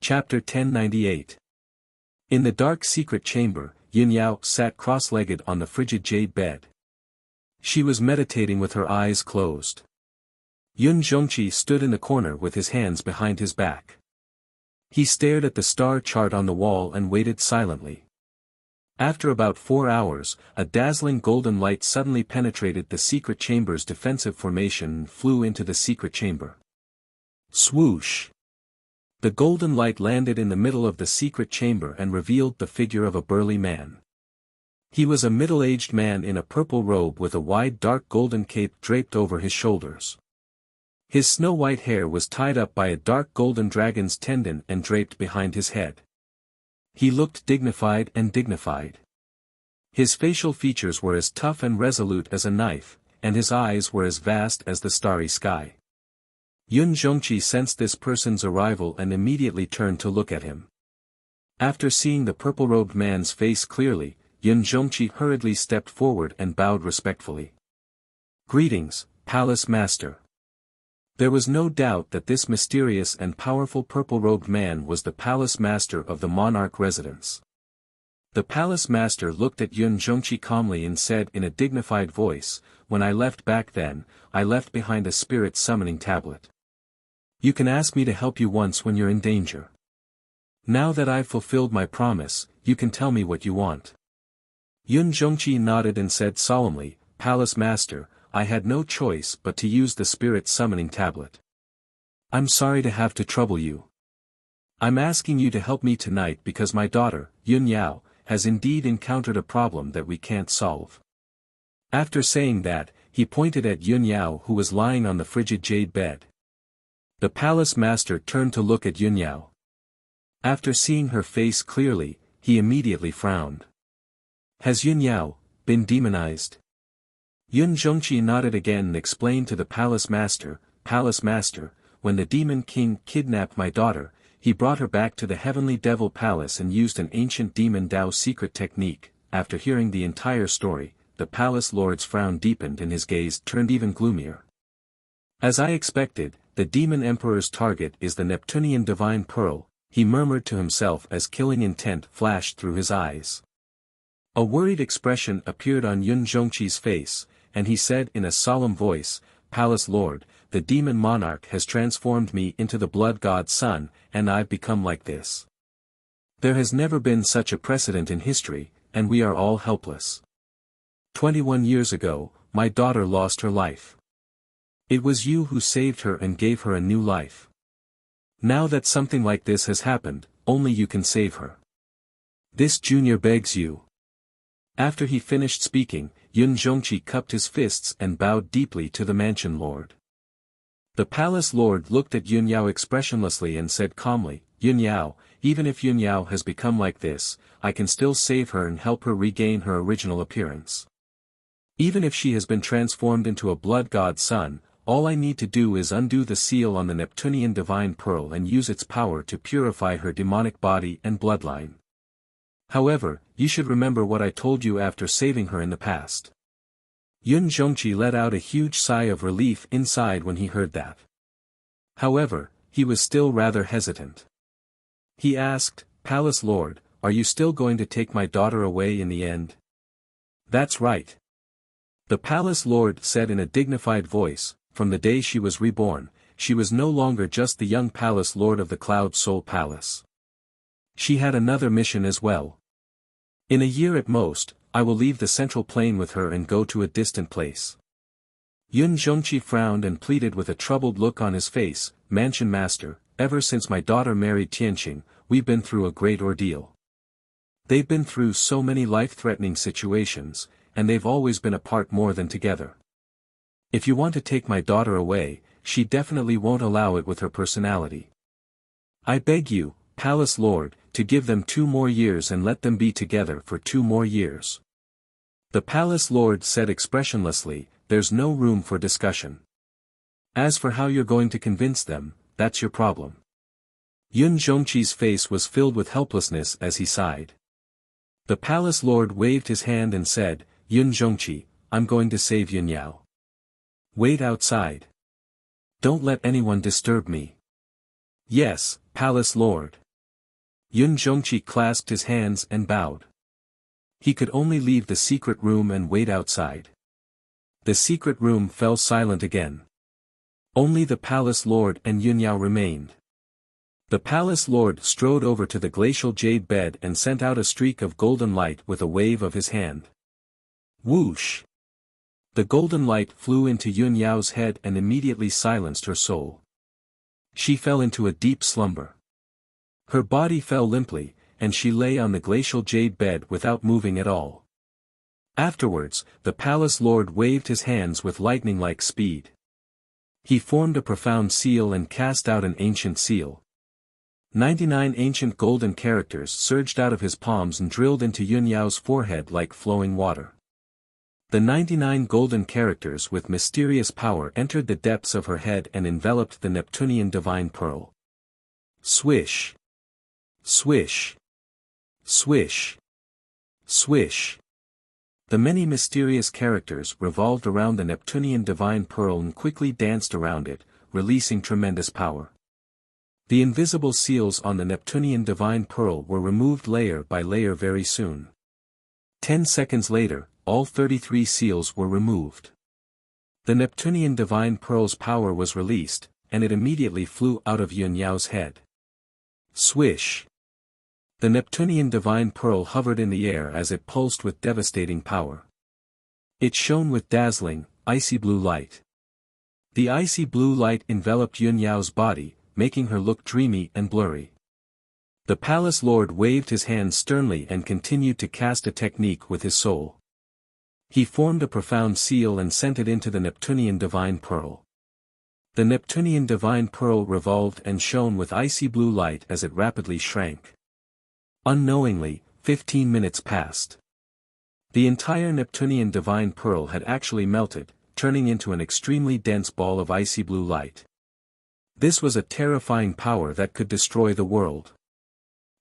Chapter 1098. In the dark secret chamber, Yin Yao sat cross-legged on the frigid jade bed. She was meditating with her eyes closed. Yun Zhongqi stood in the corner with his hands behind his back. He stared at the star chart on the wall and waited silently. After about 4 hours, a dazzling golden light suddenly penetrated the secret chamber's defensive formation and flew into the secret chamber. Swoosh! The golden light landed in the middle of the secret chamber and revealed the figure of a burly man. He was a middle-aged man in a purple robe with a wide dark golden cape draped over his shoulders. His snow-white hair was tied up by a dark golden dragon's tendon and draped behind his head. He looked dignified. His facial features were as tough and resolute as a knife, and his eyes were as vast as the starry sky. Yun Zhongqi sensed this person's arrival and immediately turned to look at him. After seeing the purple-robed man's face clearly, Yun Zhongqi hurriedly stepped forward and bowed respectfully. "Greetings, Palace Master." There was no doubt that this mysterious and powerful purple-robed man was the Palace Master of the monarch residence. The Palace Master looked at Yun Zhongqi calmly and said in a dignified voice, "When I left back then, I left behind a spirit summoning tablet. You can ask me to help you once when you're in danger. Now that I've fulfilled my promise, you can tell me what you want." Yun Zhongqi nodded and said solemnly, "Palace Master, I had no choice but to use the spirit summoning tablet. I'm sorry to have to trouble you. I'm asking you to help me tonight because my daughter, Yun Yao, has indeed encountered a problem that we can't solve." After saying that, he pointed at Yun Yao who was lying on the frigid jade bed. The Palace Master turned to look at Yun Yao. After seeing her face clearly, he immediately frowned. "Has Yun Yao been demonized?" Yun Zhongqi nodded again and explained to the Palace Master, "Palace Master, when the Demon King kidnapped my daughter, he brought her back to the Heavenly Devil Palace and used an ancient Demon Dao secret technique." After hearing the entire story, the Palace Lord's frown deepened and his gaze turned even gloomier. "As I expected, the Demon Emperor's target is the Neptunian Divine Pearl," he murmured to himself as killing intent flashed through his eyes. A worried expression appeared on Yun Zhongqi's face, and he said in a solemn voice, "Palace Lord, the Demon Monarch has transformed me into the Blood God's son, and I've become like this. There has never been such a precedent in history, and we are all helpless. 21 years ago, my daughter lost her life. It was you who saved her and gave her a new life. Now that something like this has happened, only you can save her. This junior begs you." After he finished speaking, Yun Zhongqi cupped his fists and bowed deeply to the mansion lord. The Palace Lord looked at Yun Yao expressionlessly and said calmly, "Yun Yao, even if Yun Yao has become like this, I can still save her and help her regain her original appearance. Even if she has been transformed into a Blood God's son, all I need to do is undo the seal on the Neptunian Divine Pearl and use its power to purify her demonic body and bloodline. However, you should remember what I told you after saving her in the past." Yun Zhongqi let out a huge sigh of relief inside when he heard that. However, he was still rather hesitant. He asked, "Palace Lord, are you still going to take my daughter away in the end?" "That's right." The Palace Lord said in a dignified voice, "From the day she was reborn, she was no longer just the young Palace Lord of the Cloud Soul Palace. She had another mission as well. In a year at most, I will leave the central plain with her and go to a distant place." Yun Zhongqi frowned and pleaded with a troubled look on his face, "Mansion Master, ever since my daughter married Tianqing, we've been through a great ordeal. They've been through so many life-threatening situations, and they've always been apart more than together. If you want to take my daughter away, she definitely won't allow it with her personality. I beg you, Palace Lord, to give them 2 more years and let them be together for 2 more years." The Palace Lord said expressionlessly, "There's no room for discussion. As for how you're going to convince them, that's your problem." Yun Zhongqi's face was filled with helplessness as he sighed. The Palace Lord waved his hand and said, "Yun Zhongqi, I'm going to save Yun Yao. Wait outside. Don't let anyone disturb me." "Yes, Palace Lord." Yun Zhongqi clasped his hands and bowed. He could only leave the secret room and wait outside. The secret room fell silent again. Only the palace lord and Yunyao remained. The palace lord strode over to the glacial jade bed and sent out a streak of golden light with a wave of his hand. Whoosh! The golden light flew into Yunyao's head and immediately silenced her soul. She fell into a deep slumber. Her body fell limply, and she lay on the glacial jade bed without moving at all. Afterwards, the palace lord waved his hands with lightning-like speed. He formed a profound seal and cast out an ancient seal. 99 ancient golden characters surged out of his palms and drilled into Yunyao's forehead like flowing water. The 99 golden characters with mysterious power entered the depths of her head and enveloped the Neptunian divine pearl. Swish! Swish! Swish! Swish! The many mysterious characters revolved around the Neptunian divine pearl and quickly danced around it, releasing tremendous power. The invisible seals on the Neptunian divine pearl were removed layer by layer very soon. 10 seconds later, all 33 seals were removed. The Neptunian divine pearl's power was released, and it immediately flew out of Yunyao's head. Swish! The Neptunian divine pearl hovered in the air as it pulsed with devastating power. It shone with dazzling, icy blue light. The icy blue light enveloped Yunyao's body, making her look dreamy and blurry. The palace lord waved his hands sternly and continued to cast a technique with his soul. He formed a profound seal and sent it into the Neptunian divine pearl. The Neptunian divine pearl revolved and shone with icy blue light as it rapidly shrank. Unknowingly, 15 minutes passed. The entire Neptunian divine pearl had actually melted, turning into an extremely dense ball of icy blue light. This was a terrifying power that could destroy the world.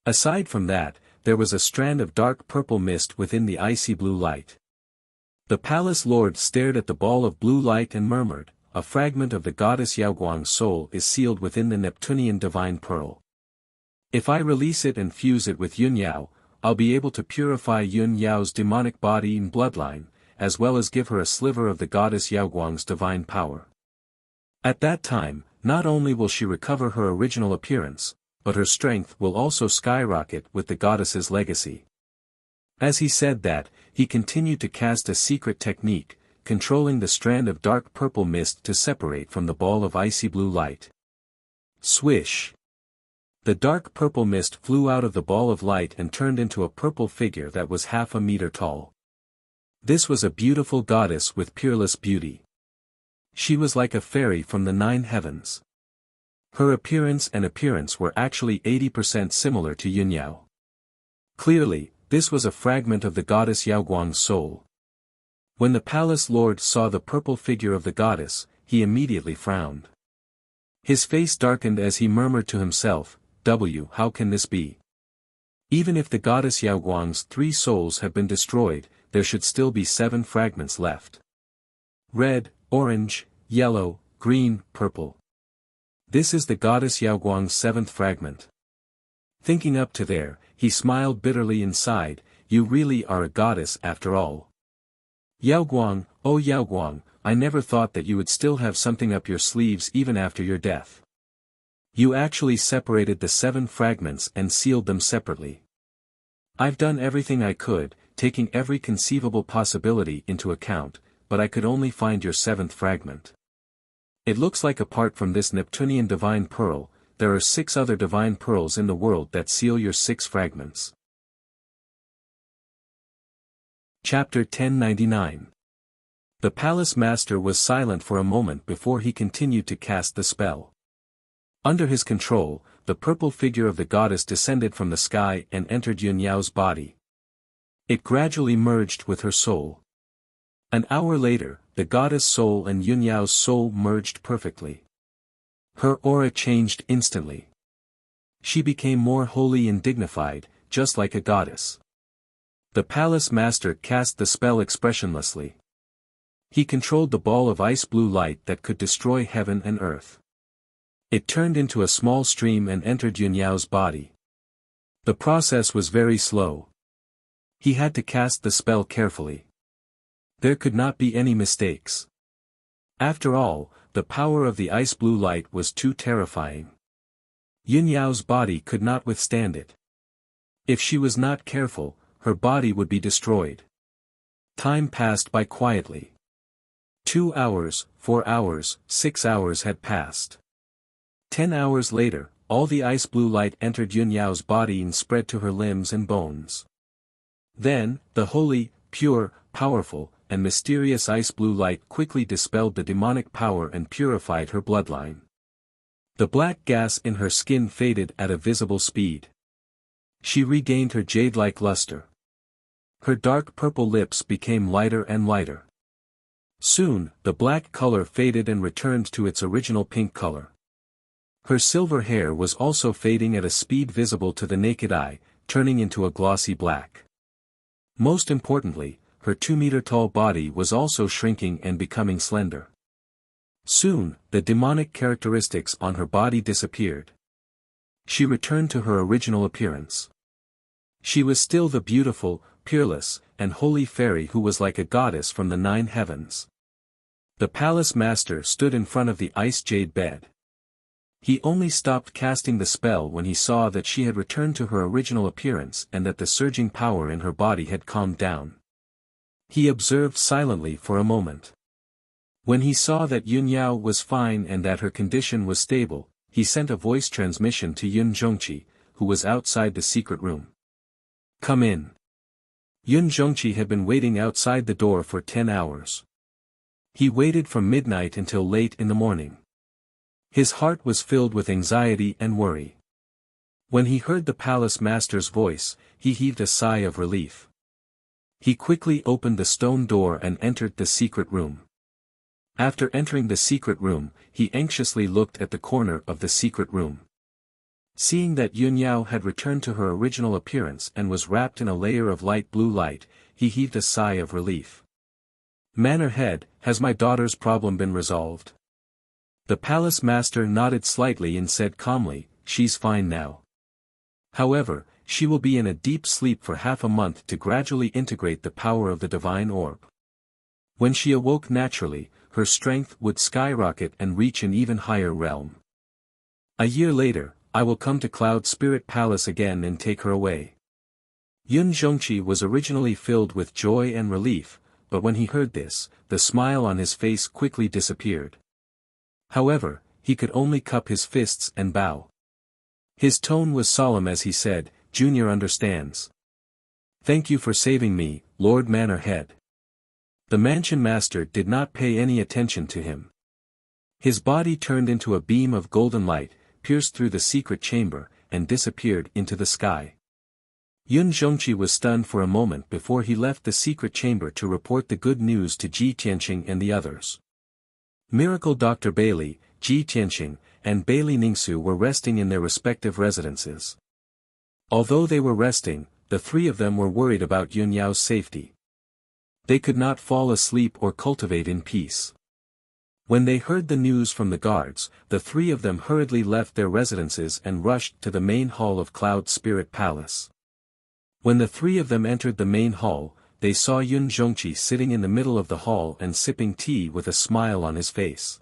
Aside from that, there was a strand of dark purple mist within the icy blue light. The palace lord stared at the ball of blue light and murmured, "A fragment of the goddess Yaoguang's soul is sealed within the Neptunian divine pearl. If I release it and fuse it with Yunyao, I'll be able to purify Yunyao's demonic body and bloodline, as well as give her a sliver of the goddess Yaoguang's divine power. At that time, not only will she recover her original appearance, but her strength will also skyrocket with the goddess's legacy." As he said that, he continued to cast a secret technique, controlling the strand of dark purple mist to separate from the ball of icy blue light. Swish! The dark purple mist flew out of the ball of light and turned into a purple figure that was half a meter tall. This was a beautiful goddess with peerless beauty. She was like a fairy from the 9 heavens. Her appearance were actually 80% similar to Yunyao. Clearly, this was a fragment of the goddess Yaoguang's soul. When the palace lord saw the purple figure of the goddess, he immediately frowned. His face darkened as he murmured to himself, how can this be? Even if the goddess Yaoguang's 3 souls have been destroyed, there should still be 7 fragments left. Red, orange, yellow, green, purple. This is the goddess Yaoguang's 7th fragment. Thinking up to there, he smiled bitterly and sighed, "You really are a goddess after all. Yaoguang, oh Yaoguang, I never thought that you would still have something up your sleeves even after your death. You actually separated the 7 fragments and sealed them separately. I've done everything I could, taking every conceivable possibility into account, but I could only find your 7th fragment. It looks like apart from this Neptunian divine pearl, there are 6 other divine pearls in the world that seal your 6 fragments." Chapter 1099. The palace master was silent for a moment before he continued to cast the spell. Under his control, the purple figure of the goddess descended from the sky and entered Yunyao's body. It gradually merged with her soul. An hour later, the goddess' soul and Yunyao's soul merged perfectly. Her aura changed instantly. She became more holy and dignified, just like a goddess. The palace master cast the spell expressionlessly. He controlled the ball of ice blue light that could destroy heaven and earth. It turned into a small stream and entered Yunyao's body. The process was very slow. He had to cast the spell carefully. There could not be any mistakes. After all, the power of the ice blue light was too terrifying. Yun Yao's body could not withstand it. If she was not careful, her body would be destroyed. Time passed by quietly. 2 hours, 4 hours, 6 hours had passed. 10 hours later, all the ice blue light entered Yun Yao's body and spread to her limbs and bones. Then, the holy, pure, powerful, and mysterious ice blue light quickly dispelled the demonic power and purified her bloodline. The black gas in her skin faded at a visible speed. She regained her jade-like luster. Her dark purple lips became lighter and lighter. Soon, the black color faded and returned to its original pink color. Her silver hair was also fading at a speed visible to the naked eye, turning into a glossy black. Most importantly, her 2-meter-tall body was also shrinking and becoming slender. Soon, the demonic characteristics on her body disappeared. She returned to her original appearance. She was still the beautiful, peerless, and holy fairy who was like a goddess from the 9 heavens. The palace master stood in front of the ice jade bed. He only stopped casting the spell when he saw that she had returned to her original appearance and that the surging power in her body had calmed down. He observed silently for a moment. When he saw that Yun Yao was fine and that her condition was stable, he sent a voice transmission to Yun Zhongqi, who was outside the secret room. "Come in." Yun Zhongqi had been waiting outside the door for 10 hours. He waited from midnight until late in the morning. His heart was filled with anxiety and worry. When he heard the palace master's voice, he heaved a sigh of relief. He quickly opened the stone door and entered the secret room. After entering the secret room, he anxiously looked at the corner of the secret room. Seeing that Yun Yao had returned to her original appearance and was wrapped in a layer of light blue light, he heaved a sigh of relief. "Manor head, has my daughter's problem been resolved?" The palace master nodded slightly and said calmly, "She's fine now. However, she will be in a deep sleep for half a month to gradually integrate the power of the divine orb. When she awoke naturally, her strength would skyrocket and reach an even higher realm. A year later, I will come to Cloud Spirit Palace again and take her away." Yun Zhongqi was originally filled with joy and relief, but when he heard this, the smile on his face quickly disappeared. However, he could only cup his fists and bow. His tone was solemn as he said, "Junior understands. Thank you for saving me, Lord Manor Head." The mansion master did not pay any attention to him. His body turned into a beam of golden light, pierced through the secret chamber, and disappeared into the sky. Yun Zhongqi was stunned for a moment before he left the secret chamber to report the good news to Ji Tianqing and the others. Miracle Dr. Bailey, Ji Tianqing, and Bailey Ningsu were resting in their respective residences. Although they were resting, the 3 of them were worried about Yun Yao's safety. They could not fall asleep or cultivate in peace. When they heard the news from the guards, the 3 of them hurriedly left their residences and rushed to the main hall of Cloud Spirit Palace. When the 3 of them entered the main hall, they saw Yun Zhongqi sitting in the middle of the hall and sipping tea with a smile on his face.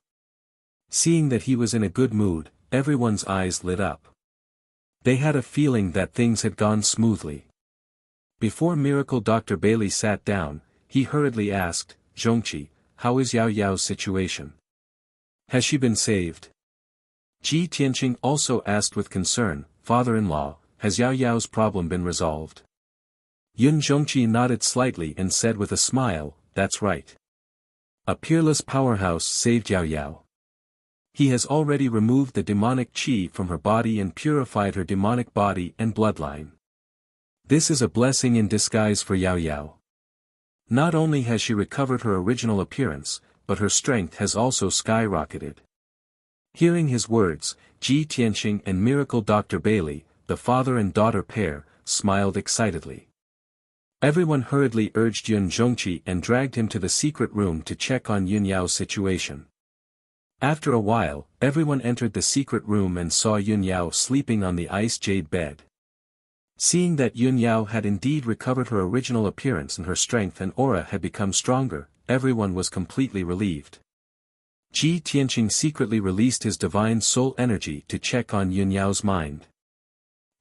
Seeing that he was in a good mood, everyone's eyes lit up. They had a feeling that things had gone smoothly. Before Miracle Dr. Bailey sat down, he hurriedly asked, "Zhongqi, how is Yao Yao's situation? Has she been saved?" Ji Tianqing also asked with concern, "Father-in-law, has Yao Yao's problem been resolved?" Yun Zhongqi nodded slightly and said with a smile, "That's right. A peerless powerhouse saved Yao Yao. He has already removed the demonic qi from her body and purified her demonic body and bloodline. This is a blessing in disguise for Yao Yao. Not only has she recovered her original appearance, but her strength has also skyrocketed." Hearing his words, Ji Tianqing and Miracle Dr. Bailey, the father and daughter pair, smiled excitedly. Everyone hurriedly urged Yun Zhongqi and dragged him to the secret room to check on Yun Yao's situation. After a while, everyone entered the secret room and saw Yun Yao sleeping on the ice jade bed. Seeing that Yun Yao had indeed recovered her original appearance and her strength and aura had become stronger, everyone was completely relieved. Ji Tianqing secretly released his divine soul energy to check on Yun Yao's mind.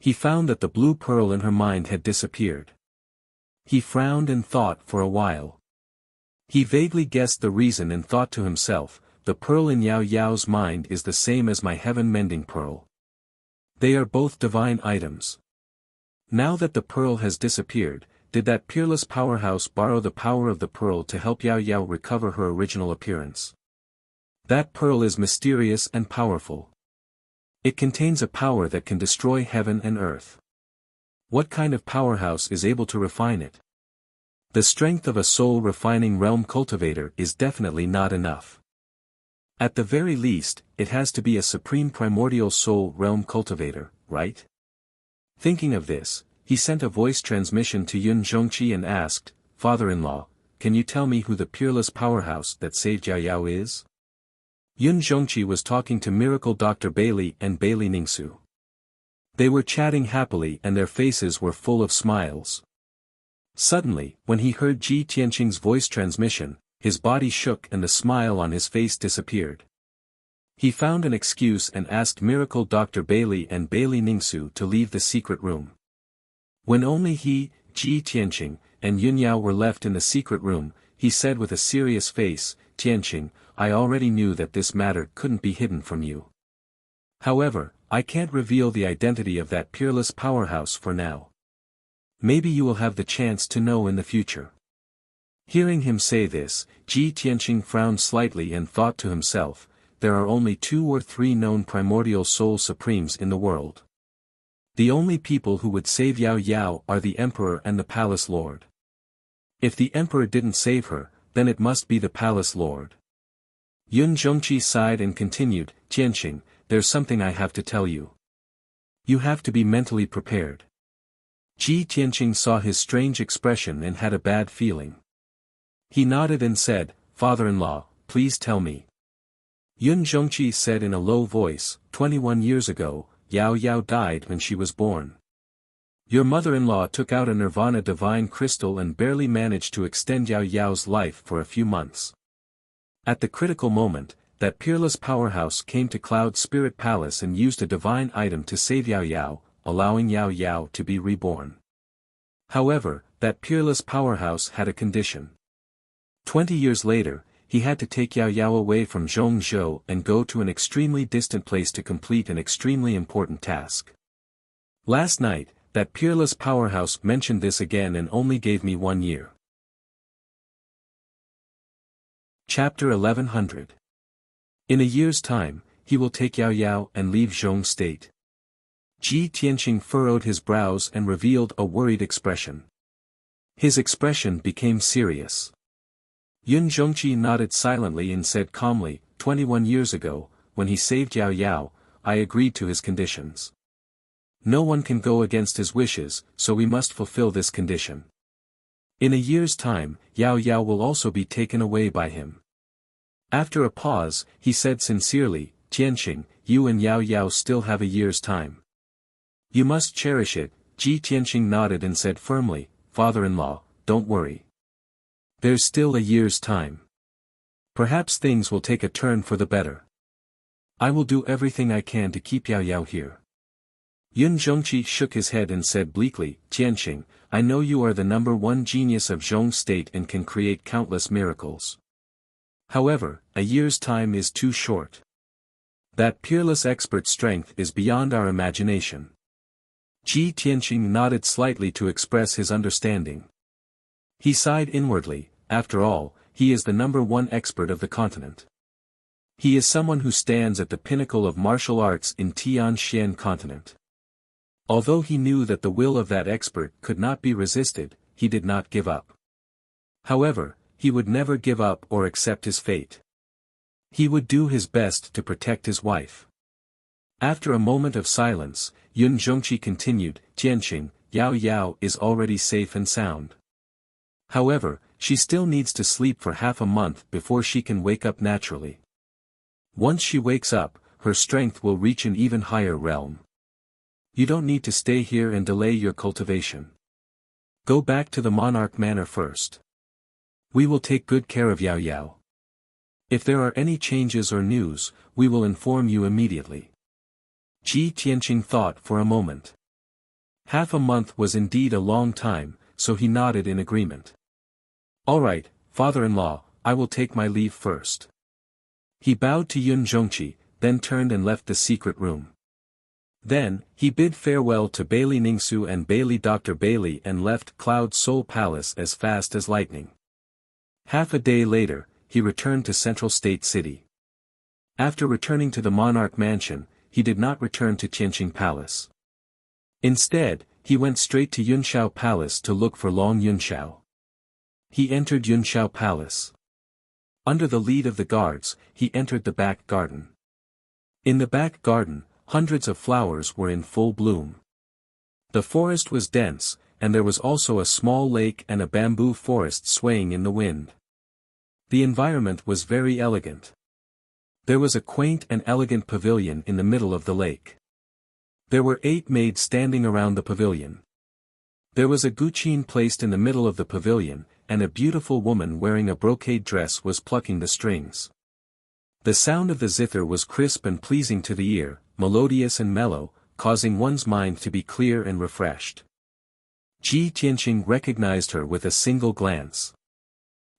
He found that the blue pearl in her mind had disappeared. He frowned and thought for a while. He vaguely guessed the reason and thought to himself, the pearl in Yao Yao's mind is the same as my heaven-mending pearl. They are both divine items. Now that the pearl has disappeared, did that peerless powerhouse borrow the power of the pearl to help Yao Yao recover her original appearance? That pearl is mysterious and powerful. It contains a power that can destroy heaven and earth. What kind of powerhouse is able to refine it? The strength of a soul-refining realm cultivator is definitely not enough. At the very least, it has to be a supreme primordial soul realm cultivator, right? Thinking of this, he sent a voice transmission to Yun Zhongqi and asked, "Father-in-law, can you tell me who the peerless powerhouse that saved Yao Yao is?" Yun Zhongqi was talking to Miracle Dr. Bailey and Bailey Ningsu. They were chatting happily and their faces were full of smiles. Suddenly, when he heard Ji Tianqing's voice transmission, his body shook and the smile on his face disappeared. He found an excuse and asked Miracle Dr. Bailey and Bailey Ningsu to leave the secret room. When only he, Ji Tianqing, and Yun Yao were left in the secret room, he said with a serious face, "Tianqing, I already knew that this matter couldn't be hidden from you. However, I can't reveal the identity of that peerless powerhouse for now. Maybe you will have the chance to know in the future." Hearing him say this, Ji Tianqing frowned slightly and thought to himself, there are only 2 or 3 known primordial soul supremes in the world. The only people who would save Yao Yao are the Emperor and the Palace Lord. If the Emperor didn't save her, then it must be the Palace Lord. Yun Zhongqi sighed and continued, "Tianqing, there's something I have to tell you. You have to be mentally prepared." Ji Tianqing saw his strange expression and had a bad feeling. He nodded and said, "Father-in-law, please tell me." Yun Zhongqi said in a low voice, 21 years ago, Yao Yao died when she was born. Your mother-in-law took out a Nirvana divine crystal and barely managed to extend Yao Yao's life for a few months. At the critical moment, that peerless powerhouse came to Cloud Spirit Palace and used a divine item to save Yao Yao, allowing Yao Yao to be reborn. However, that peerless powerhouse had a condition. 20 years later, he had to take Yao Yao away from Zhongzhou and go to an extremely distant place to complete an extremely important task. Last night, that peerless powerhouse mentioned this again and only gave me 1 year. Chapter 1100. In a year's time, he will take Yao Yao and leave Zhong State. Ji Tianqing furrowed his brows and revealed a worried expression. His expression became serious. Yun Zhongqi nodded silently and said calmly, 21 years ago, when he saved Yao Yao, I agreed to his conditions. No one can go against his wishes, so we must fulfill this condition. In a year's time, Yao Yao will also be taken away by him. After a pause, he said sincerely, Tianqing, you and Yao Yao still have a year's time. You must cherish it. Ji Tianqing nodded and said firmly, Father-in-law, don't worry. There's still a year's time. Perhaps things will take a turn for the better. I will do everything I can to keep Yao Yao here. Yun Zhongqi shook his head and said bleakly, Tianqing, I know you are the #1 genius of Zhong State and can create countless miracles. However, a year's time is too short. That peerless expert's strength is beyond our imagination. Ji Tianqing nodded slightly to express his understanding. He sighed inwardly, after all, he is the #1 expert of the continent. He is someone who stands at the pinnacle of martial arts in Tianxian continent. Although he knew that the will of that expert could not be resisted, he did not give up. However, he would never give up or accept his fate. He would do his best to protect his wife. After a moment of silence, Yun Zhongqi continued, Tianqing, Yao Yao is already safe and sound. However, she still needs to sleep for half a month before she can wake up naturally. Once she wakes up, her strength will reach an even higher realm. You don't need to stay here and delay your cultivation. Go back to the monarch manor first. We will take good care of Yao Yao. If there are any changes or news, we will inform you immediately. Ji Tianqing thought for a moment. Half a month was indeed a long time, so he nodded in agreement. All right, father-in-law, I will take my leave first. He bowed to Yun Zhongqi, then turned and left the secret room. Then, he bid farewell to Bailey Ningsu and Bailey Dr. Bailey and left Cloud Soul Palace as fast as lightning. Half a day later, he returned to Central State City. After returning to the monarch mansion, he did not return to Tianqing Palace. Instead, he went straight to Yunshao Palace to look for Long Yunshao. He entered Yunshao Palace. Under the lead of the guards, he entered the back garden. In the back garden, hundreds of flowers were in full bloom. The forest was dense, and there was also a small lake and a bamboo forest swaying in the wind. The environment was very elegant. There was a quaint and elegant pavilion in the middle of the lake. There were 8 maids standing around the pavilion. There was a guqin placed in the middle of the pavilion, and a beautiful woman wearing a brocade dress was plucking the strings. The sound of the zither was crisp and pleasing to the ear, melodious and mellow, causing one's mind to be clear and refreshed. Ji Tianqing recognized her with a single glance.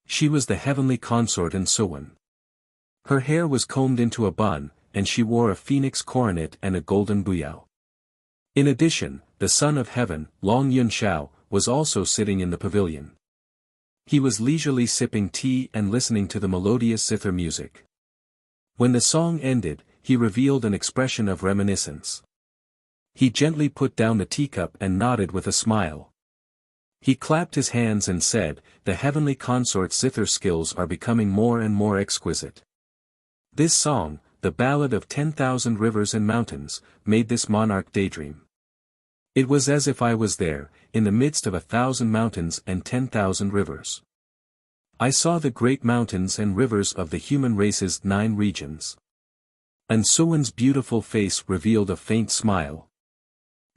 She was the heavenly consort Ensuwen. Her hair was combed into a bun, and she wore a phoenix coronet and a golden buyao. In addition, the son of heaven, Long Yunshao, was also sitting in the pavilion. He was leisurely sipping tea and listening to the melodious zither music. When the song ended, he revealed an expression of reminiscence. He gently put down the teacup and nodded with a smile. He clapped his hands and said, "The heavenly consort's zither skills are becoming more and more exquisite." This song, the ballad of 10,000 rivers and mountains, made this monarch daydream. It was as if I was there, in the midst of 1,000 mountains and 10,000 rivers. I saw the great mountains and rivers of the human race's 9 regions. Ensuwen's beautiful face revealed a faint smile.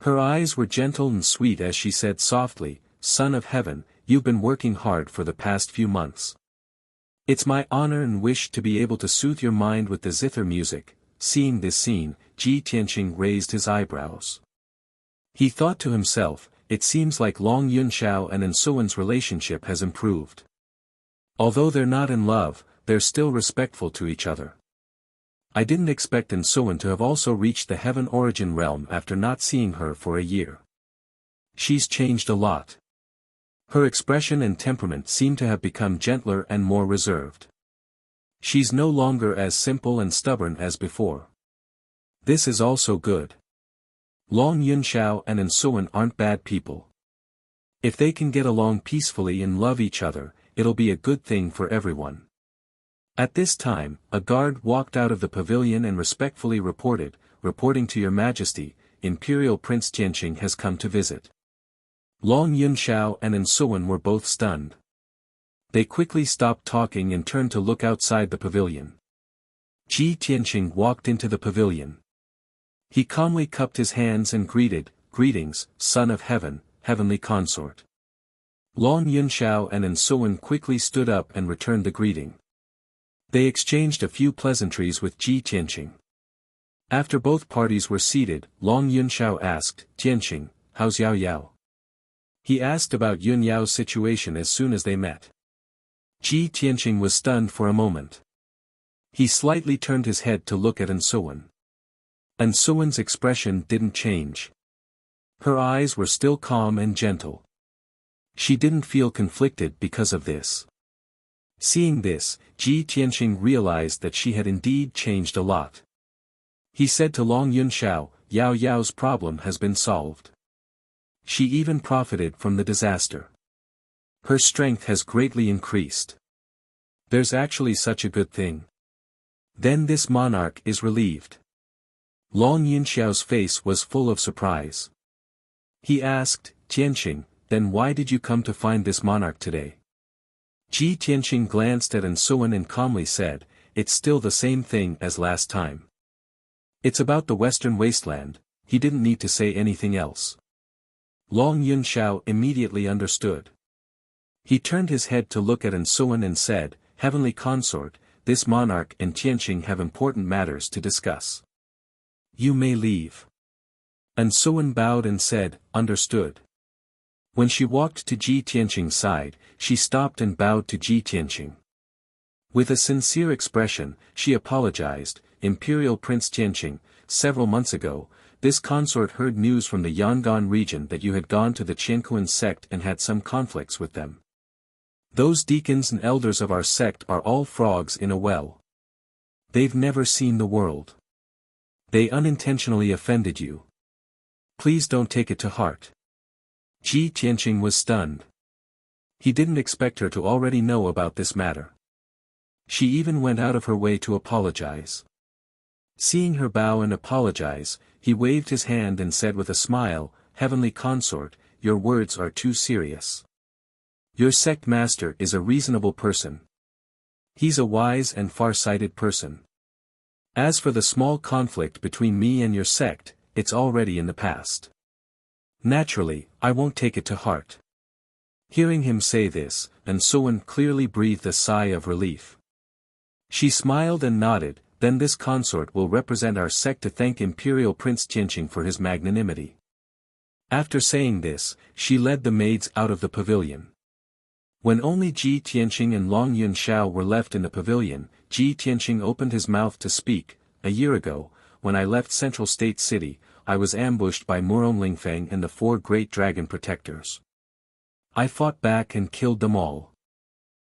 Her eyes were gentle and sweet as she said softly, "Son of heaven, you've been working hard for the past few months. It's my honor and wish to be able to soothe your mind with the zither music." Seeing this scene, Ji Tianqing raised his eyebrows. He thought to himself, it seems like Long Yunshao and Ensuwen's relationship has improved. Although they're not in love, they're still respectful to each other. I didn't expect Ensuwen to have also reached the heaven origin realm after not seeing her for a year. She's changed a lot. Her expression and temperament seem to have become gentler and more reserved. She's no longer as simple and stubborn as before. This is also good. Long Yunshao and Ensuwen aren't bad people. If they can get along peacefully and love each other, it'll be a good thing for everyone. At this time, a guard walked out of the pavilion and respectfully reported, "Reporting to your majesty, Imperial Prince Tianqing has come to visit." Long Yunshao and Ensuwen were both stunned. They quickly stopped talking and turned to look outside the pavilion. Ji Tianqing walked into the pavilion. He calmly cupped his hands and greeted, "Greetings, son of heaven, heavenly consort." Long Yunshao and Ensuwen quickly stood up and returned the greeting. They exchanged a few pleasantries with Ji Tianqing. After both parties were seated, Long Yunshao asked, "Tianqing, how's Yao Yao?" He asked about Yun Yao's situation as soon as they met. Ji Tianqing was stunned for a moment. He slightly turned his head to look at Ensuwen. Ensuwen's expression didn't change. Her eyes were still calm and gentle. She didn't feel conflicted because of this. Seeing this, Ji Tianqing realized that she had indeed changed a lot. He said to Long Yunshao, "Yao Yao's problem has been solved. She even profited from the disaster. Her strength has greatly increased. There's actually such a good thing. Then this monarch is relieved." Long Yunxiao's face was full of surprise. He asked, "Tianqing, then why did you come to find this monarch today?" Ji Tianqing glanced at Ensuwen and calmly said, "It's still the same thing as last time. It's about the western wasteland, he didn't need to say anything else. Long Yunxiao immediately understood. He turned his head to look at Ansuan and said, "Heavenly Consort, this monarch and Tianqing have important matters to discuss. You may leave." Ansuan bowed and said, "Understood." When she walked to Ji Tianqing's side, she stopped and bowed to Ji Tianqing. With a sincere expression, she apologized, "Imperial Prince Tianqing, several months ago, this consort heard news from the Yangon region that you had gone to the Qianquan sect and had some conflicts with them. Those deacons and elders of our sect are all frogs in a well. They've never seen the world. They unintentionally offended you. Please don't take it to heart." Ji Tianqing was stunned. He didn't expect her to already know about this matter. She even went out of her way to apologize. Seeing her bow and apologize, he waved his hand and said with a smile, "Heavenly Consort, your words are too serious. Your sect master is a reasonable person. He's a wise and far-sighted person. As for the small conflict between me and your sect, it's already in the past. Naturally, I won't take it to heart." Hearing him say this, Ansuan clearly breathed a sigh of relief. She smiled and nodded, "Then this consort will represent our sect to thank Imperial Prince Tianqing for his magnanimity." After saying this, she led the maids out of the pavilion. When only Ji Tianqing and Long Yunxiao were left in the pavilion, Ji Tianqing opened his mouth to speak. "A year ago, when I left Central State City, I was ambushed by Murong Lingfeng and the 4 great dragon protectors. I fought back and killed them all.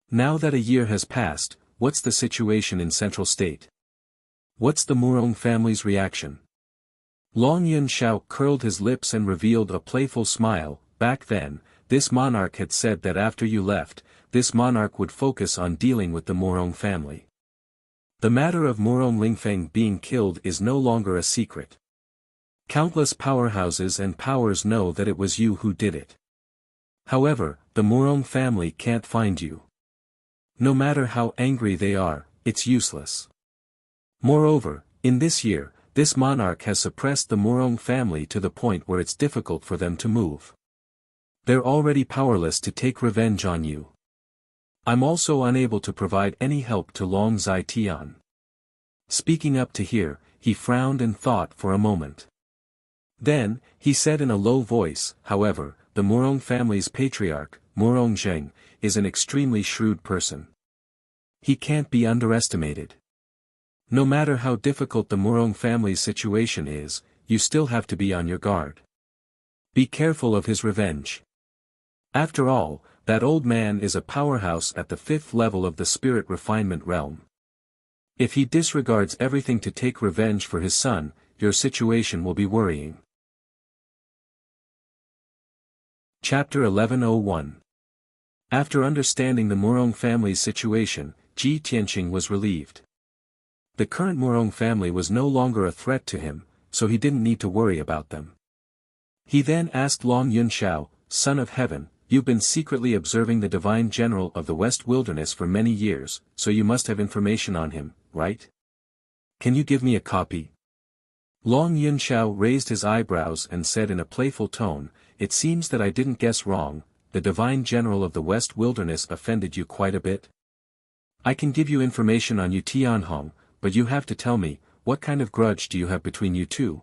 Now that a year has passed, what's the situation in Central State? What's the Murong family's reaction?" Long Yunxiao curled his lips and revealed a playful smile. "Back then, this monarch had said that after you left, this monarch would focus on dealing with the Murong family. The matter of Murong Lingfeng being killed is no longer a secret. Countless powerhouses and powers know that it was you who did it. However, the Murong family can't find you. No matter how angry they are, it's useless. Moreover, in this year, this monarch has suppressed the Murong family to the point where it's difficult for them to move. They're already powerless to take revenge on you. I'm also unable to provide any help to Long Zai-Tian." Speaking up to hear, he frowned and thought for a moment. Then, he said in a low voice, "However, the Murong family's patriarch, Murong Zheng, is an extremely shrewd person. He can't be underestimated. No matter how difficult the Murong family's situation is, you still have to be on your guard. Be careful of his revenge. After all, that old man is a powerhouse at the 5th level of the spirit refinement realm. If he disregards everything to take revenge for his son, your situation will be worrying." Chapter 1101. After understanding the Murong family's situation, Ji Tianqing was relieved. The current Murong family was no longer a threat to him, so he didn't need to worry about them. He then asked Long Yunxiao, "Son of Heaven, you've been secretly observing the Divine General of the West Wilderness for many years, so you must have information on him, right? Can you give me a copy?" Long Yunxiao raised his eyebrows and said in a playful tone, "It seems that I didn't guess wrong, the Divine General of the West Wilderness offended you quite a bit. I can give you information on Yu Tianhong, but you have to tell me, what kind of grudge do you have between you two?"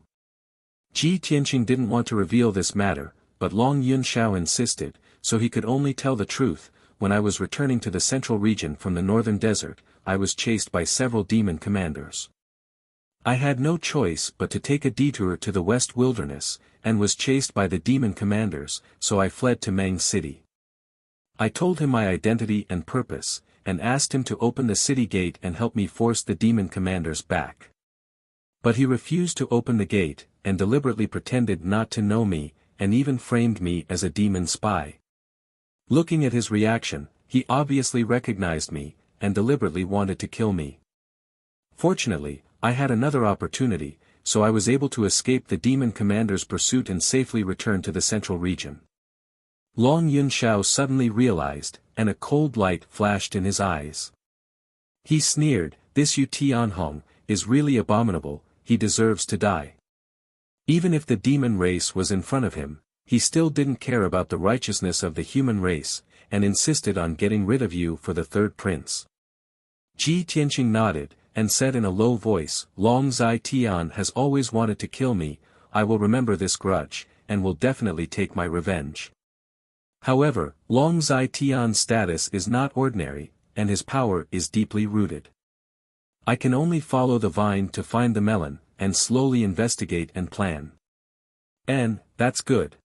Ji Tianqing didn't want to reveal this matter, but Long Yunxiao insisted, so he could only tell the truth. "When I was returning to the central region from the northern desert, I was chased by several demon commanders. I had no choice but to take a detour to the West Wilderness, and was chased by the demon commanders, so I fled to Mang City. I told him my identity and purpose, and asked him to open the city gate and help me force the demon commanders back. But he refused to open the gate, and deliberately pretended not to know me, and even framed me as a demon spy. Looking at his reaction, he obviously recognized me, and deliberately wanted to kill me. Fortunately, I had another opportunity, so I was able to escape the demon commander's pursuit and safely return to the central region." Long Yunxiao suddenly realized, and a cold light flashed in his eyes. He sneered, "This Yu Tianhong is really abominable, he deserves to die." Even if the demon race was in front of him, he still didn't care about the righteousness of the human race, and insisted on getting rid of you for the third prince. Ji Tianqing nodded, and said in a low voice, Long Zai Tian has always wanted to kill me, I will remember this grudge, and will definitely take my revenge. However, Long Zai Tian's status is not ordinary, and his power is deeply rooted. I can only follow the vine to find the melon, and slowly investigate and plan. And, that's good.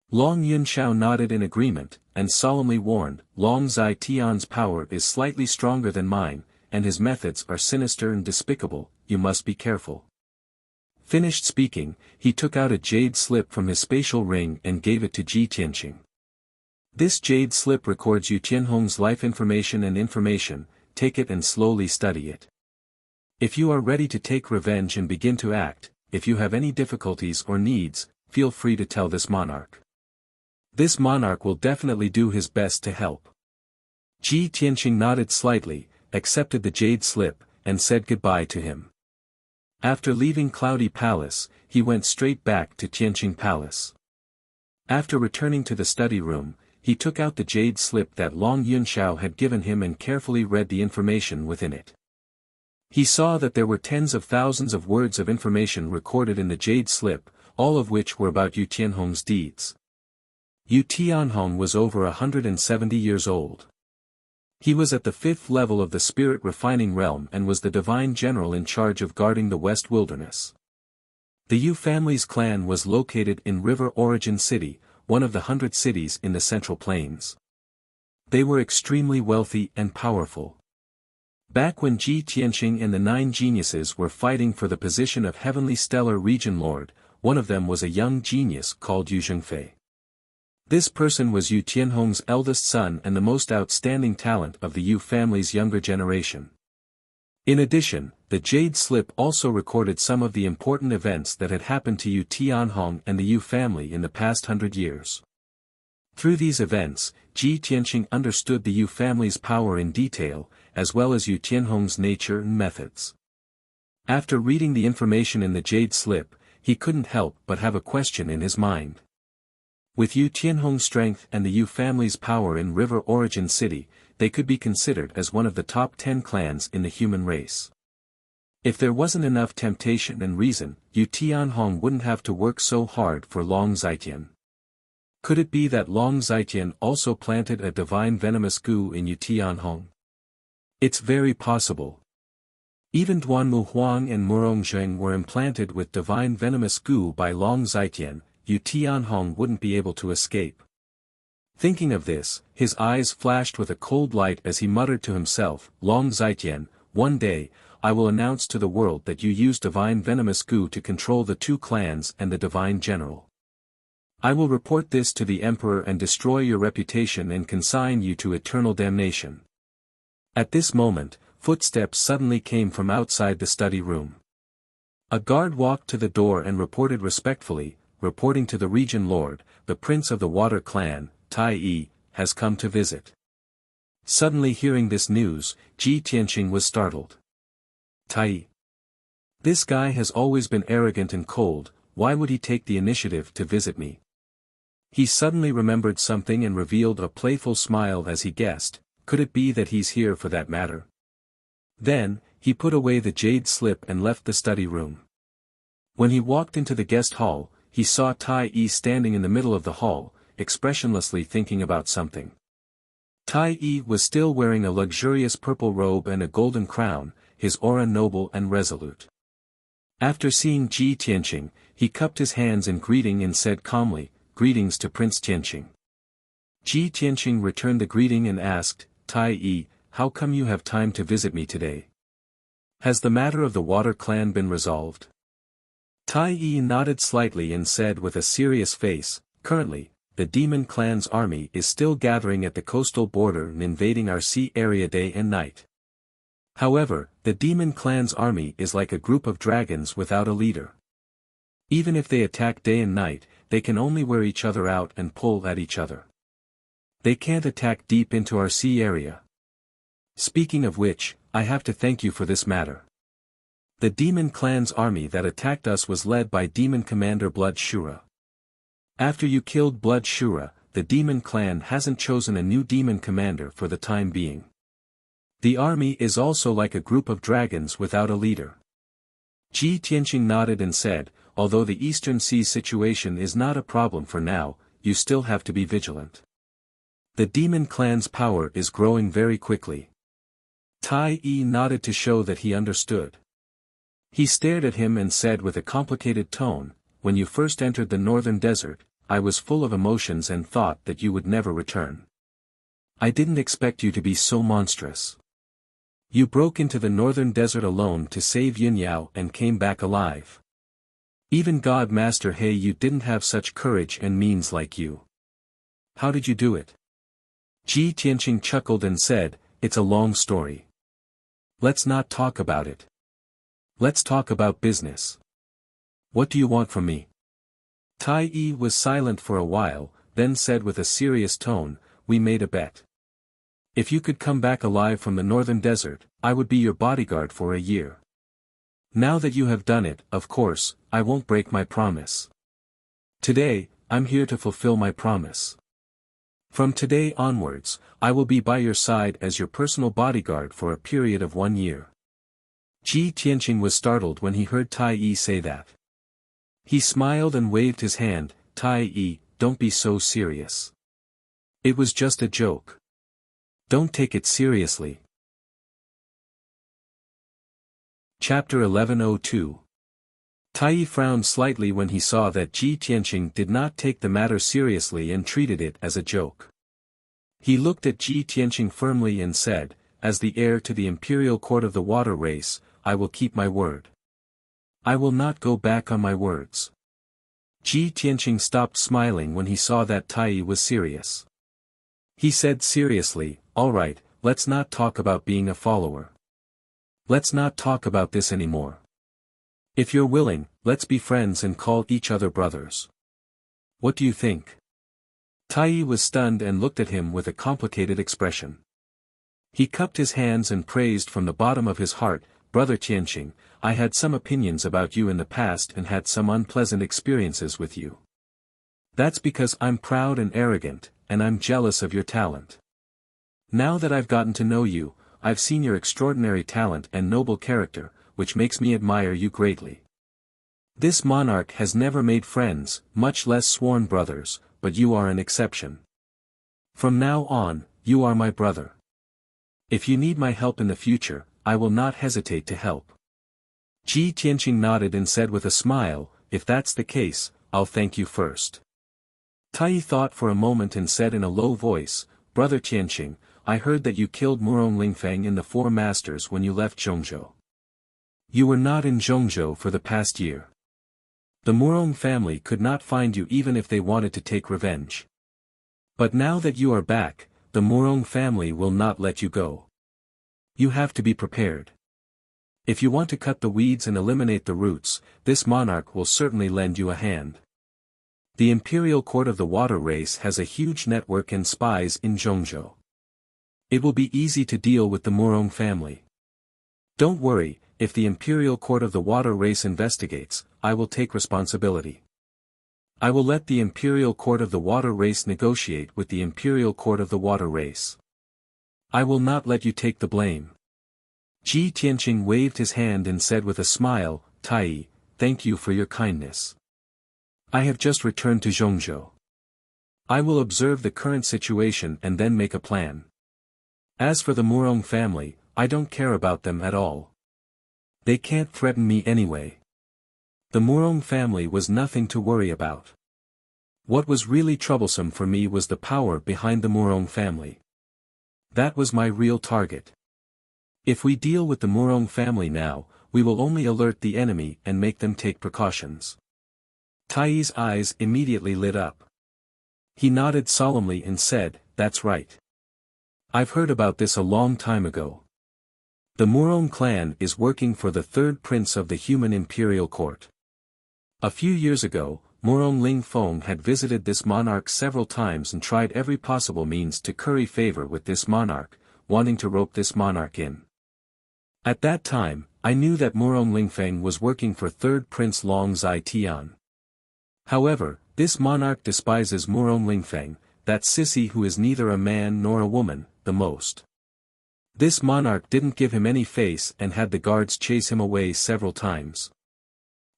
Long Yunxiao nodded in agreement, and solemnly warned, Long Zai Tian's power is slightly stronger than mine, and his methods are sinister and despicable, you must be careful. Finished speaking, he took out a jade slip from his spatial ring and gave it to Ji Tianqing. This jade slip records Yu Tianhong's life information and information, take it and slowly study it. If you are ready to take revenge and begin to act, if you have any difficulties or needs, feel free to tell this monarch. This monarch will definitely do his best to help. Ji Tianqing nodded slightly, accepted the jade slip, and said goodbye to him. After leaving Cloudy Palace, he went straight back to Tianqing Palace. After returning to the study room, he took out the jade slip that Long Yunxiao had given him and carefully read the information within it. He saw that there were tens of thousands of words of information recorded in the jade slip, all of which were about Yu Tianhong's deeds. Yu Tianhong was over 170 years old. He was at the 5th level of the spirit refining realm and was the divine general in charge of guarding the West Wilderness. The Yu family's clan was located in River Origin City, one of the 100 cities in the Central Plains. They were extremely wealthy and powerful. Back when Ji Tianqing and the 9 geniuses were fighting for the position of Heavenly Stellar Region Lord, one of them was a young genius called Yu Zhengfei. This person was Yu Tianhong's eldest son and the most outstanding talent of the Yu family's younger generation. In addition, the jade slip also recorded some of the important events that had happened to Yu Tianhong and the Yu family in the past 100 years. Through these events, Ji Tianqing understood the Yu family's power in detail, as well as Yu Tianhong's nature and methods. After reading the information in the jade slip, he couldn't help but have a question in his mind. With Yu Tianhong's strength and the Yu family's power in River Origin City, they could be considered as one of the top 10 clans in the human race. If there wasn't enough temptation and reason, Yu Tianhong wouldn't have to work so hard for Long Zaitian. Could it be that Long Zaitian also planted a divine venomous goo in Yu Tianhong? It's very possible. Even Duanmu Huang and Murong Zheng were implanted with divine venomous goo by Long Zaitian, Yu Tianhong wouldn't be able to escape. Thinking of this, his eyes flashed with a cold light as he muttered to himself, Long Zaitian, one day, I will announce to the world that you use divine venomous goo to control the 2 clans and the divine general. I will report this to the emperor and destroy your reputation and consign you to eternal damnation. At this moment, footsteps suddenly came from outside the study room. A guard walked to the door and reported respectfully, reporting to the region lord, the prince of the water clan, Tai Yi, has come to visit. Suddenly hearing this news, Ji Tianqing was startled. Tai Yi. This guy has always been arrogant and cold, why would he take the initiative to visit me? He suddenly remembered something and revealed a playful smile as he guessed, could it be that he's here for that matter? Then, he put away the jade slip and left the study room. When he walked into the guest hall, he saw Tai Yi standing in the middle of the hall, expressionlessly thinking about something. Tai Yi was still wearing a luxurious purple robe and a golden crown, his aura noble and resolute. After seeing Ji Tianqing, he cupped his hands in greeting and said calmly, Greetings to Prince Tianqing. Ji Tianqing returned the greeting and asked, Tai Yi, how come you have time to visit me today? Has the matter of the water clan been resolved? Tai Yi nodded slightly and said with a serious face, currently, the demon clan's army is still gathering at the coastal border and invading our sea area day and night. However, the demon clan's army is like a group of dragons without a leader. Even if they attack day and night, they can only wear each other out and pull at each other. They can't attack deep into our sea area. Speaking of which, I have to thank you for this matter. The demon clan's army that attacked us was led by demon commander Blood Shura. After you killed Blood Shura, the demon clan hasn't chosen a new demon commander for the time being. The army is also like a group of dragons without a leader. Ji Tianqing nodded and said, although the Eastern Sea situation is not a problem for now, you still have to be vigilant. The demon clan's power is growing very quickly. Tai Yi nodded to show that he understood. He stared at him and said with a complicated tone, when you first entered the northern desert, I was full of emotions and thought that you would never return. I didn't expect you to be so monstrous. You broke into the northern desert alone to save Yunyao and came back alive. Even God Master He you didn't have such courage and means like you. How did you do it? Ji Tianqing chuckled and said, it's a long story. Let's not talk about it. Let's talk about business. What do you want from me? Tai Yi was silent for a while, then said with a serious tone, we made a bet. If you could come back alive from the northern desert, I would be your bodyguard for a year. Now that you have done it, of course, I won't break my promise. Today, I'm here to fulfill my promise. From today onwards, I will be by your side as your personal bodyguard for a period of 1 year. Ji Tianqing was startled when he heard Tai Yi say that. He smiled and waved his hand, Tai Yi, don't be so serious. It was just a joke. Don't take it seriously. Chapter 1102. Tai Yi frowned slightly when he saw that Ji Tianqing did not take the matter seriously and treated it as a joke. He looked at Ji Tianqing firmly and said, as the heir to the imperial court of the water race, I will keep my word. I will not go back on my words. Ji Tianqing stopped smiling when he saw that Tai Yi was serious. He said seriously, all right, let's not talk about being a follower. Let's not talk about this anymore. If you're willing, let's be friends and call each other brothers. What do you think? Tai Yi was stunned and looked at him with a complicated expression. He cupped his hands and praised from the bottom of his heart, Brother Tianqing, I had some opinions about you in the past and had some unpleasant experiences with you. That's because I'm proud and arrogant, and I'm jealous of your talent. Now that I've gotten to know you, I've seen your extraordinary talent and noble character, which makes me admire you greatly. This monarch has never made friends, much less sworn brothers, but you are an exception. From now on, you are my brother. If you need my help in the future, I will not hesitate to help. Ji Tianqing nodded and said with a smile, if that's the case, I'll thank you first. Tai Yi thought for a moment and said in a low voice, Brother Tianqing, I heard that you killed Murong Lingfeng in the Four Masters when you left Zhongzhou. You were not in Zhongzhou for the past year. The Murong family could not find you even if they wanted to take revenge. But now that you are back, the Murong family will not let you go. You have to be prepared. If you want to cut the weeds and eliminate the roots, this monarch will certainly lend you a hand. The imperial court of the water race has a huge network and spies in Zhongzhou. It will be easy to deal with the Murong family. Don't worry, if the imperial court of the water race investigates, I will take responsibility. I will let the imperial court of the water race negotiate with the imperial court of the water race. I will not let you take the blame. Ji Tianqing waved his hand and said with a smile, Tai Yi, thank you for your kindness. I have just returned to Zhongzhou. I will observe the current situation and then make a plan. As for the Murong family, I don't care about them at all. They can't threaten me anyway. The Murong family was nothing to worry about. What was really troublesome for me was the power behind the Murong family. That was my real target. If we deal with the Murong family now, we will only alert the enemy and make them take precautions. Tai Yi's eyes immediately lit up. He nodded solemnly and said, that's right. I've heard about this a long time ago. The Murong clan is working for the third prince of the human imperial court. A few years ago, Murong Lingfeng had visited this monarch several times and tried every possible means to curry favor with this monarch, wanting to rope this monarch in. At that time, I knew that Murong Lingfeng was working for third Prince Long Zai Tian. However, this monarch despises Murong Lingfeng, that sissy who is neither a man nor a woman, the most. This monarch didn't give him any face and had the guards chase him away several times.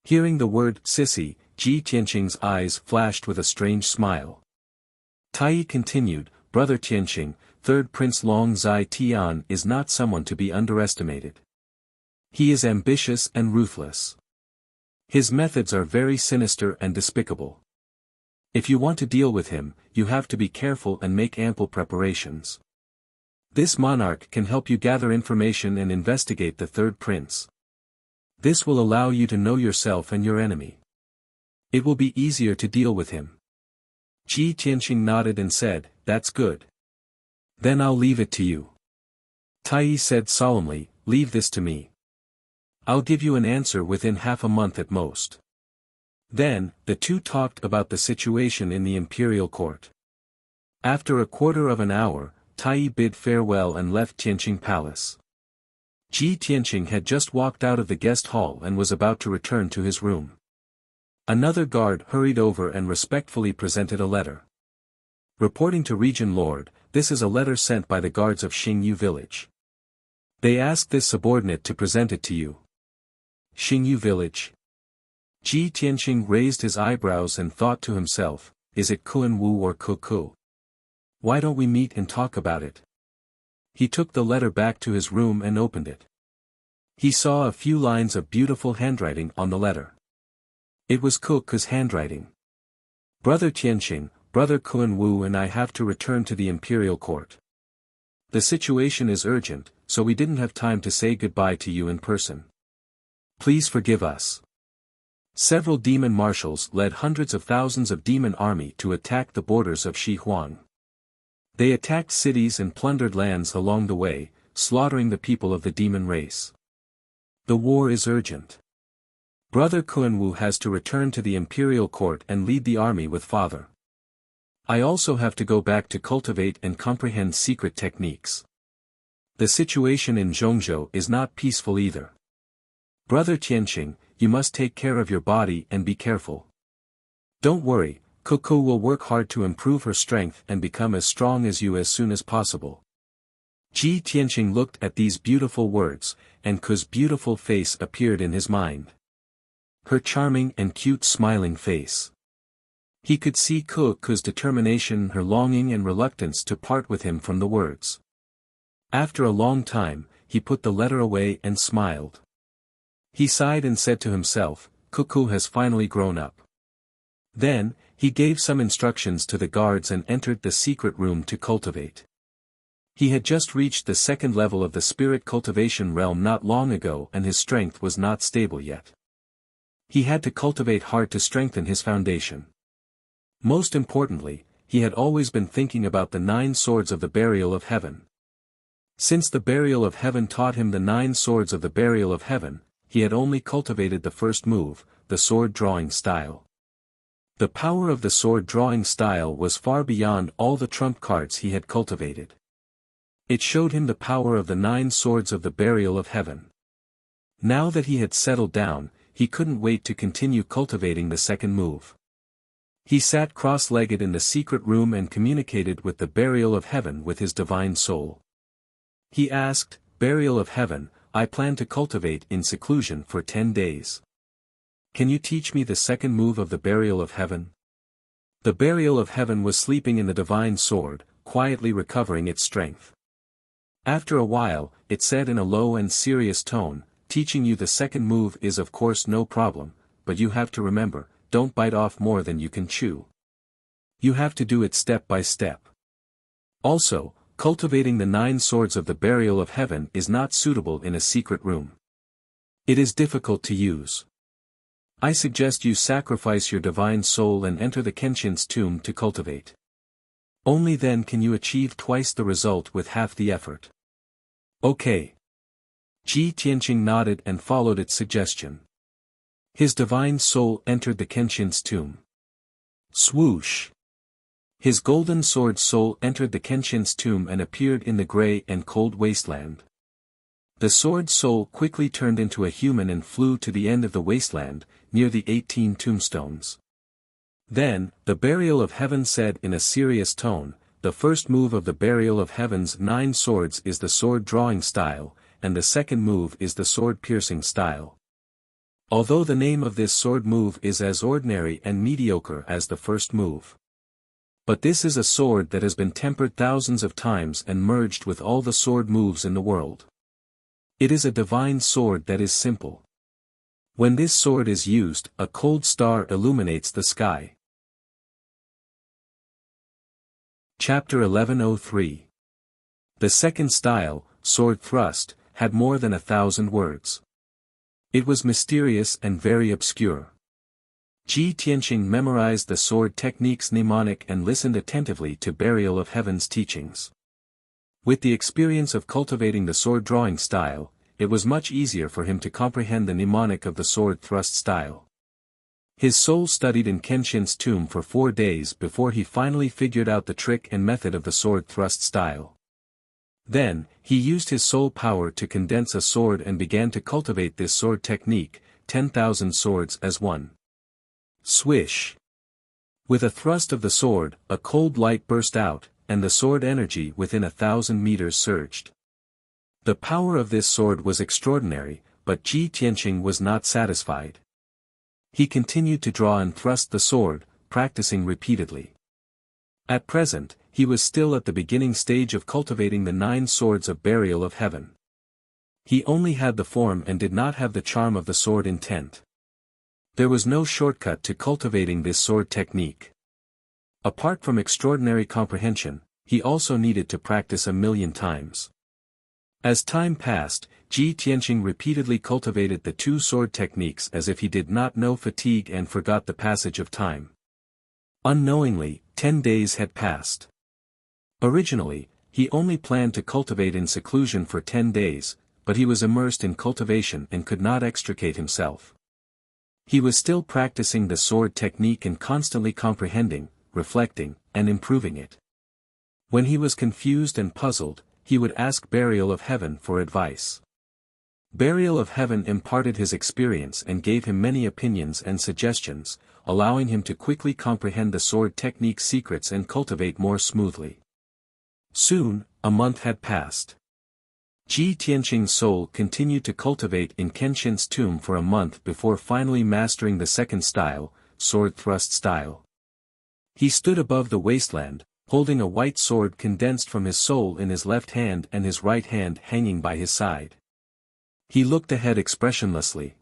Hearing the word sissy, Ji Tianqing's eyes flashed with a strange smile. Tai continued, Brother Tianqing, third Prince Long Zai Tian is not someone to be underestimated. He is ambitious and ruthless. His methods are very sinister and despicable. If you want to deal with him, you have to be careful and make ample preparations. This monarch can help you gather information and investigate the third prince. This will allow you to know yourself and your enemy. It will be easier to deal with him. Ji Tianqing nodded and said, That's good. Then I'll leave it to you. Tai said solemnly, Leave this to me. I'll give you an answer within half a month at most. Then, the two talked about the situation in the imperial court. After a quarter of an hour, Tai bid farewell and left Tianqing Palace. Ji Tianqing had just walked out of the guest hall and was about to return to his room. Another guard hurried over and respectfully presented a letter. Reporting to Region Lord, this is a letter sent by the guards of Xingyu village. They asked this subordinate to present it to you. Xingyu village. Ji Tianqing raised his eyebrows and thought to himself, is it Kuan Wu or Kuku? Why don't we meet and talk about it? He took the letter back to his room and opened it. He saw a few lines of beautiful handwriting on the letter. It was Kuku's handwriting. Brother Tianqing, Brother Kuan Wu and I have to return to the imperial court. The situation is urgent, so we didn't have time to say goodbye to you in person. Please forgive us. Several demon marshals led hundreds of thousands of demon army to attack the borders of Shihuang. They attacked cities and plundered lands along the way, slaughtering the people of the demon race. The war is urgent. Brother Kuan Wu has to return to the imperial court and lead the army with father. I also have to go back to cultivate and comprehend secret techniques. The situation in Zhongzhou is not peaceful either. Brother Tianqing, you must take care of your body and be careful. Don't worry, Kuku will work hard to improve her strength and become as strong as you as soon as possible. Ji Tianqing looked at these beautiful words, and Ku's beautiful face appeared in his mind. Her charming and cute smiling face. He could see Ku's determination, her longing and reluctance to part with him from the words. After a long time, he put the letter away and smiled. He sighed and said to himself, Kuku has finally grown up. Then, he gave some instructions to the guards and entered the secret room to cultivate. He had just reached the second level of the spirit cultivation realm not long ago and his strength was not stable yet. He had to cultivate hard to strengthen his foundation. Most importantly, he had always been thinking about the 9 swords of the burial of heaven. Since the burial of heaven taught him the 9 swords of the burial of heaven, he had only cultivated the first move, the sword drawing style. The power of the sword drawing style was far beyond all the trump cards he had cultivated. It showed him the power of the 9 swords of the burial of heaven. Now that he had settled down, he couldn't wait to continue cultivating the second move. He sat cross-legged in the secret room and communicated with the burial of heaven with his divine soul. He asked, Burial of heaven, I plan to cultivate in seclusion for 10 days. Can you teach me the second move of the burial of heaven? The burial of heaven was sleeping in the divine sword, quietly recovering its strength. After a while, it said in a low and serious tone, teaching you the second move is of course no problem, but you have to remember, don't bite off more than you can chew. You have to do it step by step. Also, cultivating the 9 swords of the burial of heaven is not suitable in a secret room. It is difficult to use. I suggest you sacrifice your divine soul and enter the Kenshin's tomb to cultivate. Only then can you achieve twice the result with half the effort. Okay. Ji Tianqing nodded and followed its suggestion. His divine soul entered the Kenshin's tomb. Swoosh! His golden sword soul entered the Kenshin's tomb and appeared in the grey and cold wasteland. The sword soul quickly turned into a human and flew to the end of the wasteland, near the 18 tombstones. Then, the Burial of Heaven said in a serious tone, "The first move of the Burial of Heaven's 9 swords is the sword-drawing style, and the second move is the sword-piercing style. Although the name of this sword move is as ordinary and mediocre as the first move. But this is a sword that has been tempered thousands of times and merged with all the sword moves in the world. It is a divine sword that is simple. When this sword is used, a cold star illuminates the sky." Chapter 1103. The second style, sword thrust, had more than 1,000 words. It was mysterious and very obscure. Ji Tianqing memorized the sword techniques mnemonic and listened attentively to Burial of Heaven's teachings. With the experience of cultivating the sword-drawing style, it was much easier for him to comprehend the mnemonic of the sword thrust style. His soul studied in Kenshin's tomb for 4 days before he finally figured out the trick and method of the sword thrust style. Then, he used his soul power to condense a sword and began to cultivate this sword technique, 10,000 swords as one. Swish! With a thrust of the sword, a cold light burst out, and the sword energy within 1,000 meters surged. The power of this sword was extraordinary, but Ji Tianqing was not satisfied. He continued to draw and thrust the sword, practicing repeatedly. At present, he was still at the beginning stage of cultivating the 9 swords of Burial of Heaven. He only had the form and did not have the charm of the sword intent. There was no shortcut to cultivating this sword technique. Apart from extraordinary comprehension, he also needed to practice 1,000,000 times. As time passed, Ji Tianqing repeatedly cultivated the 2 sword techniques as if he did not know fatigue and forgot the passage of time. Unknowingly, 10 days had passed. Originally, he only planned to cultivate in seclusion for 10 days, but he was immersed in cultivation and could not extricate himself. He was still practicing the sword technique and constantly comprehending, reflecting, and improving it. When he was confused and puzzled, he would ask Burial of Heaven for advice. Burial of Heaven imparted his experience and gave him many opinions and suggestions, allowing him to quickly comprehend the sword technique secrets and cultivate more smoothly. Soon, a month had passed. Ji Tianqing's soul continued to cultivate in Kenshin's tomb for a month before finally mastering the second style, sword thrust style. He stood above the wasteland, holding a white sword condensed from his soul in his left hand and his right hand hanging by his side. He looked ahead expressionlessly.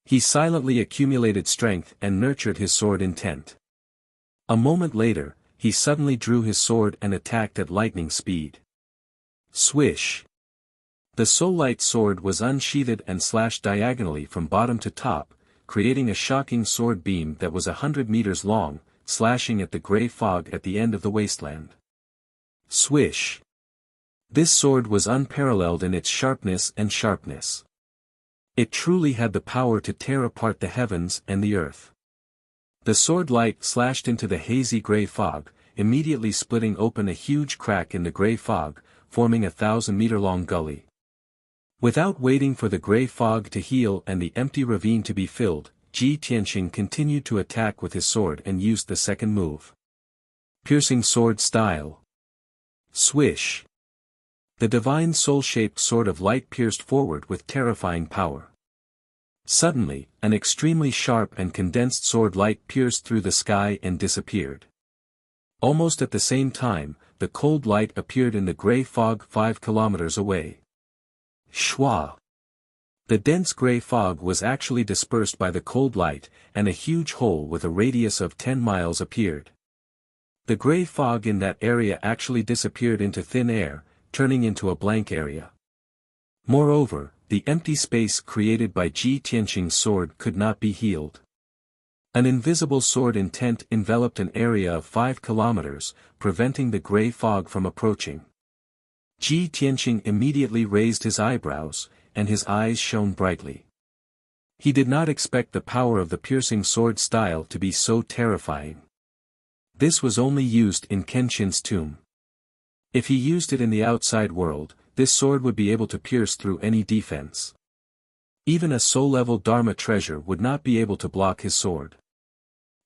He silently accumulated strength and nurtured his sword intent. A moment later, he suddenly drew his sword and attacked at lightning speed. Swish! The soul-light sword was unsheathed and slashed diagonally from bottom to top, creating a shocking sword beam that was 100 meters long, slashing at the gray fog at the end of the wasteland. Swish! This sword was unparalleled in its sharpness. It truly had the power to tear apart the heavens and the earth. The sword light slashed into the hazy gray fog, immediately splitting open a huge crack in the gray fog, forming a 1,000-meter-long gully. Without waiting for the gray fog to heal and the empty ravine to be filled, Ji Tianqing continued to attack with his sword and used the second move. Piercing sword style. Swish! The divine soul-shaped sword of light pierced forward with terrifying power. Suddenly, an extremely sharp and condensed sword light pierced through the sky and disappeared. Almost at the same time, the cold light appeared in the gray fog 5 kilometers away. Shwa! The dense gray fog was actually dispersed by the cold light, and a huge hole with a radius of 10 miles appeared. The gray fog in that area actually disappeared into thin air, turning into a blank area. Moreover, the empty space created by Ji Tianqing's sword could not be healed. An invisible sword intent enveloped an area of 5 kilometers, preventing the gray fog from approaching. Ji Tianqing immediately raised his eyebrows, and his eyes shone brightly. He did not expect the power of the piercing sword style to be so terrifying. This was only used in Kenshin's tomb. If he used it in the outside world, this sword would be able to pierce through any defense. Even a soul-level Dharma treasure would not be able to block his sword.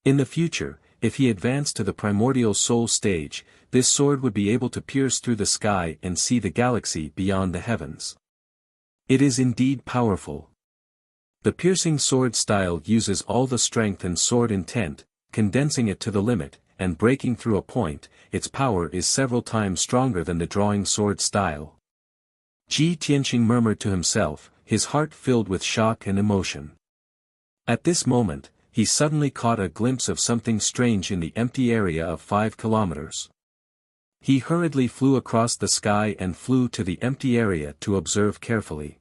In the future, if he advanced to the primordial soul stage, this sword would be able to pierce through the sky and see the galaxy beyond the heavens. It is indeed powerful. The piercing sword style uses all the strength and sword intent, condensing it to the limit, and breaking through a point. Its power is several times stronger than the drawing sword style. Ji Tianqing murmured to himself, his heart filled with shock and emotion. At this moment, he suddenly caught a glimpse of something strange in the empty area of 5 kilometers. He hurriedly flew across the sky and flew to the empty area to observe carefully.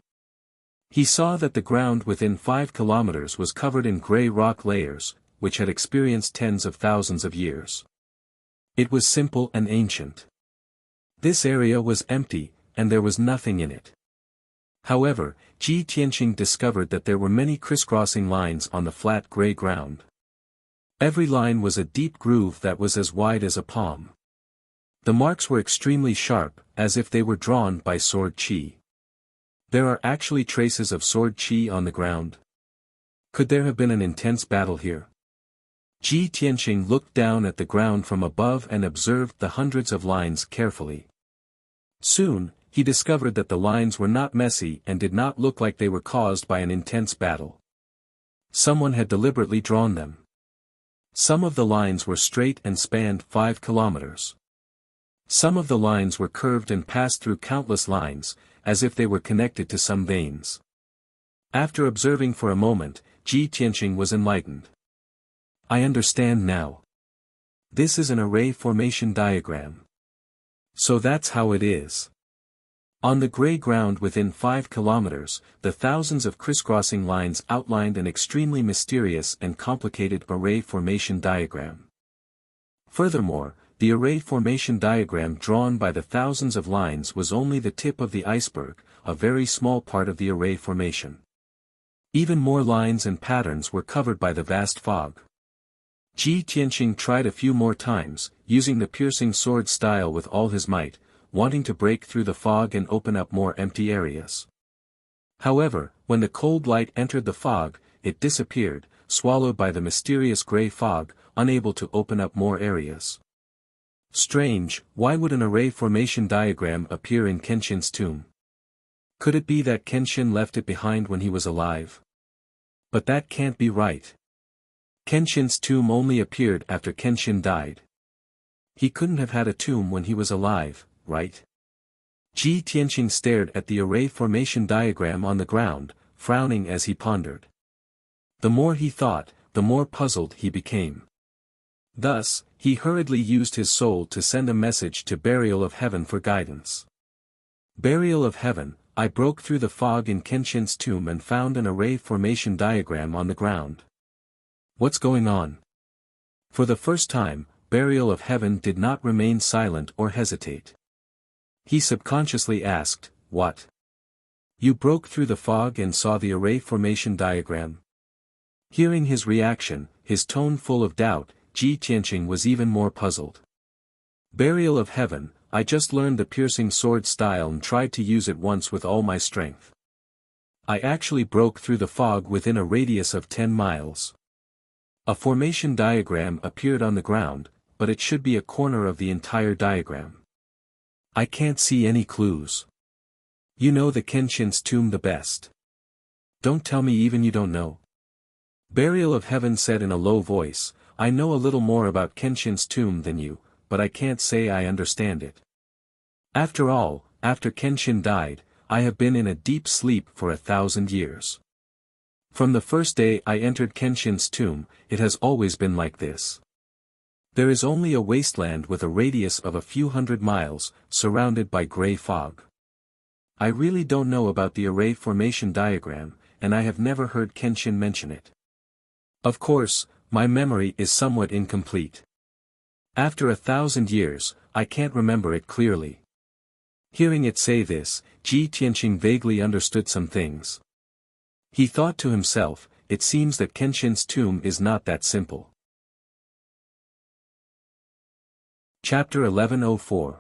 He saw that the ground within 5 kilometers was covered in gray rock layers, which had experienced tens of thousands of years. It was simple and ancient. This area was empty, and there was nothing in it. However, Ji Tianqing discovered that there were many crisscrossing lines on the flat gray ground. Every line was a deep groove that was as wide as a palm. The marks were extremely sharp, as if they were drawn by sword qi. There are actually traces of sword qi on the ground. Could there have been an intense battle here? Ji Tianqing looked down at the ground from above and observed the hundreds of lines carefully. Soon, he discovered that the lines were not messy and did not look like they were caused by an intense battle. Someone had deliberately drawn them. Some of the lines were straight and spanned 5 kilometers. Some of the lines were curved and passed through countless lines, as if they were connected to some veins. After observing for a moment, Ji Tianqing was enlightened. I understand now. This is an array formation diagram. So that's how it is. On the gray ground within 5 kilometers, the thousands of crisscrossing lines outlined an extremely mysterious and complicated array formation diagram. Furthermore, the array formation diagram drawn by the thousands of lines was only the tip of the iceberg, a very small part of the array formation. Even more lines and patterns were covered by the vast fog. Ji Tianqing tried a few more times, using the piercing sword style with all his might, wanting to break through the fog and open up more empty areas. However, when the cold light entered the fog, it disappeared, swallowed by the mysterious gray fog, unable to open up more areas. Strange, why would an array formation diagram appear in Kenshin's tomb? Could it be that Kenshin left it behind when he was alive? But that can't be right. Kenshin's tomb only appeared after Kenshin died. He couldn't have had a tomb when he was alive, right? Ji Tianqing stared at the array formation diagram on the ground, frowning as he pondered. The more he thought, the more puzzled he became. Thus, he hurriedly used his soul to send a message to Burial of Heaven for guidance. Burial of Heaven, I broke through the fog in Kenshin's tomb and found an array formation diagram on the ground. What's going on? For the first time, Burial of Heaven did not remain silent or hesitate. He subconsciously asked, what? You broke through the fog and saw the array formation diagram? Hearing his reaction, his tone full of doubt, Ji Tianqing was even more puzzled. Burial of Heaven, I just learned the piercing sword style and tried to use it once with all my strength. I actually broke through the fog within a radius of 10 miles. A formation diagram appeared on the ground, but it should be a corner of the entire diagram. I can't see any clues. You know the Kenshin's tomb the best. Don't tell me even you don't know. Burial of Heaven said in a low voice, I know a little more about Kenshin's tomb than you, but I can't say I understand it. After all, after Kenshin died, I have been in a deep sleep for 1,000 years. From the first day I entered Kenshin's tomb, it has always been like this. There is only a wasteland with a radius of a few hundred miles, surrounded by gray fog. I really don't know about the array formation diagram, and I have never heard Kenshin mention it. Of course, my memory is somewhat incomplete. After 1,000 years, I can't remember it clearly. Hearing it say this, Ji Tianqing vaguely understood some things. He thought to himself, it seems that Kenshin's tomb is not that simple. Chapter 1104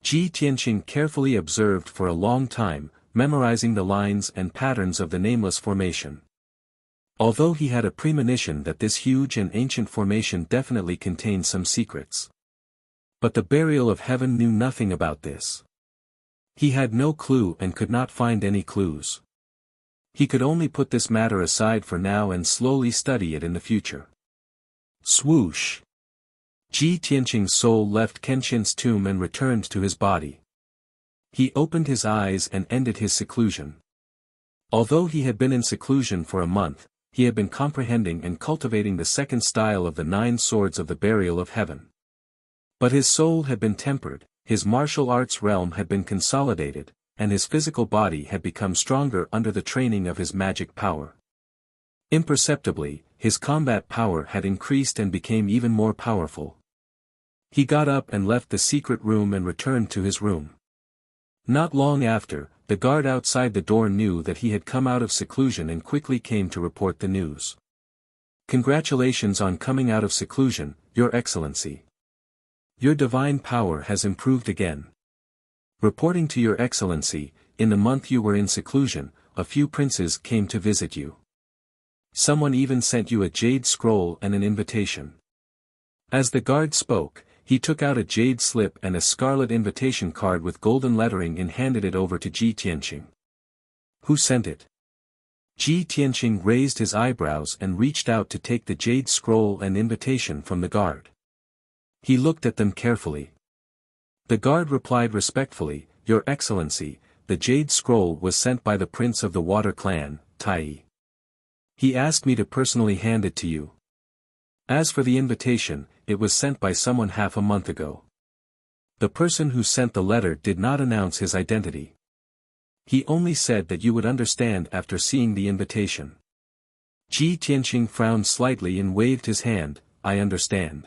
Ji Tianqing carefully observed for a long time, memorizing the lines and patterns of the nameless formation. Although he had a premonition that this huge and ancient formation definitely contained some secrets. But the burial of heaven knew nothing about this. He had no clue and could not find any clues. He could only put this matter aside for now and slowly study it in the future. Swoosh! Ji Tianqing's soul left Kenshin's tomb and returned to his body. He opened his eyes and ended his seclusion. Although he had been in seclusion for a month, he had been comprehending and cultivating the second style of the 9 swords of the burial of heaven. But his soul had been tempered, his martial arts realm had been consolidated, and his physical body had become stronger under the training of his magic power. Imperceptibly, his combat power had increased and became even more powerful. He got up and left the secret room and returned to his room. Not long after, the guard outside the door knew that he had come out of seclusion and quickly came to report the news. Congratulations on coming out of seclusion, Your Excellency. Your divine power has improved again. Reporting to Your Excellency, in the month you were in seclusion, a few princes came to visit you. Someone even sent you a jade scroll and an invitation. As the guard spoke, he took out a jade slip and a scarlet invitation card with golden lettering and handed it over to Ji Tianqing. Who sent it? Ji Tianqing raised his eyebrows and reached out to take the jade scroll and invitation from the guard. He looked at them carefully. The guard replied respectfully, Your Excellency, the jade scroll was sent by the prince of the water clan, Tai. He asked me to personally hand it to you. As for the invitation, it was sent by someone half a month ago. The person who sent the letter did not announce his identity. He only said that you would understand after seeing the invitation. Ji Tianqing frowned slightly and waved his hand, I understand.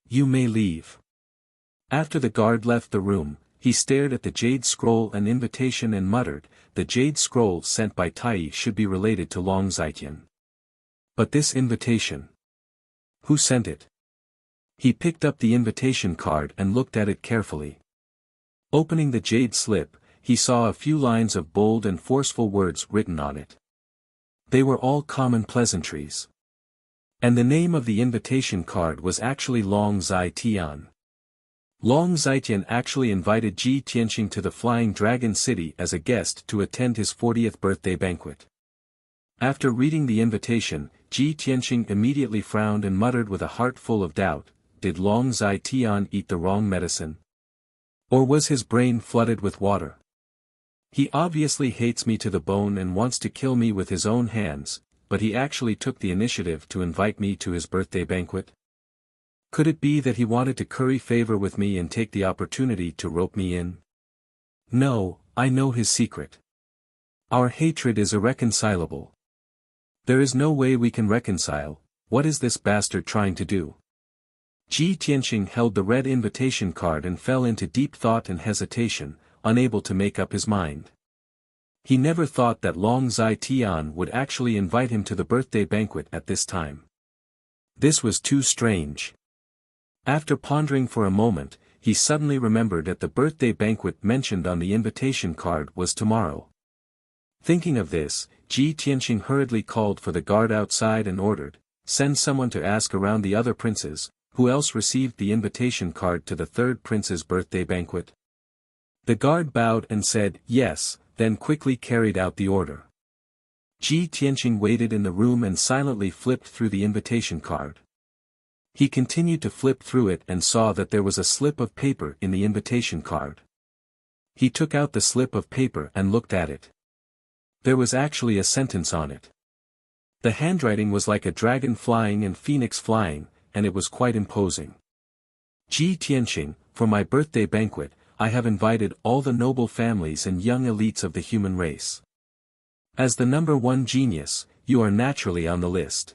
You may leave. After the guard left the room, he stared at the jade scroll and invitation and muttered, the jade scroll sent by Tai should be related to Long Zitian. But this invitation. Who sent it? He picked up the invitation card and looked at it carefully. Opening the jade slip, he saw a few lines of bold and forceful words written on it. They were all common pleasantries. And the name of the invitation card was actually Long Zitian. Long Zitian actually invited Ji Tianqing to the Flying Dragon City as a guest to attend his 40th birthday banquet. After reading the invitation, Ji Tianqing immediately frowned and muttered with a heart full of doubt, did Long Zitian eat the wrong medicine? Or was his brain flooded with water? He obviously hates me to the bone and wants to kill me with his own hands, but he actually took the initiative to invite me to his birthday banquet? Could it be that he wanted to curry favor with me and take the opportunity to rope me in? No, I know his secret. Our hatred is irreconcilable. There is no way we can reconcile. What is this bastard trying to do? Ji Tianqing held the red invitation card and fell into deep thought and hesitation, unable to make up his mind. He never thought that Long Zitian would actually invite him to the birthday banquet at this time. This was too strange. After pondering for a moment, he suddenly remembered that the birthday banquet mentioned on the invitation card was tomorrow. Thinking of this, Ji Tianqing hurriedly called for the guard outside and ordered, send someone to ask around the other princes, who else received the invitation card to the third prince's birthday banquet. The guard bowed and said, yes, then quickly carried out the order. Ji Tianqing waited in the room and silently flipped through the invitation card. He continued to flip through it and saw that there was a slip of paper in the invitation card. He took out the slip of paper and looked at it. There was actually a sentence on it. The handwriting was like a dragon flying and phoenix flying, and it was quite imposing. Ji Tianqing, for my birthday banquet, I have invited all the noble families and young elites of the human race. As the number 1 genius, you are naturally on the list.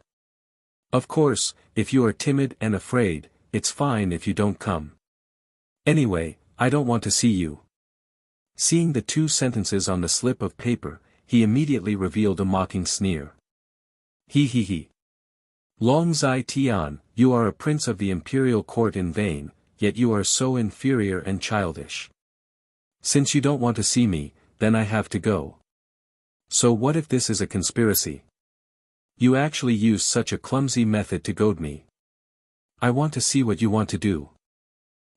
Of course, if you are timid and afraid, it's fine if you don't come. Anyway, I don't want to see you. Seeing the 2 sentences on the slip of paper, he immediately revealed a mocking sneer. He. Long Zitian, you are a prince of the imperial court in vain, yet you are so inferior and childish. Since you don't want to see me, then I have to go. So what if this is a conspiracy? You actually used such a clumsy method to goad me. I want to see what you want to do.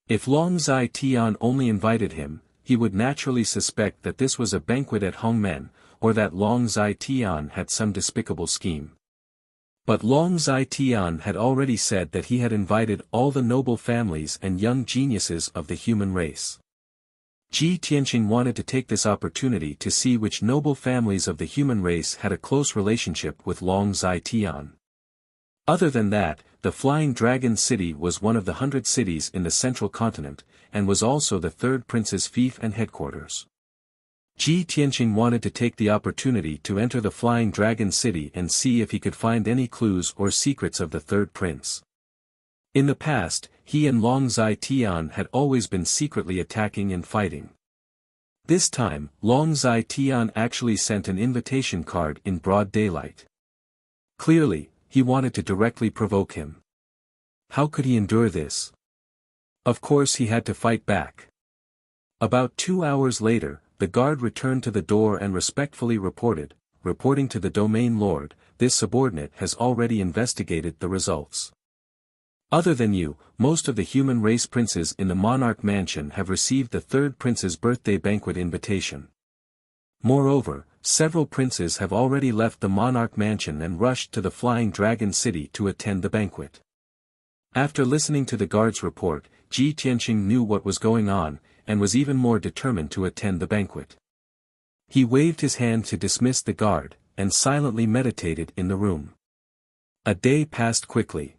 If Long Zai Tian only invited him, he would naturally suspect that this was a banquet at Hongmen, or that Long Zai Tian had some despicable scheme. But Long Zai Tian had already said that he had invited all the noble families and young geniuses of the human race. Ji Tianqing wanted to take this opportunity to see which noble families of the human race had a close relationship with Long Zai Tian. Other than that, the Flying Dragon City was one of the 100 cities in the central continent, and was also the third prince's fief and headquarters. Ji Tianqing wanted to take the opportunity to enter the Flying Dragon City and see if he could find any clues or secrets of the third prince. In the past, he and Long Zai Tian had always been secretly attacking and fighting. This time, Long Zai Tian actually sent an invitation card in broad daylight. Clearly, he wanted to directly provoke him. How could he endure this? Of course he had to fight back. About 2 hours later, the guard returned to the door and respectfully reporting to the domain lord, this subordinate has already investigated the results. Other than you, most of the human race princes in the monarch mansion have received the third prince's birthday banquet invitation. Moreover, several princes have already left the monarch mansion and rushed to the Flying Dragon City to attend the banquet. After listening to the guard's report, Ji Tianqing knew what was going on, and was even more determined to attend the banquet. He waved his hand to dismiss the guard, and silently meditated in the room. A day passed quickly.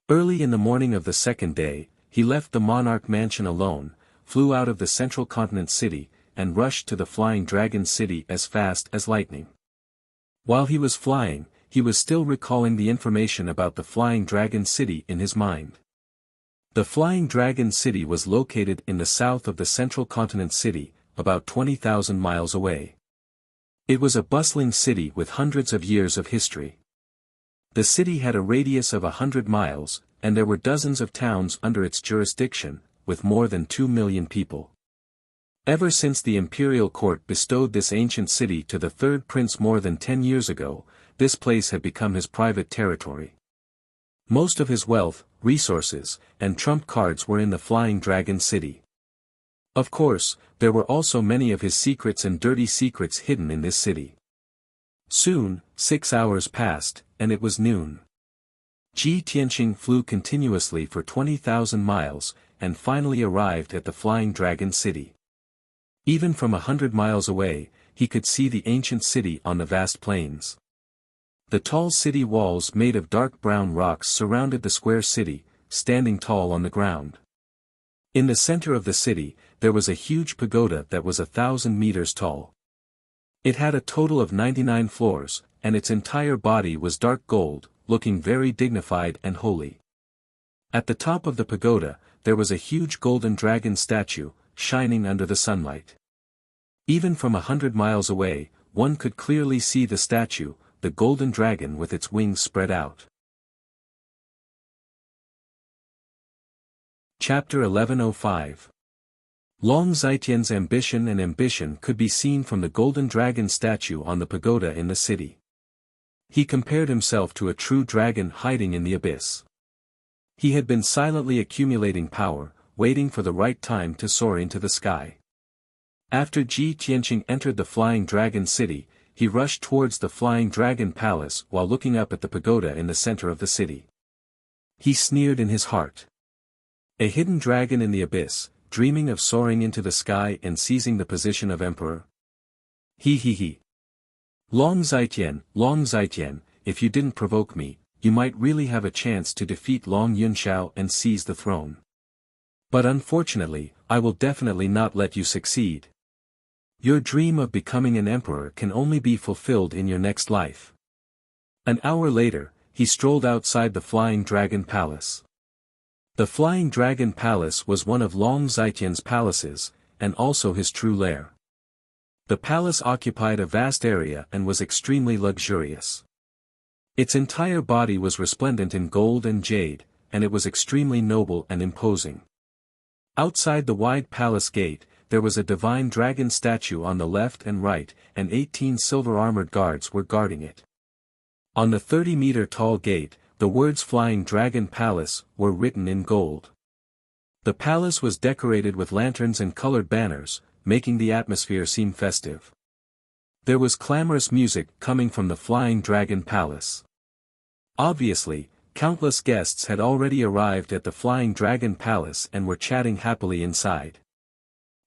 Early in the morning of the second day, he left the monarch mansion alone, flew out of the central continent city, and rushed to the Flying Dragon City as fast as lightning. While he was flying, he was still recalling the information about the Flying Dragon City in his mind. The Flying Dragon City was located in the south of the central continent city, about 20,000 miles away. It was a bustling city with hundreds of years of history. The city had a radius of 100 miles, and there were dozens of towns under its jurisdiction, with more than 2 million people. Ever since the imperial court bestowed this ancient city to the third prince more than 10 years ago, this place had become his private territory. Most of his wealth, resources, and trump cards were in the Flying Dragon City. Of course, there were also many of his secrets and dirty secrets hidden in this city. Soon, 6 hours passed, and it was noon. Ji Tianqing flew continuously for 20,000 miles, and finally arrived at the Flying Dragon City. Even from 100 miles away, he could see the ancient city on the vast plains. The tall city walls made of dark brown rocks surrounded the square city, standing tall on the ground. In the center of the city, there was a huge pagoda that was 1,000 meters tall. It had a total of 99 floors, and its entire body was dark gold, looking very dignified and holy. At the top of the pagoda, there was a huge golden dragon statue, shining under the sunlight. Even from 100 miles away, one could clearly see the statue, the golden dragon with its wings spread out. Chapter 1105. Long Zitian's ambition could be seen from the golden dragon statue on the pagoda in the city. He compared himself to a true dragon hiding in the abyss. He had been silently accumulating power, waiting for the right time to soar into the sky. After Ji Tianqing entered the Flying Dragon City, he rushed towards the Flying Dragon Palace while looking up at the pagoda in the center of the city. He sneered in his heart. A hidden dragon in the abyss, dreaming of soaring into the sky and seizing the position of emperor. He. Long Zitian, if you didn't provoke me, you might really have a chance to defeat Long Yunxiao and seize the throne. But unfortunately, I will definitely not let you succeed. Your dream of becoming an emperor can only be fulfilled in your next life. An hour later, he strolled outside the Flying Dragon Palace. The Flying Dragon Palace was one of Long Zitian's palaces, and also his true lair. The palace occupied a vast area and was extremely luxurious. Its entire body was resplendent in gold and jade, and it was extremely noble and imposing. Outside the wide palace gate, there was a divine dragon statue on the left and right, and 18 silver-armored guards were guarding it. On the 30-meter-tall gate, the words Flying Dragon Palace were written in gold. The palace was decorated with lanterns and colored banners, making the atmosphere seem festive. There was clamorous music coming from the Flying Dragon Palace. Obviously, countless guests had already arrived at the Flying Dragon Palace and were chatting happily inside.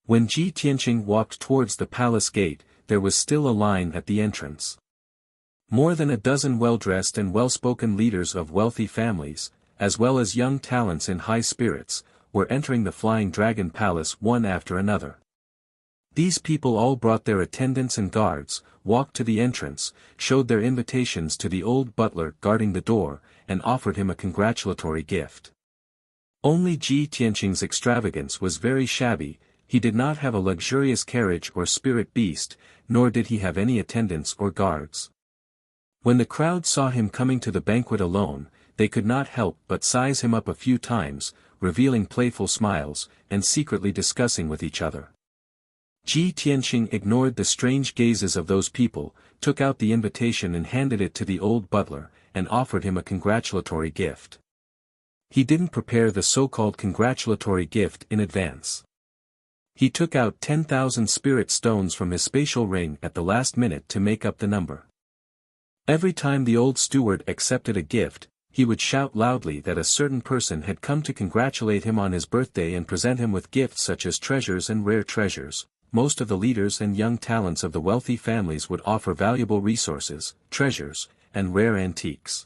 When Ji Tianqing walked towards the palace gate, there was still a line at the entrance. More than a dozen well-dressed and well-spoken leaders of wealthy families, as well as young talents in high spirits, were entering the Flying Dragon Palace one after another. These people all brought their attendants and guards, walked to the entrance, showed their invitations to the old butler guarding the door, and offered him a congratulatory gift. Only Ji Tianqing's extravagance was very shabby. He did not have a luxurious carriage or spirit beast, nor did he have any attendants or guards. When the crowd saw him coming to the banquet alone, they could not help but size him up a few times, revealing playful smiles, and secretly discussing with each other. Ji Tianqing ignored the strange gazes of those people, took out the invitation and handed it to the old butler, and offered him a congratulatory gift. He didn't prepare the so-called congratulatory gift in advance. He took out 10,000 spirit stones from his spatial ring at the last minute to make up the number. Every time the old steward accepted a gift, he would shout loudly that a certain person had come to congratulate him on his birthday and present him with gifts such as treasures and rare treasures. Most of the leaders and young talents of the wealthy families would offer valuable resources, treasures, and rare antiques.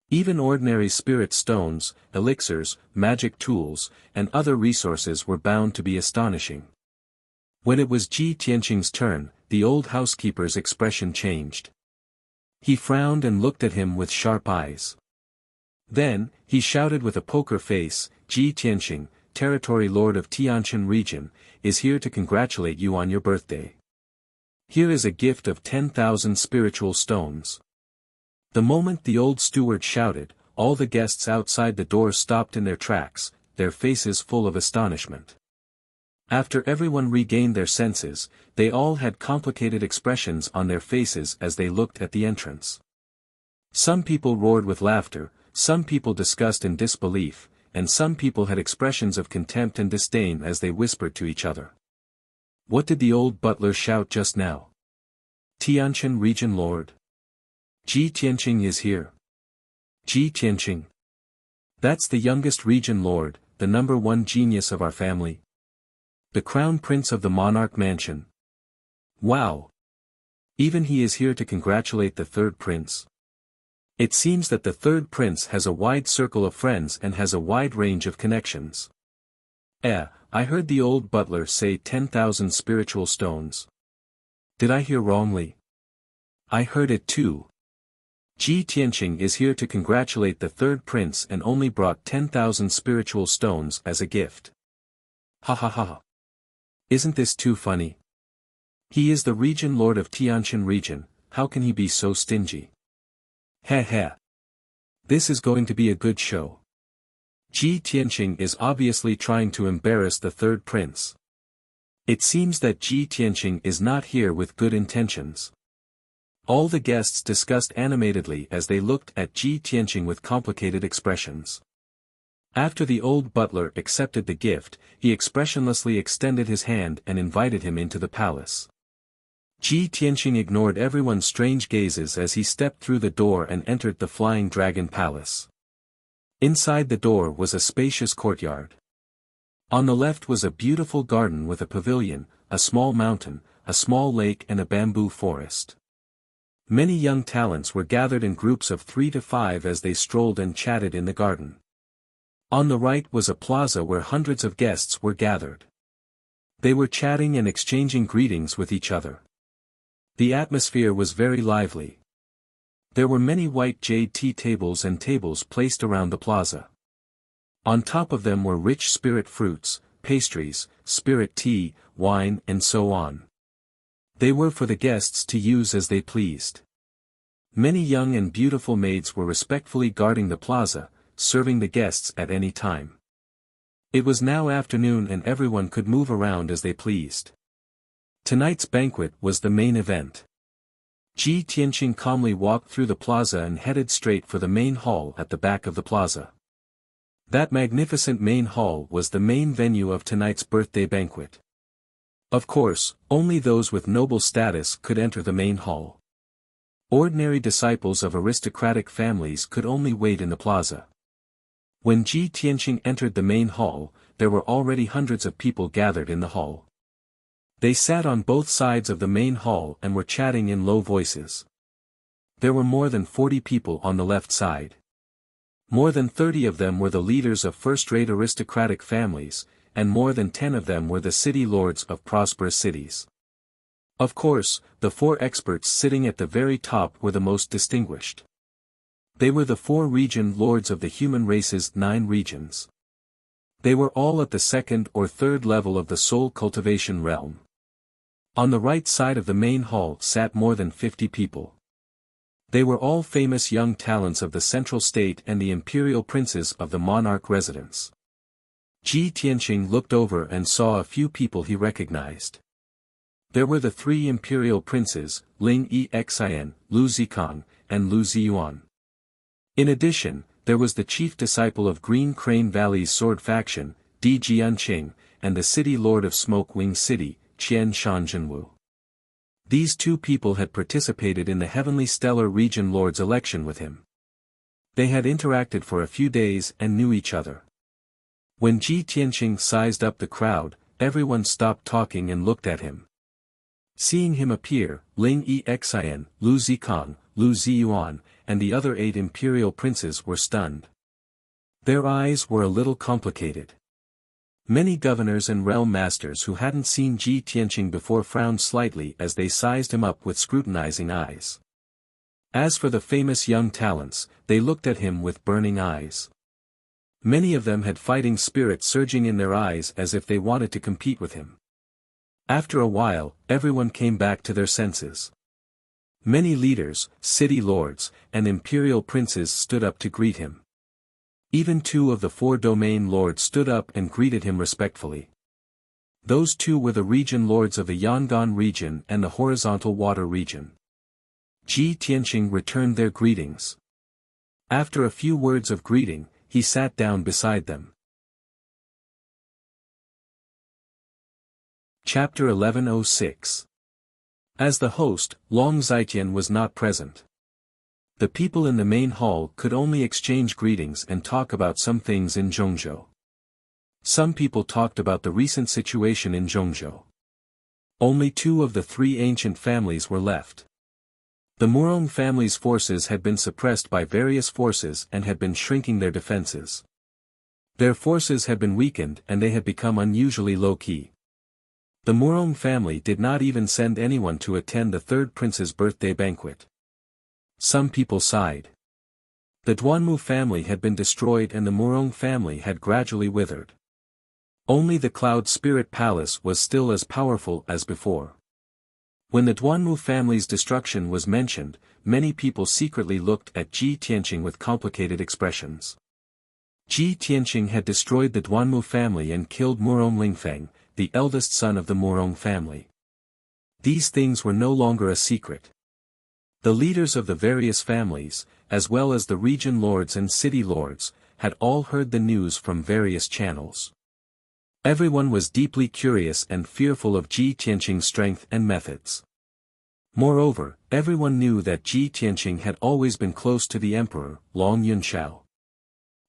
Even ordinary spirit stones, elixirs, magic tools, and other resources were bound to be astonishing. When it was Ji Tianqing's turn, the old housekeeper's expression changed. He frowned and looked at him with sharp eyes. Then, he shouted with a poker face, "Ji Tianqing, territory lord of Tianshan region, is here to congratulate you on your birthday. Here is a gift of 10,000 spiritual stones." The moment the old steward shouted, all the guests outside the door stopped in their tracks, their faces full of astonishment. After everyone regained their senses, they all had complicated expressions on their faces as they looked at the entrance. Some people roared with laughter, some people disgust and disbelief, and some people had expressions of contempt and disdain as they whispered to each other. What did the old butler shout just now? Tianshan region lord? Ji Tianqing is here. Ji Tianqing. That's the youngest region lord, the number one genius of our family. The crown prince of the monarch mansion. Wow! Even he is here to congratulate the third prince. It seems that the third prince has a wide circle of friends and has a wide range of connections. I heard the old butler say 10,000 spiritual stones. Did I hear wrongly? I heard it too. Ji Tianqing is here to congratulate the third prince and only brought 10,000 spiritual stones as a gift. Ha ha ha. Isn't this too funny? He is the region lord of Tianshan region, how can he be so stingy? Heh heh. This is going to be a good show. Ji Tianqing is obviously trying to embarrass the third prince. It seems that Ji Tianqing is not here with good intentions. All the guests discussed animatedly as they looked at Ji Tianqing with complicated expressions. After the old butler accepted the gift, he expressionlessly extended his hand and invited him into the palace. Ji Tianqing ignored everyone's strange gazes as he stepped through the door and entered the Flying Dragon Palace. Inside the door was a spacious courtyard. On the left was a beautiful garden with a pavilion, a small mountain, a small lake and a bamboo forest. Many young talents were gathered in groups of 3 to 5 as they strolled and chatted in the garden. On the right was a plaza where hundreds of guests were gathered. They were chatting and exchanging greetings with each other. The atmosphere was very lively. There were many white jade tea tables and tables placed around the plaza. On top of them were rich spirit fruits, pastries, spirit tea, wine and so on. They were for the guests to use as they pleased. Many young and beautiful maids were respectfully guarding the plaza, serving the guests at any time. It was now afternoon and everyone could move around as they pleased. Tonight's banquet was the main event. Ji Tianqing calmly walked through the plaza and headed straight for the main hall at the back of the plaza. That magnificent main hall was the main venue of tonight's birthday banquet. Of course, only those with noble status could enter the main hall. Ordinary disciples of aristocratic families could only wait in the plaza. When Ji Tianqing entered the main hall, there were already hundreds of people gathered in the hall. They sat on both sides of the main hall and were chatting in low voices. There were more than 40 people on the left side. More than 30 of them were the leaders of first-rate aristocratic families, and more than 10 of them were the city lords of prosperous cities. Of course, the 4 experts sitting at the very top were the most distinguished. They were the 4 region lords of the human race's 9 regions. They were all at the 2nd or 3rd level of the soul cultivation realm. On the right side of the main hall sat more than 50 people. They were all famous young talents of the central state and the imperial princes of the monarch residence. Ji Tianqing looked over and saw a few people he recognized. There were the 3 imperial princes, Ling Exin, Lu Zikang, and Lu Ziyuan. In addition, there was the chief disciple of Green Crane Valley's sword faction, Di Jianqing, and the city lord of Smoke Wing City, Qian Shanzhenwu. These 2 people had participated in the Heavenly Stellar Region Lord's election with him. They had interacted for a few days and knew each other. When Ji Tianqing sized up the crowd, everyone stopped talking and looked at him. Seeing him appear, Ling Exin, Lu Zikang, Lu Ziyuan, and the other 8 imperial princes were stunned. Their eyes were a little complicated. Many governors and realm masters who hadn't seen Ji Tianqing before frowned slightly as they sized him up with scrutinizing eyes. As for the famous young talents, they looked at him with burning eyes. Many of them had fighting spirit surging in their eyes as if they wanted to compete with him. After a while, everyone came back to their senses. Many leaders, city lords, and imperial princes stood up to greet him. Even 2 of the 4 domain lords stood up and greeted him respectfully. Those 2 were the region lords of the Yangon region and the horizontal water region. Ji Tianqing returned their greetings. After a few words of greeting, he sat down beside them. Chapter 1106. As the host, Long Zitian was not present. The people in the main hall could only exchange greetings and talk about some things in Zhongzhou. Some people talked about the recent situation in Zhongzhou. Only 2 of the 3 ancient families were left. The Murong family's forces had been suppressed by various forces and had been shrinking their defenses. Their forces had been weakened and they had become unusually low-key. The Murong family did not even send anyone to attend the 3rd prince's birthday banquet. Some people sighed. The Duanmu family had been destroyed and the Murong family had gradually withered. Only the Cloud Spirit Palace was still as powerful as before. When the Duanmu family's destruction was mentioned, many people secretly looked at Ji Tianqing with complicated expressions. Ji Tianqing had destroyed the Duanmu family and killed Murong Lingfeng, the eldest son of the Murong family. These things were no longer a secret. The leaders of the various families, as well as the region lords and city lords, had all heard the news from various channels. Everyone was deeply curious and fearful of Ji Tianqing's strength and methods. Moreover, everyone knew that Ji Tianqing had always been close to the emperor, Long Yunxiao.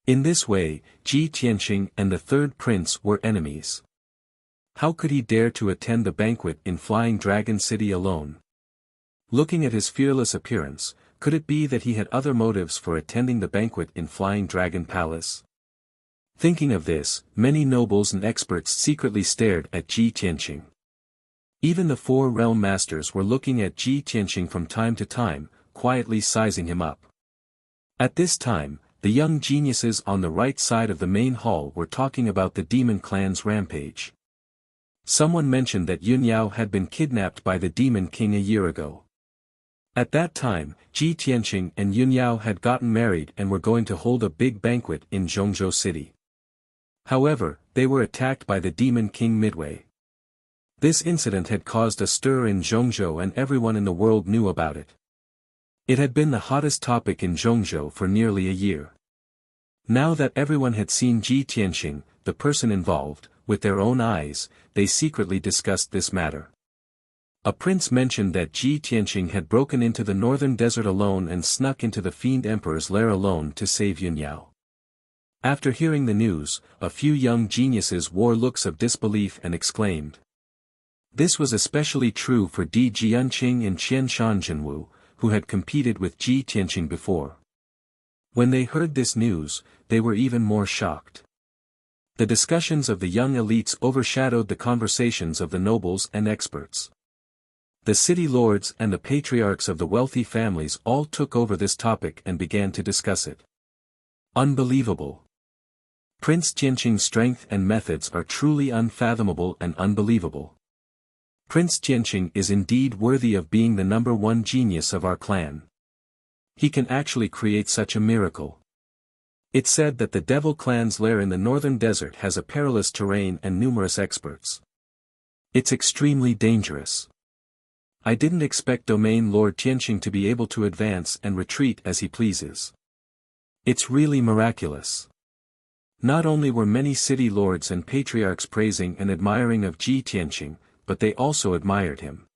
In this way, Ji Tianqing and the 3rd prince were enemies. How could he dare to attend the banquet in Flying Dragon City alone? Looking at his fearless appearance, could it be that he had other motives for attending the banquet in Flying Dragon Palace? Thinking of this, many nobles and experts secretly stared at Ji Tianqing. Even the 4 realm masters were looking at Ji Tianqing from time to time, quietly sizing him up. At this time, the young geniuses on the right side of the main hall were talking about the demon clan's rampage. Someone mentioned that Yun Yao had been kidnapped by the Demon King a year ago. At that time, Ji Tianqing and Yun Yao had gotten married and were going to hold a big banquet in Zhongzhou City. However, they were attacked by the Demon King midway. This incident had caused a stir in Zhongzhou and everyone in the world knew about it. It had been the hottest topic in Zhongzhou for nearly a year. Now that everyone had seen Ji Tianqing, the person involved, with their own eyes, they secretly discussed this matter. A prince mentioned that Ji Tianqing had broken into the northern desert alone and snuck into the Fiend Emperor's lair alone to save Yun Yao. After hearing the news, a few young geniuses wore looks of disbelief and exclaimed. This was especially true for Di Jianqing and Qian Shanzhenwu, who had competed with Ji Tianqing before. When they heard this news, they were even more shocked. The discussions of the young elites overshadowed the conversations of the nobles and experts. The city lords and the patriarchs of the wealthy families all took over this topic and began to discuss it. Unbelievable. Prince Tianqing's strength and methods are truly unfathomable and unbelievable. Prince Tianqing is indeed worthy of being the #1 genius of our clan. He can actually create such a miracle. It's said that the Devil Clan's lair in the northern desert has a perilous terrain and numerous experts. It's extremely dangerous. I didn't expect Domain Lord Tianqing to be able to advance and retreat as he pleases. It's really miraculous. Not only were many city lords and patriarchs praising and admiring of Ji Tianqing, but they also admired him.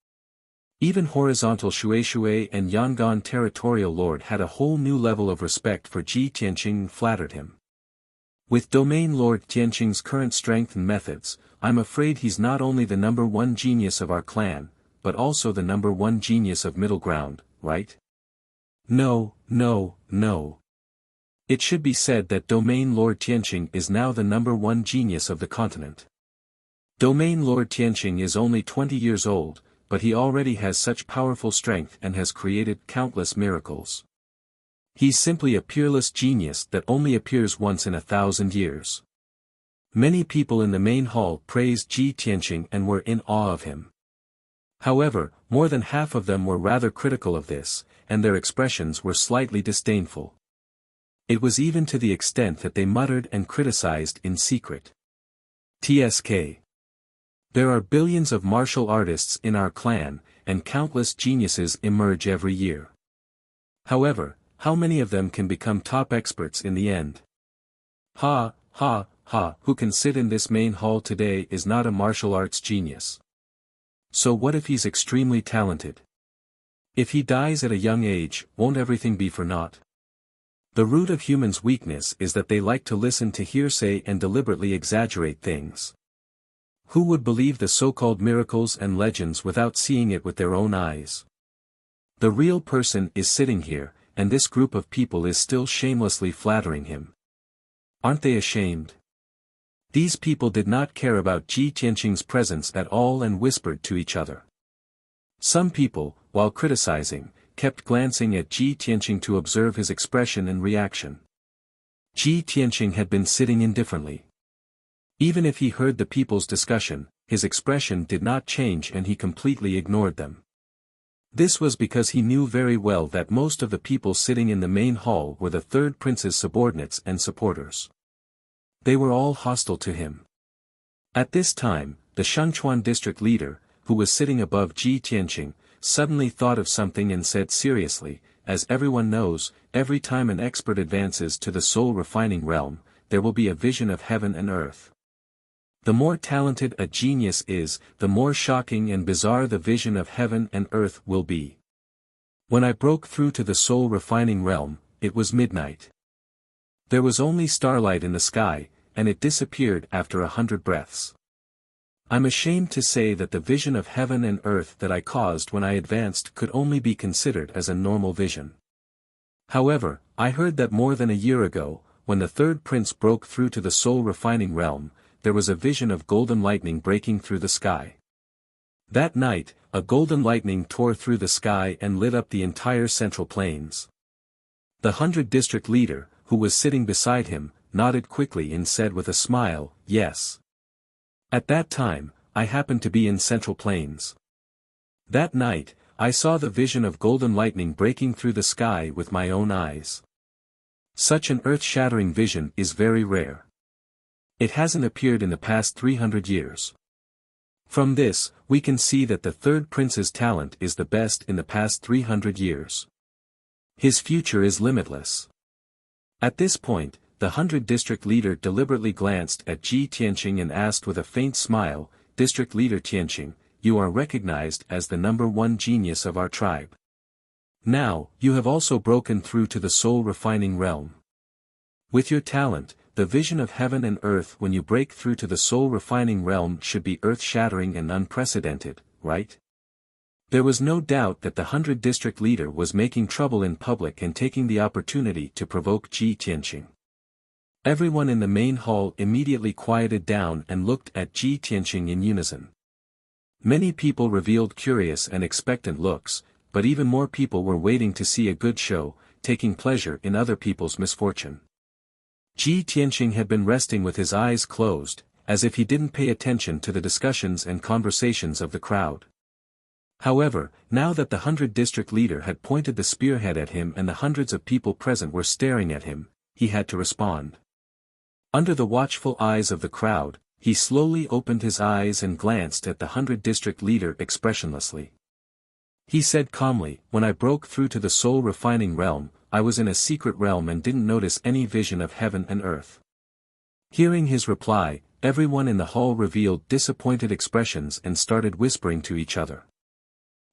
Even Horizontal Shui and Yangon Territorial Lord had a whole new level of respect for Ji Tianqing and flattered him. With Domain Lord Tianqing's current strength and methods, I'm afraid he's not only the #1 genius of our clan, but also the #1 genius of Middle Ground, right? No. It should be said that Domain Lord Tianqing is now the #1 genius of the continent. Domain Lord Tianqing is only 20 years old, but he already has such powerful strength and has created countless miracles. He's simply a peerless genius that only appears once in 1,000 years. Many people in the main hall praised Ji Tianqing and were in awe of him. However, more than half of them were rather critical of this, and their expressions were slightly disdainful. It was even to the extent that they muttered and criticized in secret. TSK. There are billions of martial artists in our clan, and countless geniuses emerge every year. However, how many of them can become top experts in the end? Ha, who can sit in this main hall today is not a martial arts genius. So what if he's extremely talented? If he dies at a young age, won't everything be for naught? The root of humans' weakness is that they like to listen to hearsay and deliberately exaggerate things. Who would believe the so-called miracles and legends without seeing it with their own eyes? The real person is sitting here, and this group of people is still shamelessly flattering him. Aren't they ashamed? These people did not care about Ji Tianqing's presence at all and whispered to each other. Some people, while criticizing, kept glancing at Ji Tianqing to observe his expression and reaction. Ji Tianqing had been sitting indifferently. Even if he heard the people's discussion, his expression did not change and he completely ignored them. This was because he knew very well that most of the people sitting in the main hall were the third prince's subordinates and supporters. They were all hostile to him. At this time, the Shangchuan district leader, who was sitting above Ji Tianqing, suddenly thought of something and said seriously, as everyone knows, every time an expert advances to the soul refining realm, there will be a vision of heaven and earth. The more talented a genius is, the more shocking and bizarre the vision of heaven and earth will be. When I broke through to the soul refining realm, it was midnight. There was only starlight in the sky, and it disappeared after 100 breaths. I'm ashamed to say that the vision of heaven and earth that I caused when I advanced could only be considered as a normal vision. However, I heard that more than a year ago, when the third prince broke through to the soul refining realm, there was a vision of golden lightning breaking through the sky. That night, a golden lightning tore through the sky and lit up the entire central plains. The 100 district leader, who was sitting beside him, nodded quickly and said with a smile, "Yes. At that time, I happened to be in Central Plains. That night, I saw the vision of golden lightning breaking through the sky with my own eyes. Such an earth-shattering vision is very rare. It hasn't appeared in the past 300 years. From this, we can see that the third prince's talent is the best in the past 300 years. His future is limitless. At this point, the 100 district leader deliberately glanced at Ji Tianqing and asked with a faint smile, "District leader Tianqing, you are recognized as the #1 genius of our tribe. Now, you have also broken through to the soul-refining realm. With your talent, the vision of heaven and earth when you break through to the soul-refining realm should be earth-shattering and unprecedented, right?" There was no doubt that the 100 district leader was making trouble in public and taking the opportunity to provoke Ji Tianqing. Everyone in the main hall immediately quieted down and looked at Ji Tianqing in unison. Many people revealed curious and expectant looks, but even more people were waiting to see a good show, taking pleasure in other people's misfortune. Ji Tianqing had been resting with his eyes closed, as if he didn't pay attention to the discussions and conversations of the crowd. However, now that the 100 district leader had pointed the spearhead at him and the hundreds of people present were staring at him, he had to respond. Under the watchful eyes of the crowd, he slowly opened his eyes and glanced at the 100 district leader expressionlessly. He said calmly, "When I broke through to the soul-refining realm, I was in a secret realm and didn't notice any vision of heaven and earth." Hearing his reply, everyone in the hall revealed disappointed expressions and started whispering to each other.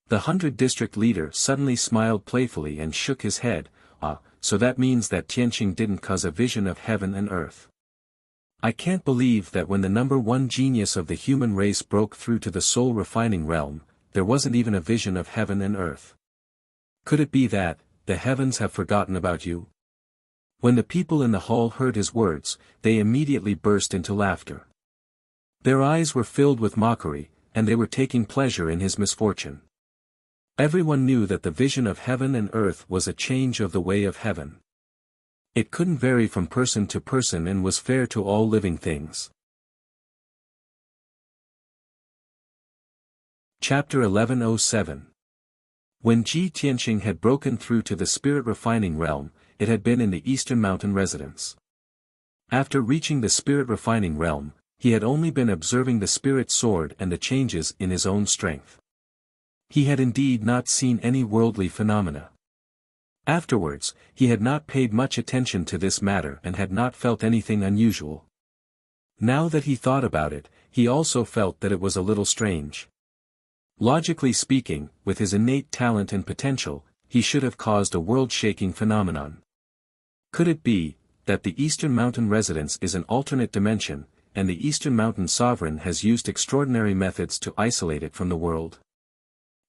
The 100 district leader suddenly smiled playfully and shook his head. So that means that Tianqing didn't cause a vision of heaven and earth. I can't believe that when the #1 genius of the human race broke through to the soul-refining realm, there wasn't even a vision of heaven and earth. Could it be that, the heavens have forgotten about you? When the people in the hall heard his words, they immediately burst into laughter. Their eyes were filled with mockery, and they were taking pleasure in his misfortune. Everyone knew that the vision of heaven and earth was a change of the way of heaven. It couldn't vary from person to person and was fair to all living things. Chapter 1107. When Ji Tianqing had broken through to the spirit-refining realm, it had been in the Eastern Mountain residence. After reaching the spirit-refining realm, he had only been observing the spirit sword and the changes in his own strength. He had indeed not seen any worldly phenomena. Afterwards, he had not paid much attention to this matter and had not felt anything unusual. Now that he thought about it, he also felt that it was a little strange. Logically speaking, with his innate talent and potential, he should have caused a world-shaking phenomenon. Could it be that the Eastern Mountain residence is an alternate dimension, and the Eastern Mountain sovereign has used extraordinary methods to isolate it from the world?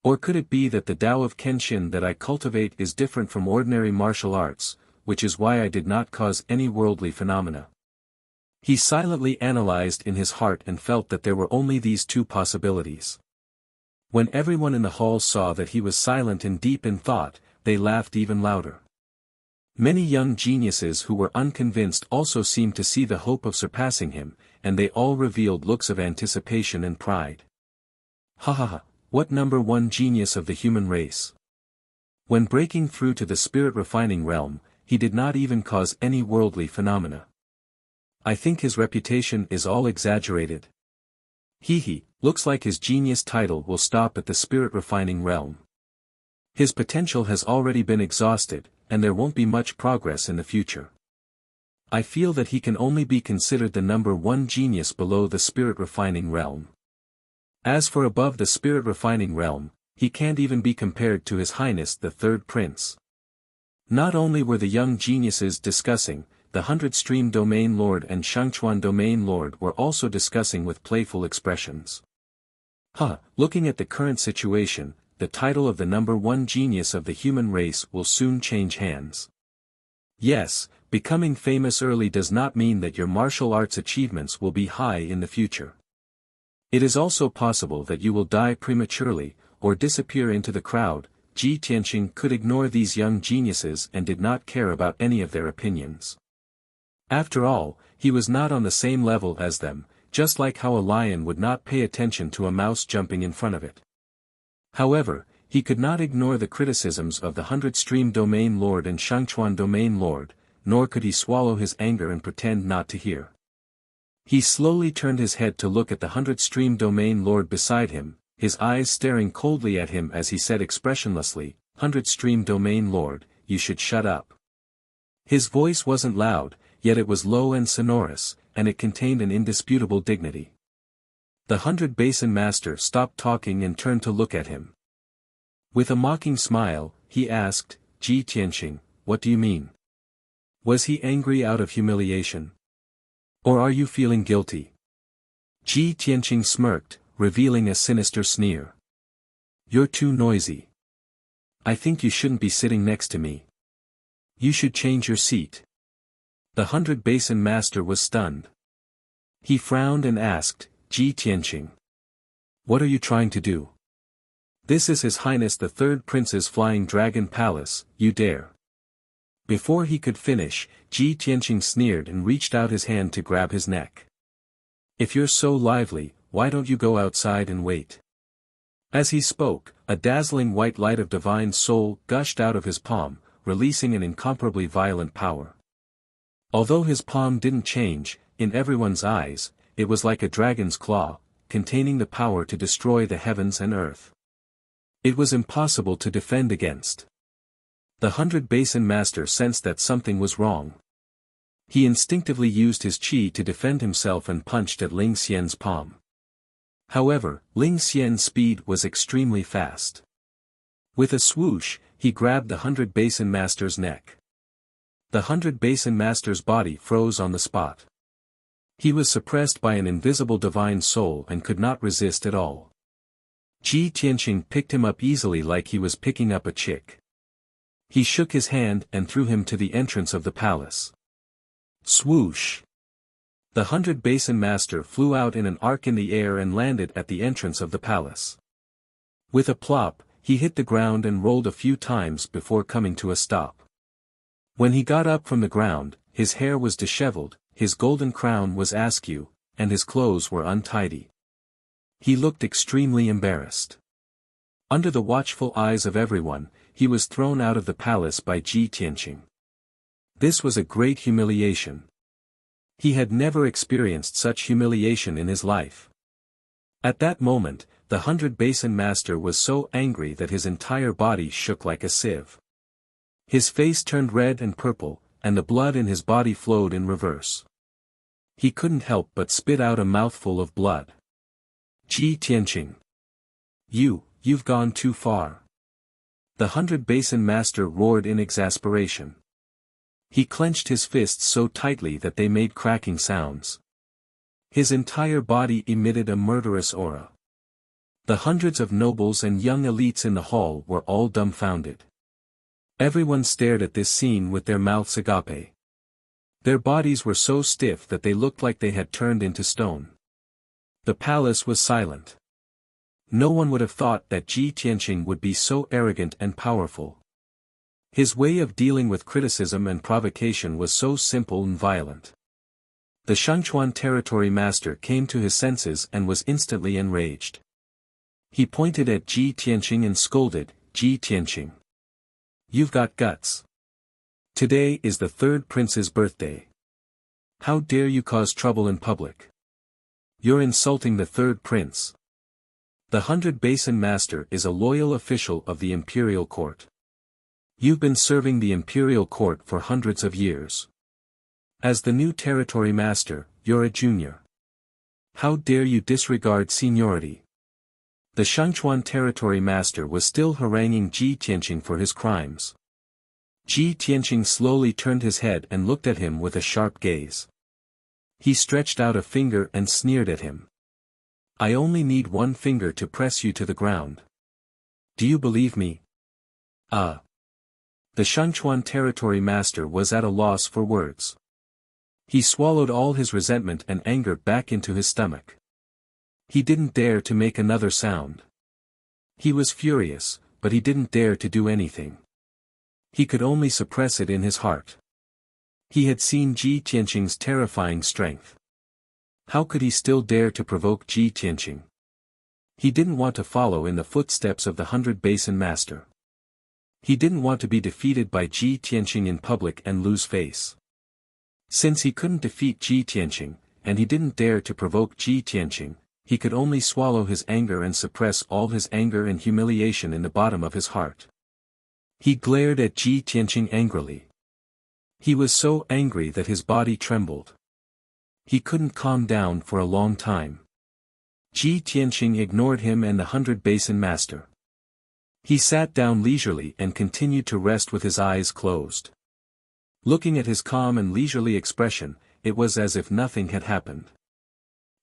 Or could it be that the Tao of Kenshin that I cultivate is different from ordinary martial arts, which is why I did not cause any worldly phenomena? He silently analyzed in his heart and felt that there were only these two possibilities. When everyone in the hall saw that he was silent and deep in thought, they laughed even louder. Many young geniuses who were unconvinced also seemed to see the hope of surpassing him, and they all revealed looks of anticipation and pride. Ha ha ha. What #1 genius of the human race? When breaking through to the spirit-refining realm, he did not even cause any worldly phenomena. I think his reputation is all exaggerated. Looks like his genius title will stop at the spirit-refining realm. His potential has already been exhausted, and there won't be much progress in the future. I feel that he can only be considered the #1 genius below the spirit-refining realm. As for above the spirit-refining realm, he can't even be compared to His Highness the Third Prince. Not only were the young geniuses discussing, the 100-stream domain lord and Shangchuan domain lord were also discussing with playful expressions. Looking at the current situation, the title of the #1 genius of the human race will soon change hands. Yes, becoming famous early does not mean that your martial arts achievements will be high in the future. It is also possible that you will die prematurely, or disappear into the crowd. Ji Tianqing could ignore these young geniuses and did not care about any of their opinions. After all, he was not on the same level as them, just like how a lion would not pay attention to a mouse jumping in front of it. However, he could not ignore the criticisms of the 100-stream domain lord and Shangchuan domain lord, nor could he swallow his anger and pretend not to hear. He slowly turned his head to look at the 100-stream domain lord beside him, his eyes staring coldly at him as he said expressionlessly, "100-stream domain lord, you should shut up." His voice wasn't loud, yet it was low and sonorous, and it contained an indisputable dignity. The 100-basin master stopped talking and turned to look at him. With a mocking smile, he asked, "Ji Tianqing, what do you mean? Was he angry out of humiliation? Or are you feeling guilty?" Ji Tianqing smirked, revealing a sinister sneer. "You're too noisy. I think you shouldn't be sitting next to me. You should change your seat." The 100-basin master was stunned. He frowned and asked, "Ji Tianqing, what are you trying to do? This is His Highness the Third Prince's Flying Dragon Palace, you dare." Before he could finish, Ji Tianqing sneered and reached out his hand to grab his neck. "If you're so lively, why don't you go outside and wait?" As he spoke, a dazzling white light of divine soul gushed out of his palm, releasing an incomparably violent power. Although his palm didn't change, in everyone's eyes, it was like a dragon's claw, containing the power to destroy the heavens and earth. It was impossible to defend against. The 100-basin master sensed that something was wrong. He instinctively used his qi to defend himself and punched at Ling Xian's palm. However, Ling Xian's speed was extremely fast. With a swoosh, he grabbed the 100-basin master's neck. The 100-basin master's body froze on the spot. He was suppressed by an invisible divine soul and could not resist at all. Ji Tianqing picked him up easily like he was picking up a chick. He shook his hand and threw him to the entrance of the palace. Swoosh! The 100-basin master flew out in an arc in the air and landed at the entrance of the palace. With a plop, he hit the ground and rolled a few times before coming to a stop. When he got up from the ground, his hair was disheveled, his golden crown was askew, and his clothes were untidy. He looked extremely embarrassed. Under the watchful eyes of everyone, he was thrown out of the palace by Ji Tianqing. This was a great humiliation. He had never experienced such humiliation in his life. At that moment, the 100-basin master was so angry that his entire body shook like a sieve. His face turned red and purple, and the blood in his body flowed in reverse. He couldn't help but spit out a mouthful of blood. "Ji Tianqing. You've gone too far." The 100-basin master roared in exasperation. He clenched his fists so tightly that they made cracking sounds. His entire body emitted a murderous aura. The hundreds of nobles and young elites in the hall were all dumbfounded. Everyone stared at this scene with their mouths agape. Their bodies were so stiff that they looked like they had turned into stone. The palace was silent. No one would have thought that Ji Tianqing would be so arrogant and powerful. His way of dealing with criticism and provocation was so simple and violent. The Shangchuan territory master came to his senses and was instantly enraged. He pointed at Ji Tianqing and scolded, "Ji Tianqing. You've got guts. Today is the third prince's birthday. How dare you cause trouble in public? You're insulting the third prince." The 100-basin master is a loyal official of the imperial court. You've been serving the imperial court for hundreds of years. As the new territory master, you're a junior. How dare you disregard seniority? The Shangchuan territory master was still haranguing Ji Tianqing for his crimes. Ji Tianqing slowly turned his head and looked at him with a sharp gaze. He stretched out a finger and sneered at him. "I only need one finger to press you to the ground. Do you believe me?" The Shangchuan territory master was at a loss for words. He swallowed all his resentment and anger back into his stomach. He didn't dare to make another sound. He was furious, but he didn't dare to do anything. He could only suppress it in his heart. He had seen Ji Tianqing's terrifying strength. How could he still dare to provoke Ji Tianqing? He didn't want to follow in the footsteps of the 100 Basin Master. He didn't want to be defeated by Ji Tianqing in public and lose face. Since he couldn't defeat Ji Tianqing, and he didn't dare to provoke Ji Tianqing, he could only swallow his anger and suppress all his anger and humiliation in the bottom of his heart. He glared at Ji Tianqing angrily. He was so angry that his body trembled. He couldn't calm down for a long time. Ji Tianqing ignored him and the 100 Basin Master. He sat down leisurely and continued to rest with his eyes closed. Looking at his calm and leisurely expression, it was as if nothing had happened.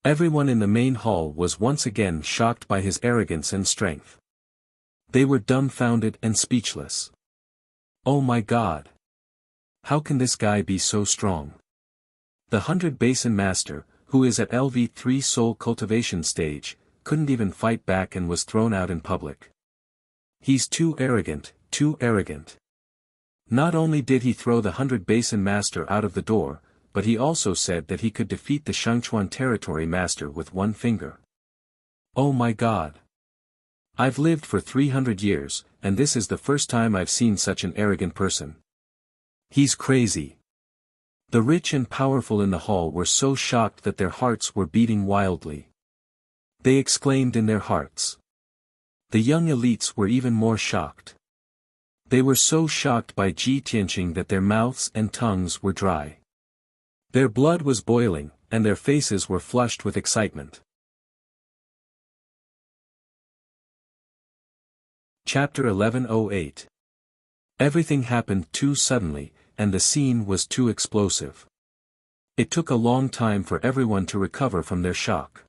Everyone in the main hall was once again shocked by his arrogance and strength. They were dumbfounded and speechless. Oh my God! How can this guy be so strong? The 100 Basin Master, who is at LV3 soul cultivation stage, couldn't even fight back and was thrown out in public. He's too arrogant, too arrogant. Not only did he throw the 100 Basin Master out of the door, but he also said that he could defeat the Shangchuan Territory Master with one finger. Oh my God! I've lived for 300 years, and this is the first time I've seen such an arrogant person. He's crazy. The rich and powerful in the hall were so shocked that their hearts were beating wildly. They exclaimed in their hearts. The young elites were even more shocked. They were so shocked by Ji Tianqing that their mouths and tongues were dry. Their blood was boiling, and their faces were flushed with excitement. Chapter 1108. Everything happened too suddenly, and the scene was too explosive. It took a long time for everyone to recover from their shock.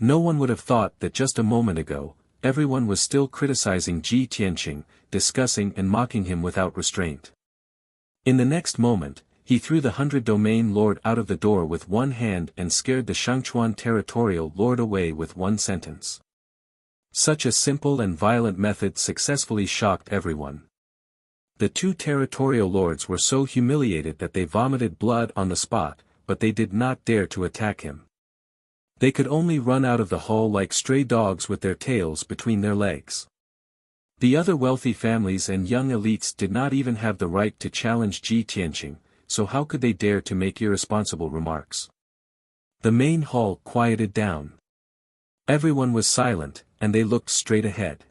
No one would have thought that just a moment ago, everyone was still criticizing Ji Tianqing, discussing and mocking him without restraint. In the next moment, he threw the 100 Domain Lord out of the door with one hand and scared the Shangchuan Territorial Lord away with one sentence. Such a simple and violent method successfully shocked everyone. The two territorial lords were so humiliated that they vomited blood on the spot, but they did not dare to attack him. They could only run out of the hall like stray dogs with their tails between their legs. The other wealthy families and young elites did not even have the right to challenge Ji Tianqing, so how could they dare to make irresponsible remarks? The main hall quieted down. Everyone was silent, and they looked straight ahead.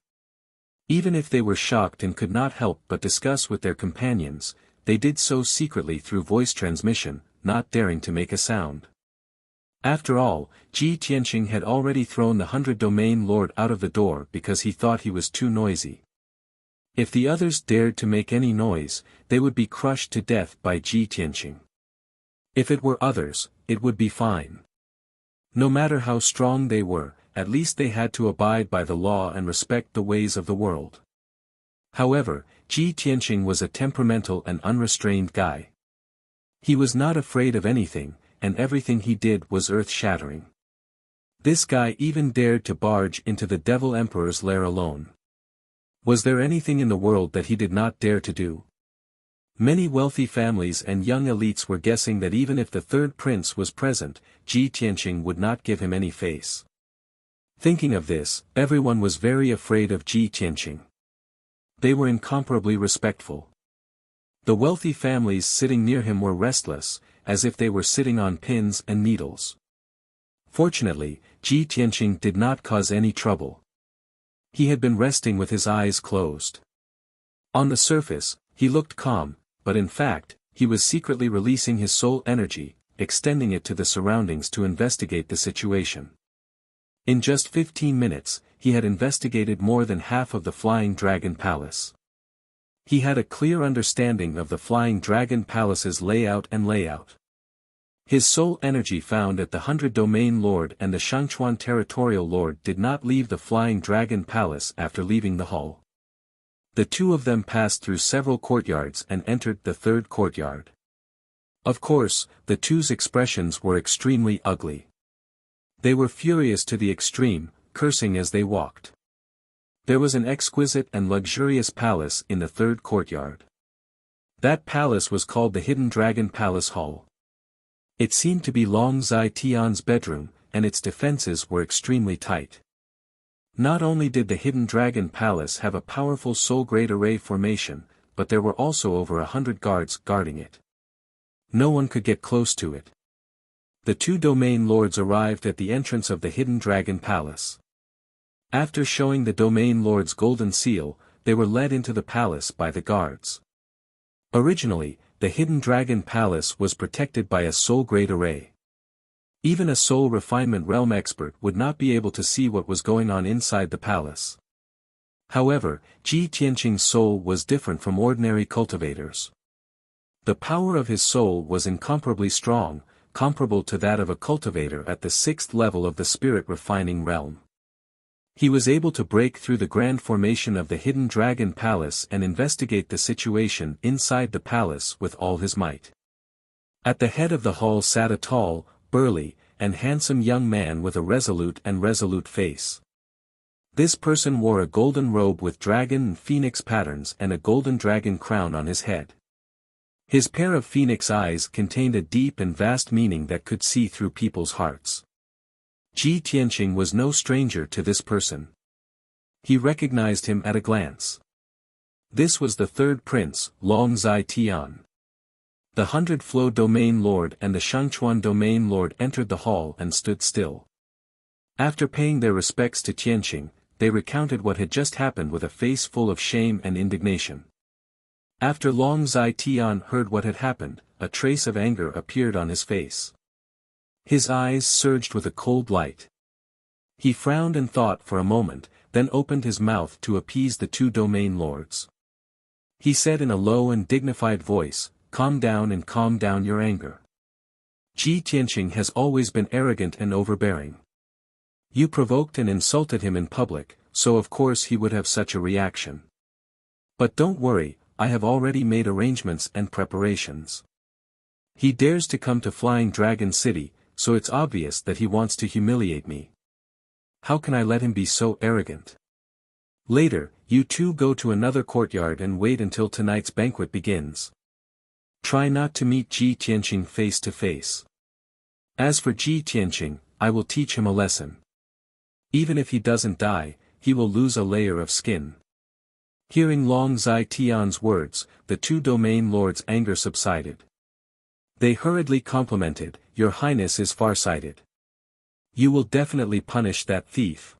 Even if they were shocked and could not help but discuss with their companions, they did so secretly through voice transmission, not daring to make a sound. After all, Ji Tianqing had already thrown the 100 Domain Lord out of the door because he thought he was too noisy. If the others dared to make any noise, they would be crushed to death by Ji Tianqing. If it were others, it would be fine. No matter how strong they were, at least they had to abide by the law and respect the ways of the world. However, Ji Tianqing was a temperamental and unrestrained guy. He was not afraid of anything, and everything he did was earth-shattering. This guy even dared to barge into the Devil Emperor's lair alone. Was there anything in the world that he did not dare to do? Many wealthy families and young elites were guessing that even if the third prince was present, Ji Tianqing would not give him any face. Thinking of this, everyone was very afraid of Ji Tianqing. They were incomparably respectful. The wealthy families sitting near him were restless, as if they were sitting on pins and needles. Fortunately, Ji Tianqing did not cause any trouble. He had been resting with his eyes closed. On the surface, he looked calm, but in fact, he was secretly releasing his soul energy, extending it to the surroundings to investigate the situation. In just 15 minutes, he had investigated more than half of the Flying Dragon Palace. He had a clear understanding of the Flying Dragon Palace's layout and layout. His soul energy found at the 100 Domain Lord and the Shangchuan Territorial Lord did not leave the Flying Dragon Palace after leaving the hall. The two of them passed through several courtyards and entered the third courtyard. Of course, the two's expressions were extremely ugly. They were furious to the extreme, cursing as they walked. There was an exquisite and luxurious palace in the third courtyard. That palace was called the Hidden Dragon Palace Hall. It seemed to be Long Zai Tian's bedroom, and its defenses were extremely tight. Not only did the Hidden Dragon Palace have a powerful soul grade array formation, but there were also over 100 guards guarding it. No one could get close to it. The two domain lords arrived at the entrance of the Hidden Dragon Palace. After showing the domain lord's golden seal, they were led into the palace by the guards. Originally, the Hidden Dragon Palace was protected by a soul grade array. Even a soul refinement realm expert would not be able to see what was going on inside the palace. However, Ji Tianqing's soul was different from ordinary cultivators. The power of his soul was incomparably strong, comparable to that of a cultivator at the 6th level of the spirit refining realm. He was able to break through the grand formation of the Hidden Dragon Palace and investigate the situation inside the palace with all his might. At the head of the hall sat a tall, burly, and handsome young man with a resolute face. This person wore a golden robe with dragon and phoenix patterns and a golden dragon crown on his head. His pair of phoenix eyes contained a deep and vast meaning that could see through people's hearts. Ji Tianqing was no stranger to this person. He recognized him at a glance. This was the third prince, Long Zai Tian. The 100 Flow Domain Lord and the Shangchuan Domain Lord entered the hall and stood still. After paying their respects to Tianqing, they recounted what had just happened with a face full of shame and indignation. After Long Zai Tian heard what had happened, a trace of anger appeared on his face. His eyes surged with a cold light. He frowned and thought for a moment, then opened his mouth to appease the two domain lords. He said in a low and dignified voice, "Calm down and calm down your anger. Ji Tianqing has always been arrogant and overbearing. You provoked and insulted him in public, so of course he would have such a reaction. But don't worry, I have already made arrangements and preparations. He dares to come to Flying Dragon City, so it's obvious that he wants to humiliate me. How can I let him be so arrogant? Later, you two go to another courtyard and wait until tonight's banquet begins. Try not to meet Ji Tianqing face to face. As for Ji Tianqing, I will teach him a lesson. Even if he doesn't die, he will lose a layer of skin." Hearing Long Zai Tian's words, the two domain lords' anger subsided. They hurriedly complimented, "Your Highness is farsighted. You will definitely punish that thief.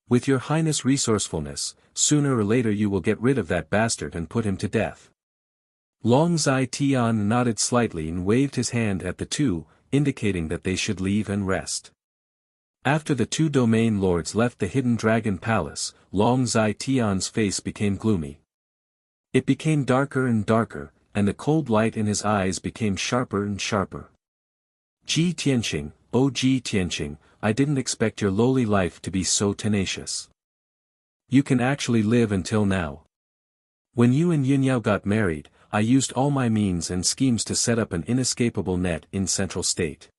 With your Highness' resourcefulness, sooner or later you will get rid of that bastard and put him to death." Long Zai Tian nodded slightly and waved his hand at the two, indicating that they should leave and rest. After the two domain lords left the Hidden Dragon Palace, Long Zai Tian's face became gloomy. It became darker and darker, and the cold light in his eyes became sharper and sharper. "Ji Tianqing, oh Ji Tianqing, I didn't expect your lowly life to be so tenacious. You can actually live until now. When you and Yunyao got married, I used all my means and schemes to set up an inescapable net in Central State.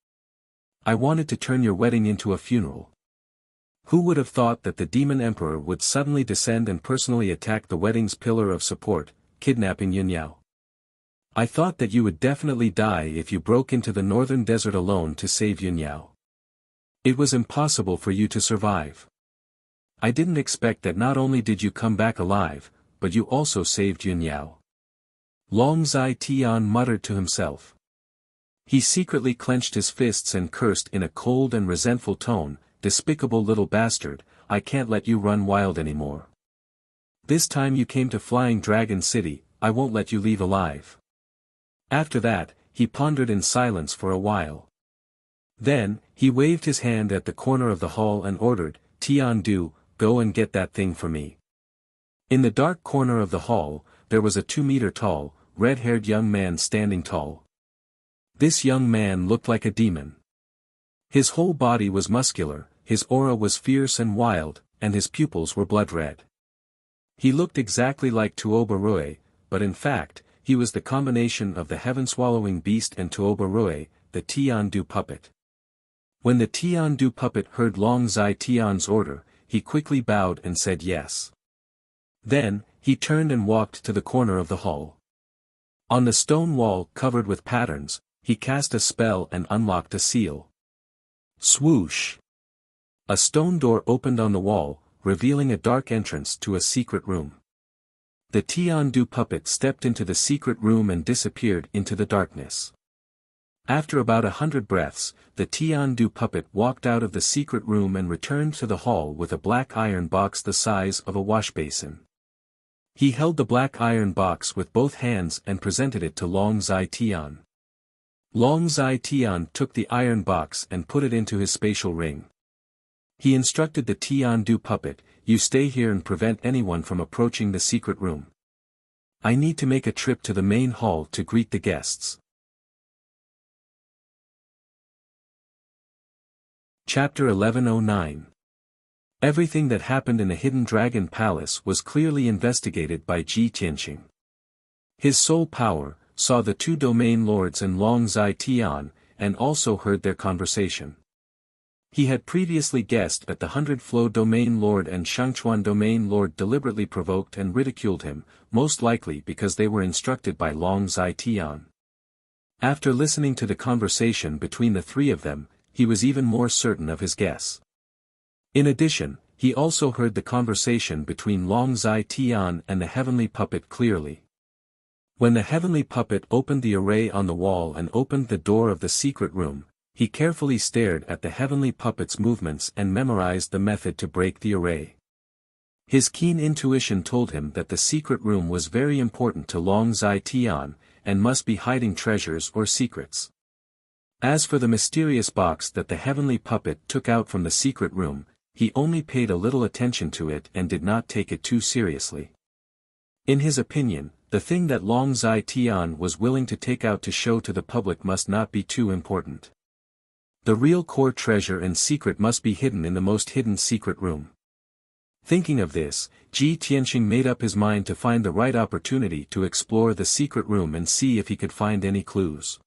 I wanted to turn your wedding into a funeral. Who would have thought that the Demon Emperor would suddenly descend and personally attack the wedding's pillar of support, kidnapping Yunyao? I thought that you would definitely die if you broke into the northern desert alone to save Yunyao. It was impossible for you to survive. I didn't expect that not only did you come back alive, but you also saved Yunyao." Long Zai Tian muttered to himself. He secretly clenched his fists and cursed in a cold and resentful tone, "Despicable little bastard, I can't let you run wild anymore. This time you came to Flying Dragon City, I won't let you leave alive." After that, he pondered in silence for a while. Then, he waved his hand at the corner of the hall and ordered, "Tian Du, go and get that thing for me." In the dark corner of the hall, there was a 2-meter-tall, red-haired young man standing tall. This young man looked like a demon. His whole body was muscular, his aura was fierce and wild, and his pupils were blood-red. He looked exactly like Tuoba Rui, but in fact, he was the combination of the heaven-swallowing beast and Tuoba Rui, the Tian-Du puppet. When the Tian-Du puppet heard Long Zai Tian's order, he quickly bowed and said yes. Then, he turned and walked to the corner of the hall. On the stone wall covered with patterns, he cast a spell and unlocked a seal. Swoosh! A stone door opened on the wall, revealing a dark entrance to a secret room. The Tiandu puppet stepped into the secret room and disappeared into the darkness. After about 100 breaths, the Tiandu puppet walked out of the secret room and returned to the hall with a black iron box the size of a washbasin. He held the black iron box with both hands and presented it to Long Zai Tian. Long Zai Tian took the iron box and put it into his spatial ring. He instructed the Tiandu puppet, "You stay here and prevent anyone from approaching the secret room. I need to make a trip to the main hall to greet the guests." Chapter 1109. Everything that happened in the Hidden Dragon Palace was clearly investigated by Ji Tianqing. His soul power saw the two domain lords and Long Zai Tian, and also heard their conversation. He had previously guessed that the 100-flow domain lord and Shangchuan domain lord deliberately provoked and ridiculed him, most likely because they were instructed by Long Zai Tian. After listening to the conversation between the three of them, he was even more certain of his guess. In addition, he also heard the conversation between Long Zai Tian and the heavenly puppet clearly. When the heavenly puppet opened the array on the wall and opened the door of the secret room, he carefully stared at the heavenly puppet's movements and memorized the method to break the array. His keen intuition told him that the secret room was very important to Long Zai Tian, and must be hiding treasures or secrets. As for the mysterious box that the heavenly puppet took out from the secret room, he only paid a little attention to it and did not take it too seriously. In his opinion, the thing that Long Zai Tian was willing to take out to show to the public must not be too important. The real core treasure and secret must be hidden in the most hidden secret room. Thinking of this, Ji Tianqing made up his mind to find the right opportunity to explore the secret room and see if he could find any clues.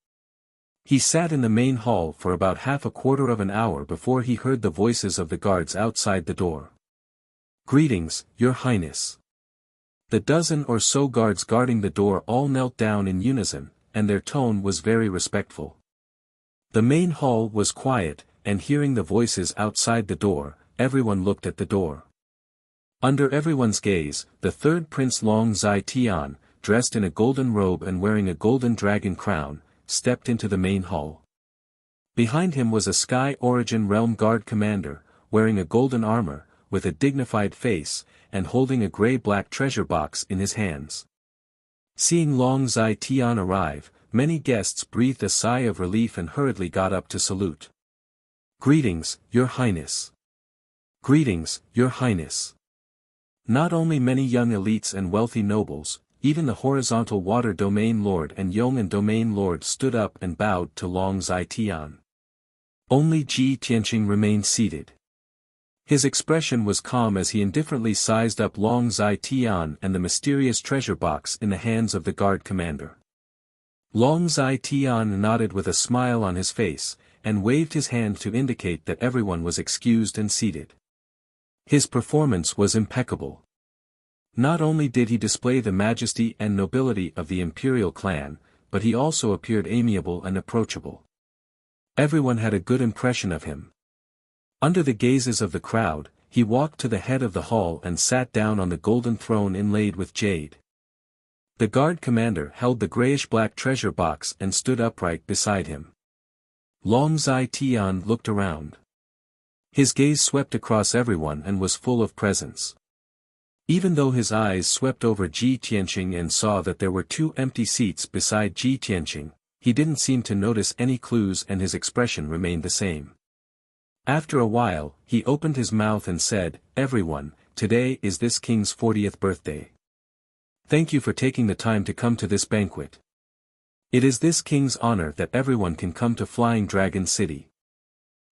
He sat in the main hall for about half a quarter of an hour before he heard the voices of the guards outside the door. "Greetings, Your Highness." The dozen or so guards guarding the door all knelt down in unison, and their tone was very respectful. The main hall was quiet, and hearing the voices outside the door, everyone looked at the door. Under everyone's gaze, the third Prince Long Zai Tian, dressed in a golden robe and wearing a golden dragon crown, stepped into the main hall. Behind him was a Sky Origin Realm Guard commander, wearing a golden armor, with a dignified face, and holding a gray-black treasure box in his hands. Seeing Long Zai Tian arrive, many guests breathed a sigh of relief and hurriedly got up to salute. "Greetings, Your Highness." "Greetings, Your Highness." Not only many young elites and wealthy nobles, even the horizontal water domain lord and Yong'an domain lord stood up and bowed to Long Zai Tian. Only Ji Tianqing remained seated. His expression was calm as he indifferently sized up Long Zai Tian and the mysterious treasure box in the hands of the guard commander. Long Zai Tian nodded with a smile on his face, and waved his hand to indicate that everyone was excused and seated. His performance was impeccable. Not only did he display the majesty and nobility of the imperial clan, but he also appeared amiable and approachable. Everyone had a good impression of him. Under the gazes of the crowd, he walked to the head of the hall and sat down on the golden throne inlaid with jade. The guard commander held the grayish-black treasure box and stood upright beside him. Long Zai Tian looked around. His gaze swept across everyone and was full of presence. Even though his eyes swept over Ji Tianqing and saw that there were 2 empty seats beside Ji Tianqing, he didn't seem to notice any clues and his expression remained the same. After a while, he opened his mouth and said, "Everyone, today is this king's 40th birthday. Thank you for taking the time to come to this banquet. It is this king's honor that everyone can come to Flying Dragon City.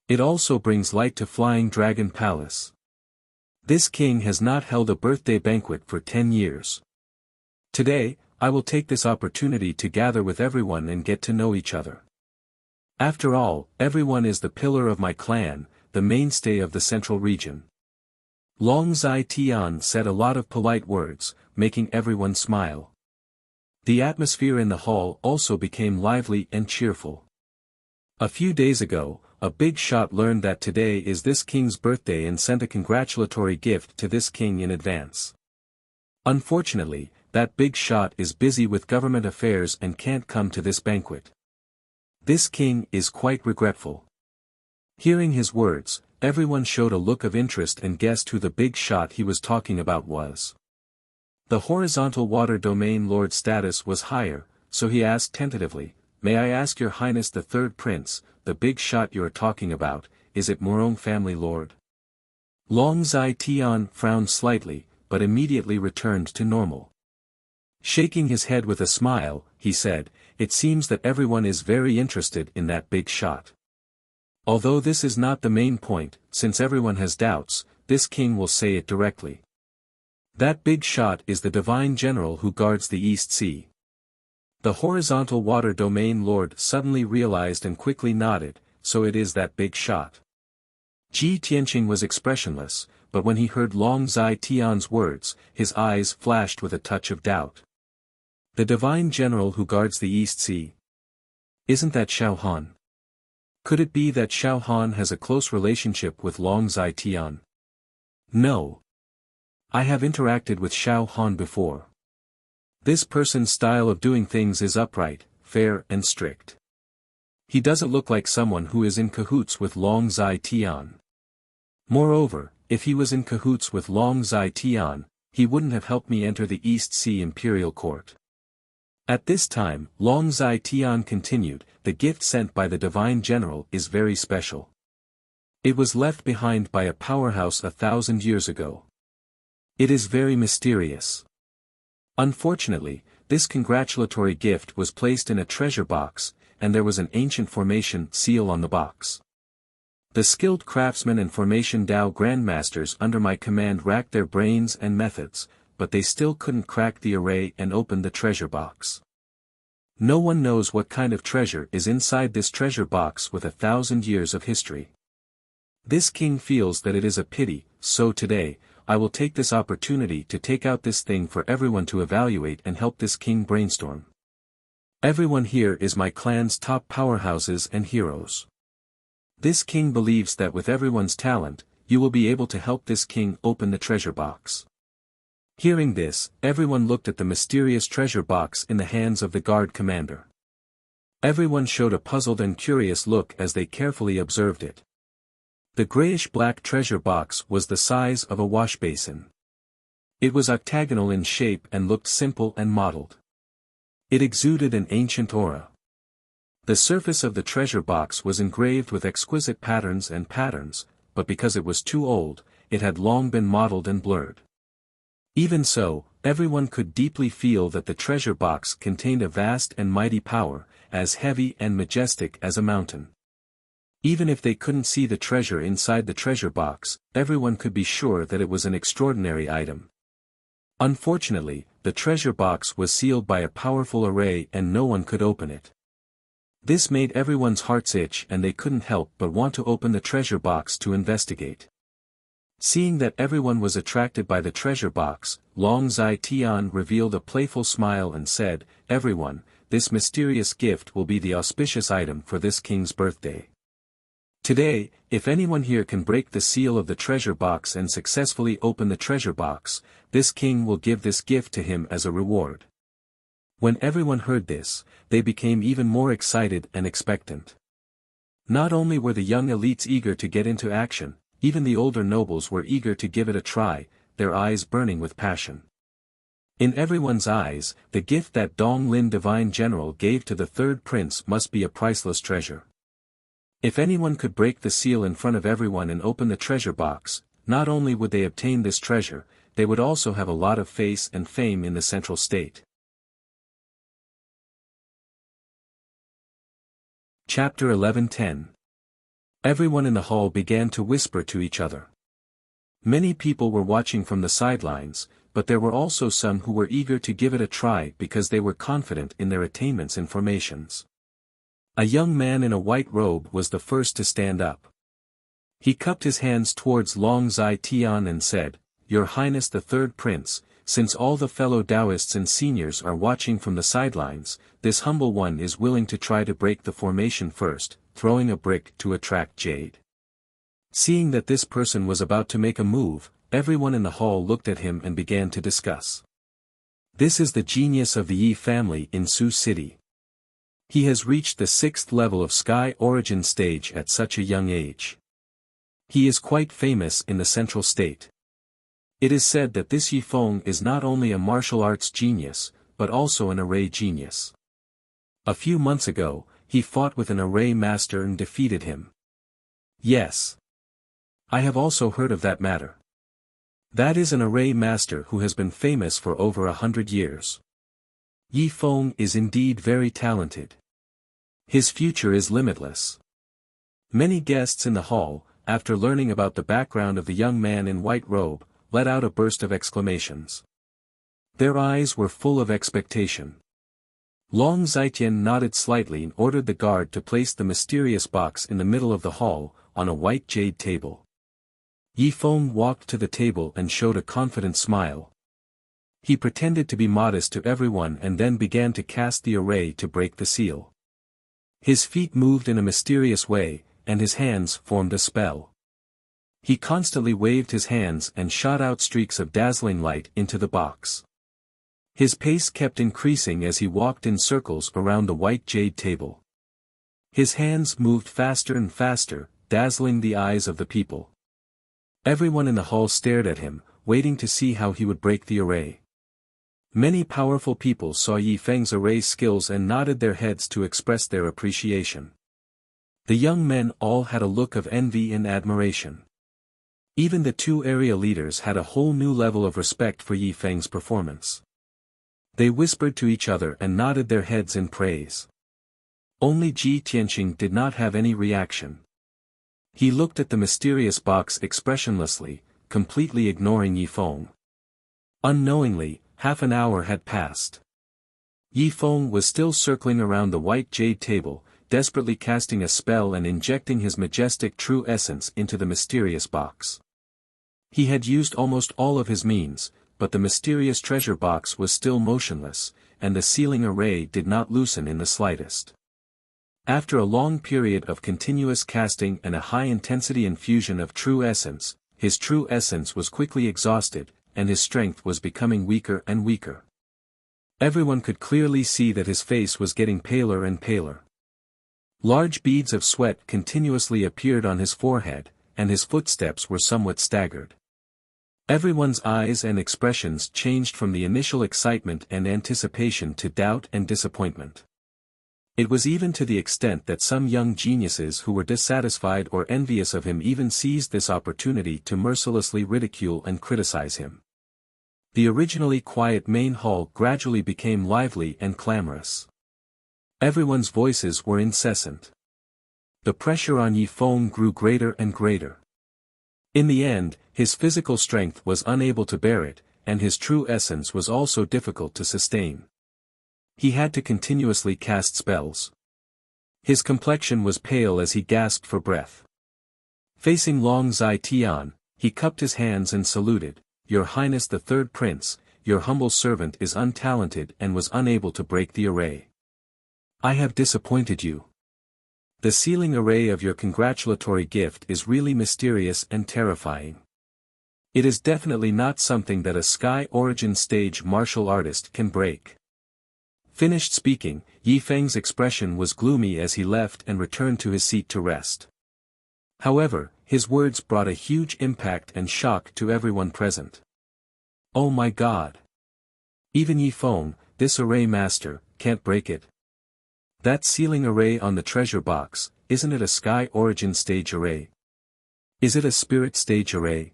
It also brings light to Flying Dragon Palace. This king has not held a birthday banquet for 10 years. Today, I will take this opportunity to gather with everyone and get to know each other. After all, everyone is the pillar of my clan, the mainstay of the central region." Long Zai Tian said a lot of polite words, making everyone smile. The atmosphere in the hall also became lively and cheerful. A few days ago, a big shot learned that today is this king's birthday and sent a congratulatory gift to this king in advance. Unfortunately, that big shot is busy with government affairs and can't come to this banquet. This king is quite regretful. Hearing his words, everyone showed a look of interest and guessed who the big shot he was talking about was. The horizontal water domain lord's status was higher, so he asked tentatively, "May I ask your highness the third prince, the big shot you're talking about, is it Morong family lord?" Long Zai Tian frowned slightly, but immediately returned to normal. Shaking his head with a smile, he said, "It seems that everyone is very interested in that big shot. Although this is not the main point, since everyone has doubts, this king will say it directly. That big shot is the divine general who guards the East Sea." The horizontal water domain lord suddenly realized and quickly nodded, so it is that big shot. Ji Tianqing was expressionless, but when he heard Long Zai Tian's words, his eyes flashed with a touch of doubt. The divine general who guards the East Sea? Isn't that Xiao Han? Could it be that Xiao Han has a close relationship with Long Zai Tian? No. I have interacted with Xiao Han before. This person's style of doing things is upright, fair and strict. He doesn't look like someone who is in cahoots with Long Zai Tian. Moreover, if he was in cahoots with Long Zai Tian, he wouldn't have helped me enter the East Sea Imperial Court. At this time, Long Zai Tian continued, "The gift sent by the Divine General is very special. It was left behind by a powerhouse 1,000 years ago. It is very mysterious. Unfortunately, this congratulatory gift was placed in a treasure box, and there was an ancient formation seal on the box. The skilled craftsmen and formation Dao grandmasters under my command racked their brains and methods, but they still couldn't crack the array and open the treasure box. No one knows what kind of treasure is inside this treasure box with 1,000 years of history. This king feels that it is a pity, so today, I will take this opportunity to take out this thing for everyone to evaluate and help this king brainstorm. Everyone here is my clan's top powerhouses and heroes. This king believes that with everyone's talent, you will be able to help this king open the treasure box." Hearing this, everyone looked at the mysterious treasure box in the hands of the guard commander. Everyone showed a puzzled and curious look as they carefully observed it. The grayish-black treasure box was the size of a wash basin. It was octagonal in shape and looked simple and modeled. It exuded an ancient aura. The surface of the treasure box was engraved with exquisite patterns, but because it was too old, it had long been modeled and blurred. Even so, everyone could deeply feel that the treasure box contained a vast and mighty power, as heavy and majestic as a mountain. Even if they couldn't see the treasure inside the treasure box, everyone could be sure that it was an extraordinary item. Unfortunately, the treasure box was sealed by a powerful array and no one could open it. This made everyone's hearts itch and they couldn't help but want to open the treasure box to investigate. Seeing that everyone was attracted by the treasure box, Long Zai Tian revealed a playful smile and said, "Everyone, this mysterious gift will be the auspicious item for this king's birthday. Today, if anyone here can break the seal of the treasure box and successfully open the treasure box, this king will give this gift to him as a reward." When everyone heard this, they became even more excited and expectant. Not only were the young elites eager to get into action, even the older nobles were eager to give it a try, their eyes burning with passion. In everyone's eyes, the gift that Dong Lin Divine General gave to the third prince must be a priceless treasure. If anyone could break the seal in front of everyone and open the treasure box, not only would they obtain this treasure, they would also have a lot of face and fame in the central state. Chapter 11:10. Everyone in the hall began to whisper to each other. Many people were watching from the sidelines, but there were also some who were eager to give it a try because they were confident in their attainments and formations. A young man in a white robe was the first to stand up. He cupped his hands towards Long Zai Tian and said, "Your Highness the Third Prince, since all the fellow Taoists and seniors are watching from the sidelines, this humble one is willing to try to break the formation first, throwing a brick to attract jade. Seeing that this person was about to make a move, everyone in the hall looked at him and began to discuss. This is the genius of the Yi family in Sioux City. He has reached the 6th level of Sky Origin stage at such a young age. He is quite famous in the central state. It is said that this Yi Feng is not only a martial arts genius, but also an array genius. A few months ago, he fought with an array master and defeated him. Yes. I have also heard of that matter. That is an array master who has been famous for over 100 years. Yi Feng is indeed very talented. His future is limitless. Many guests in the hall, after learning about the background of the young man in white robe, let out a burst of exclamations. Their eyes were full of expectation. Long Zitian nodded slightly and ordered the guard to place the mysterious box in the middle of the hall, on a white jade table. Yi Feng walked to the table and showed a confident smile. He pretended to be modest to everyone and then began to cast the array to break the seal. His feet moved in a mysterious way, and his hands formed a spell. He constantly waved his hands and shot out streaks of dazzling light into the box. His pace kept increasing as he walked in circles around the white jade table. His hands moved faster and faster, dazzling the eyes of the people. Everyone in the hall stared at him, waiting to see how he would break the array. Many powerful people saw Yi Feng's array skills and nodded their heads to express their appreciation. The young men all had a look of envy and admiration. Even the 2 area leaders had a whole new level of respect for Yi Feng's performance. They whispered to each other and nodded their heads in praise. Only Ji Tianqing did not have any reaction. He looked at the mysterious box expressionlessly, completely ignoring Yi Feng. Unknowingly, half an hour had passed. Yi Feng was still circling around the white jade table, desperately casting a spell and injecting his majestic true essence into the mysterious box. He had used almost all of his means, but the mysterious treasure box was still motionless, and the sealing array did not loosen in the slightest. After a long period of continuous casting and a high-intensity infusion of true essence, his true essence was quickly exhausted, and his strength was becoming weaker and weaker. Everyone could clearly see that his face was getting paler and paler. Large beads of sweat continuously appeared on his forehead, and his footsteps were somewhat staggered. Everyone's eyes and expressions changed from the initial excitement and anticipation to doubt and disappointment. It was even to the extent that some young geniuses who were dissatisfied or envious of him even seized this opportunity to mercilessly ridicule and criticize him. The originally quiet main hall gradually became lively and clamorous. Everyone's voices were incessant. The pressure on Yi Feng grew greater and greater. In the end, his physical strength was unable to bear it, and his true essence was also difficult to sustain. He had to continuously cast spells. His complexion was pale as he gasped for breath. Facing Long Zai Tian, he cupped his hands and saluted, "Your Highness the Third Prince, your humble servant is untalented and was unable to break the array. I have disappointed you. The sealing array of your congratulatory gift is really mysterious and terrifying. It is definitely not something that a Sky Origin stage martial artist can break." Finished speaking, Yi Feng's expression was gloomy as he left and returned to his seat to rest. However, his words brought a huge impact and shock to everyone present. Oh my God! Even Yi Feng, this array master, can't break it. That sealing array on the treasure box, isn't it a Sky Origin stage array? Is it a spirit stage array?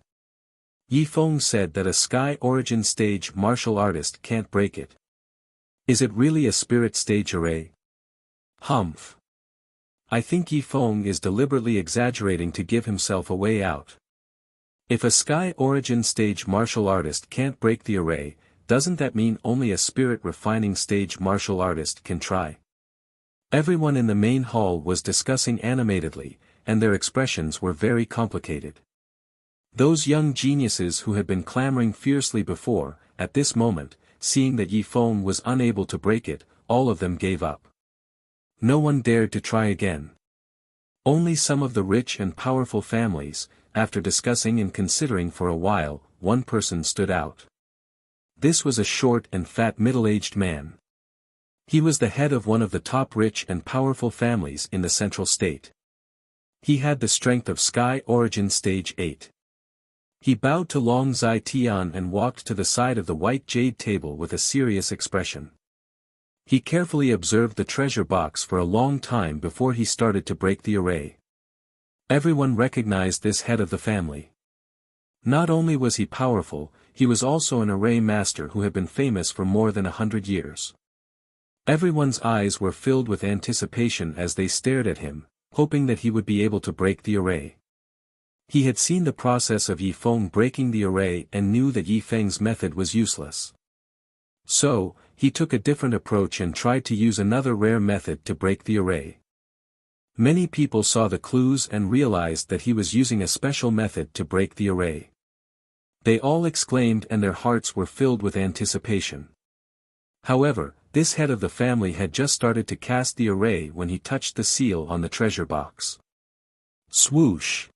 Yi Feng said that a Sky Origin stage martial artist can't break it. Is it really a spirit stage array? Humph. I think Yi Feng is deliberately exaggerating to give himself a way out. If a Sky Origin stage martial artist can't break the array, doesn't that mean only a spirit refining stage martial artist can try? Everyone in the main hall was discussing animatedly, and their expressions were very complicated. Those young geniuses who had been clamoring fiercely before, at this moment, seeing that Yi Feng was unable to break it, all of them gave up. No one dared to try again. Only some of the rich and powerful families, after discussing and considering for a while, one person stood out. This was a short and fat middle-aged man. He was the head of one of the top rich and powerful families in the central state. He had the strength of Sky Origin Stage 8. He bowed to Long Zai-Tian and walked to the side of the white jade table with a serious expression. He carefully observed the treasure box for a long time before he started to break the array. Everyone recognized this head of the family. Not only was he powerful, he was also an array master who had been famous for more than 100 years. Everyone's eyes were filled with anticipation as they stared at him, hoping that he would be able to break the array. He had seen the process of Yi Feng breaking the array and knew that Yi Feng's method was useless. So, he took a different approach and tried to use another rare method to break the array. Many people saw the clues and realized that he was using a special method to break the array. They all exclaimed and their hearts were filled with anticipation. However, this head of the family had just started to cast the array when he touched the seal on the treasure box. Swoosh!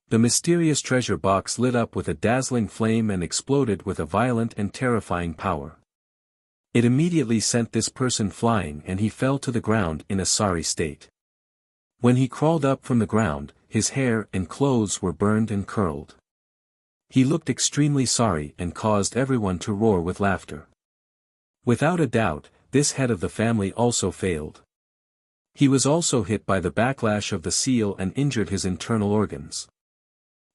The mysterious treasure box lit up with a dazzling flame and exploded with a violent and terrifying power. It immediately sent this person flying and he fell to the ground in a sorry state. When he crawled up from the ground, his hair and clothes were burned and curled. He looked extremely sorry and caused everyone to roar with laughter. Without a doubt, this head of the family also failed. He was also hit by the backlash of the seal and injured his internal organs.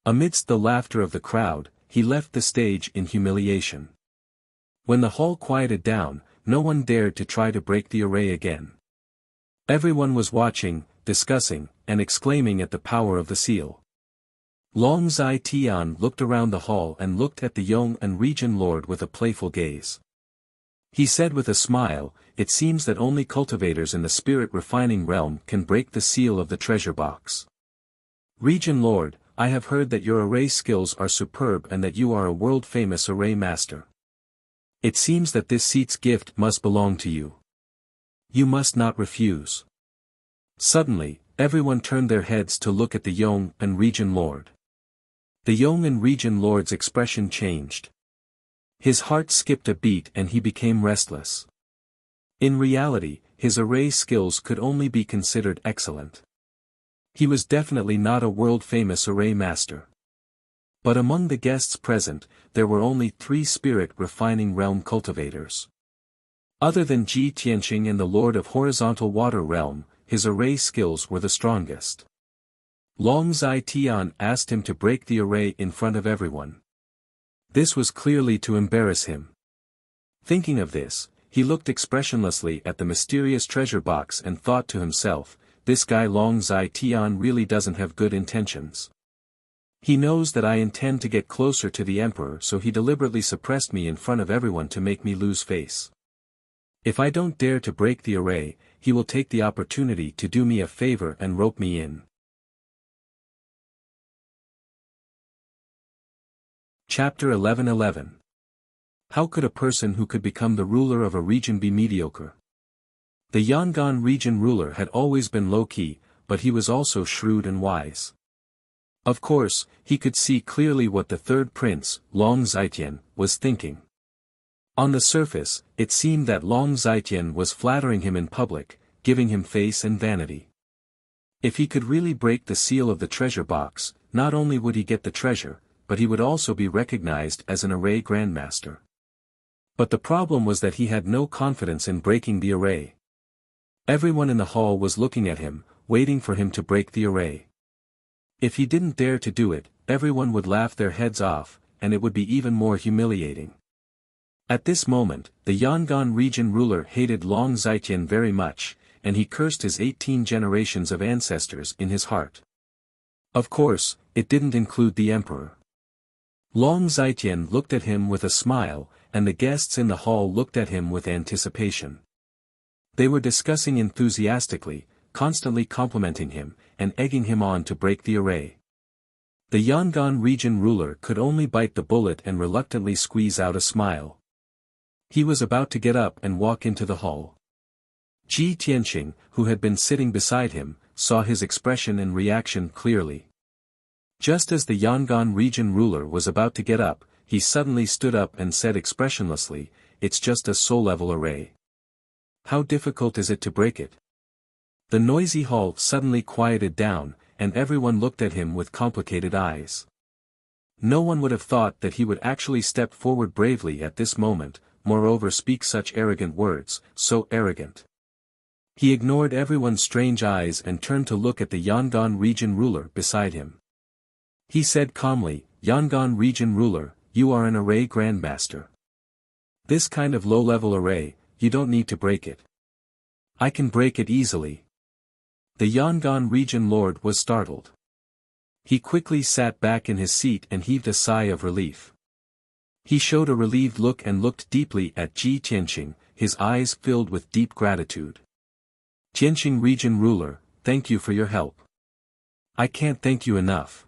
Amidst the laughter of the crowd, he left the stage in humiliation. When the hall quieted down, no one dared to try to break the array again. Everyone was watching, discussing, and exclaiming at the power of the seal. Long Zai-Tian looked around the hall and looked at the Yong and Region Lord with a playful gaze. He said with a smile, "It seems that only cultivators in the spirit refining realm can break the seal of the treasure box. Region Lord, I have heard that your array skills are superb and that you are a world-famous array master. It seems that this seat's gift must belong to you. You must not refuse." Suddenly, everyone turned their heads to look at the Yong and Region Lord. The Yong and Region Lord's expression changed. His heart skipped a beat and he became restless. In reality, his array skills could only be considered excellent. He was definitely not a world-famous array master. But among the guests present, there were only 3 spirit refining realm cultivators. Other than Ji Tianqing and the Lord of Horizontal Water Realm, his array skills were the strongest. Long Zai-Tian asked him to break the array in front of everyone. This was clearly to embarrass him. Thinking of this, he looked expressionlessly at the mysterious treasure box and thought to himself, this guy Long Zai-Tian really doesn't have good intentions. He knows that I intend to get closer to the emperor, so he deliberately suppressed me in front of everyone to make me lose face. If I don't dare to break the array, he will take the opportunity to do me a favor and rope me in. Chapter 11:11. How could a person who could become the ruler of a region be mediocre? The Yangon region ruler had always been low-key, but he was also shrewd and wise. Of course, he could see clearly what the third prince, Long Zaitian, was thinking. On the surface, it seemed that Long Zaitian was flattering him in public, giving him face and vanity. If he could really break the seal of the treasure box, not only would he get the treasure, but he would also be recognized as an array grandmaster. But the problem was that he had no confidence in breaking the array. Everyone in the hall was looking at him, waiting for him to break the array. If he didn't dare to do it, everyone would laugh their heads off, and it would be even more humiliating. At this moment, the Yangon region ruler hated Long Zaitian very much, and he cursed his 18 generations of ancestors in his heart. Of course, it didn't include the emperor. Long Zaitian looked at him with a smile, and the guests in the hall looked at him with anticipation. They were discussing enthusiastically, constantly complimenting him, and egging him on to break the array. The Yangon region ruler could only bite the bullet and reluctantly squeeze out a smile. He was about to get up and walk into the hall. Ji Tianqing, who had been sitting beside him, saw his expression and reaction clearly. Just as the Yangon region ruler was about to get up, he suddenly stood up and said expressionlessly, "It's just a soul-level array. How difficult is it to break it?" The noisy hall suddenly quieted down, and everyone looked at him with complicated eyes. No one would have thought that he would actually step forward bravely at this moment, moreover speak such arrogant words, so arrogant. He ignored everyone's strange eyes and turned to look at the Yangon region ruler beside him. He said calmly, "Yangon region ruler, you are an array grandmaster. This kind of low-level array, you don't need to break it. I can break it easily." The Yangon region lord was startled. He quickly sat back in his seat and heaved a sigh of relief. He showed a relieved look and looked deeply at Ji Tianqing, his eyes filled with deep gratitude. "Tianqing region ruler, thank you for your help. I can't thank you enough."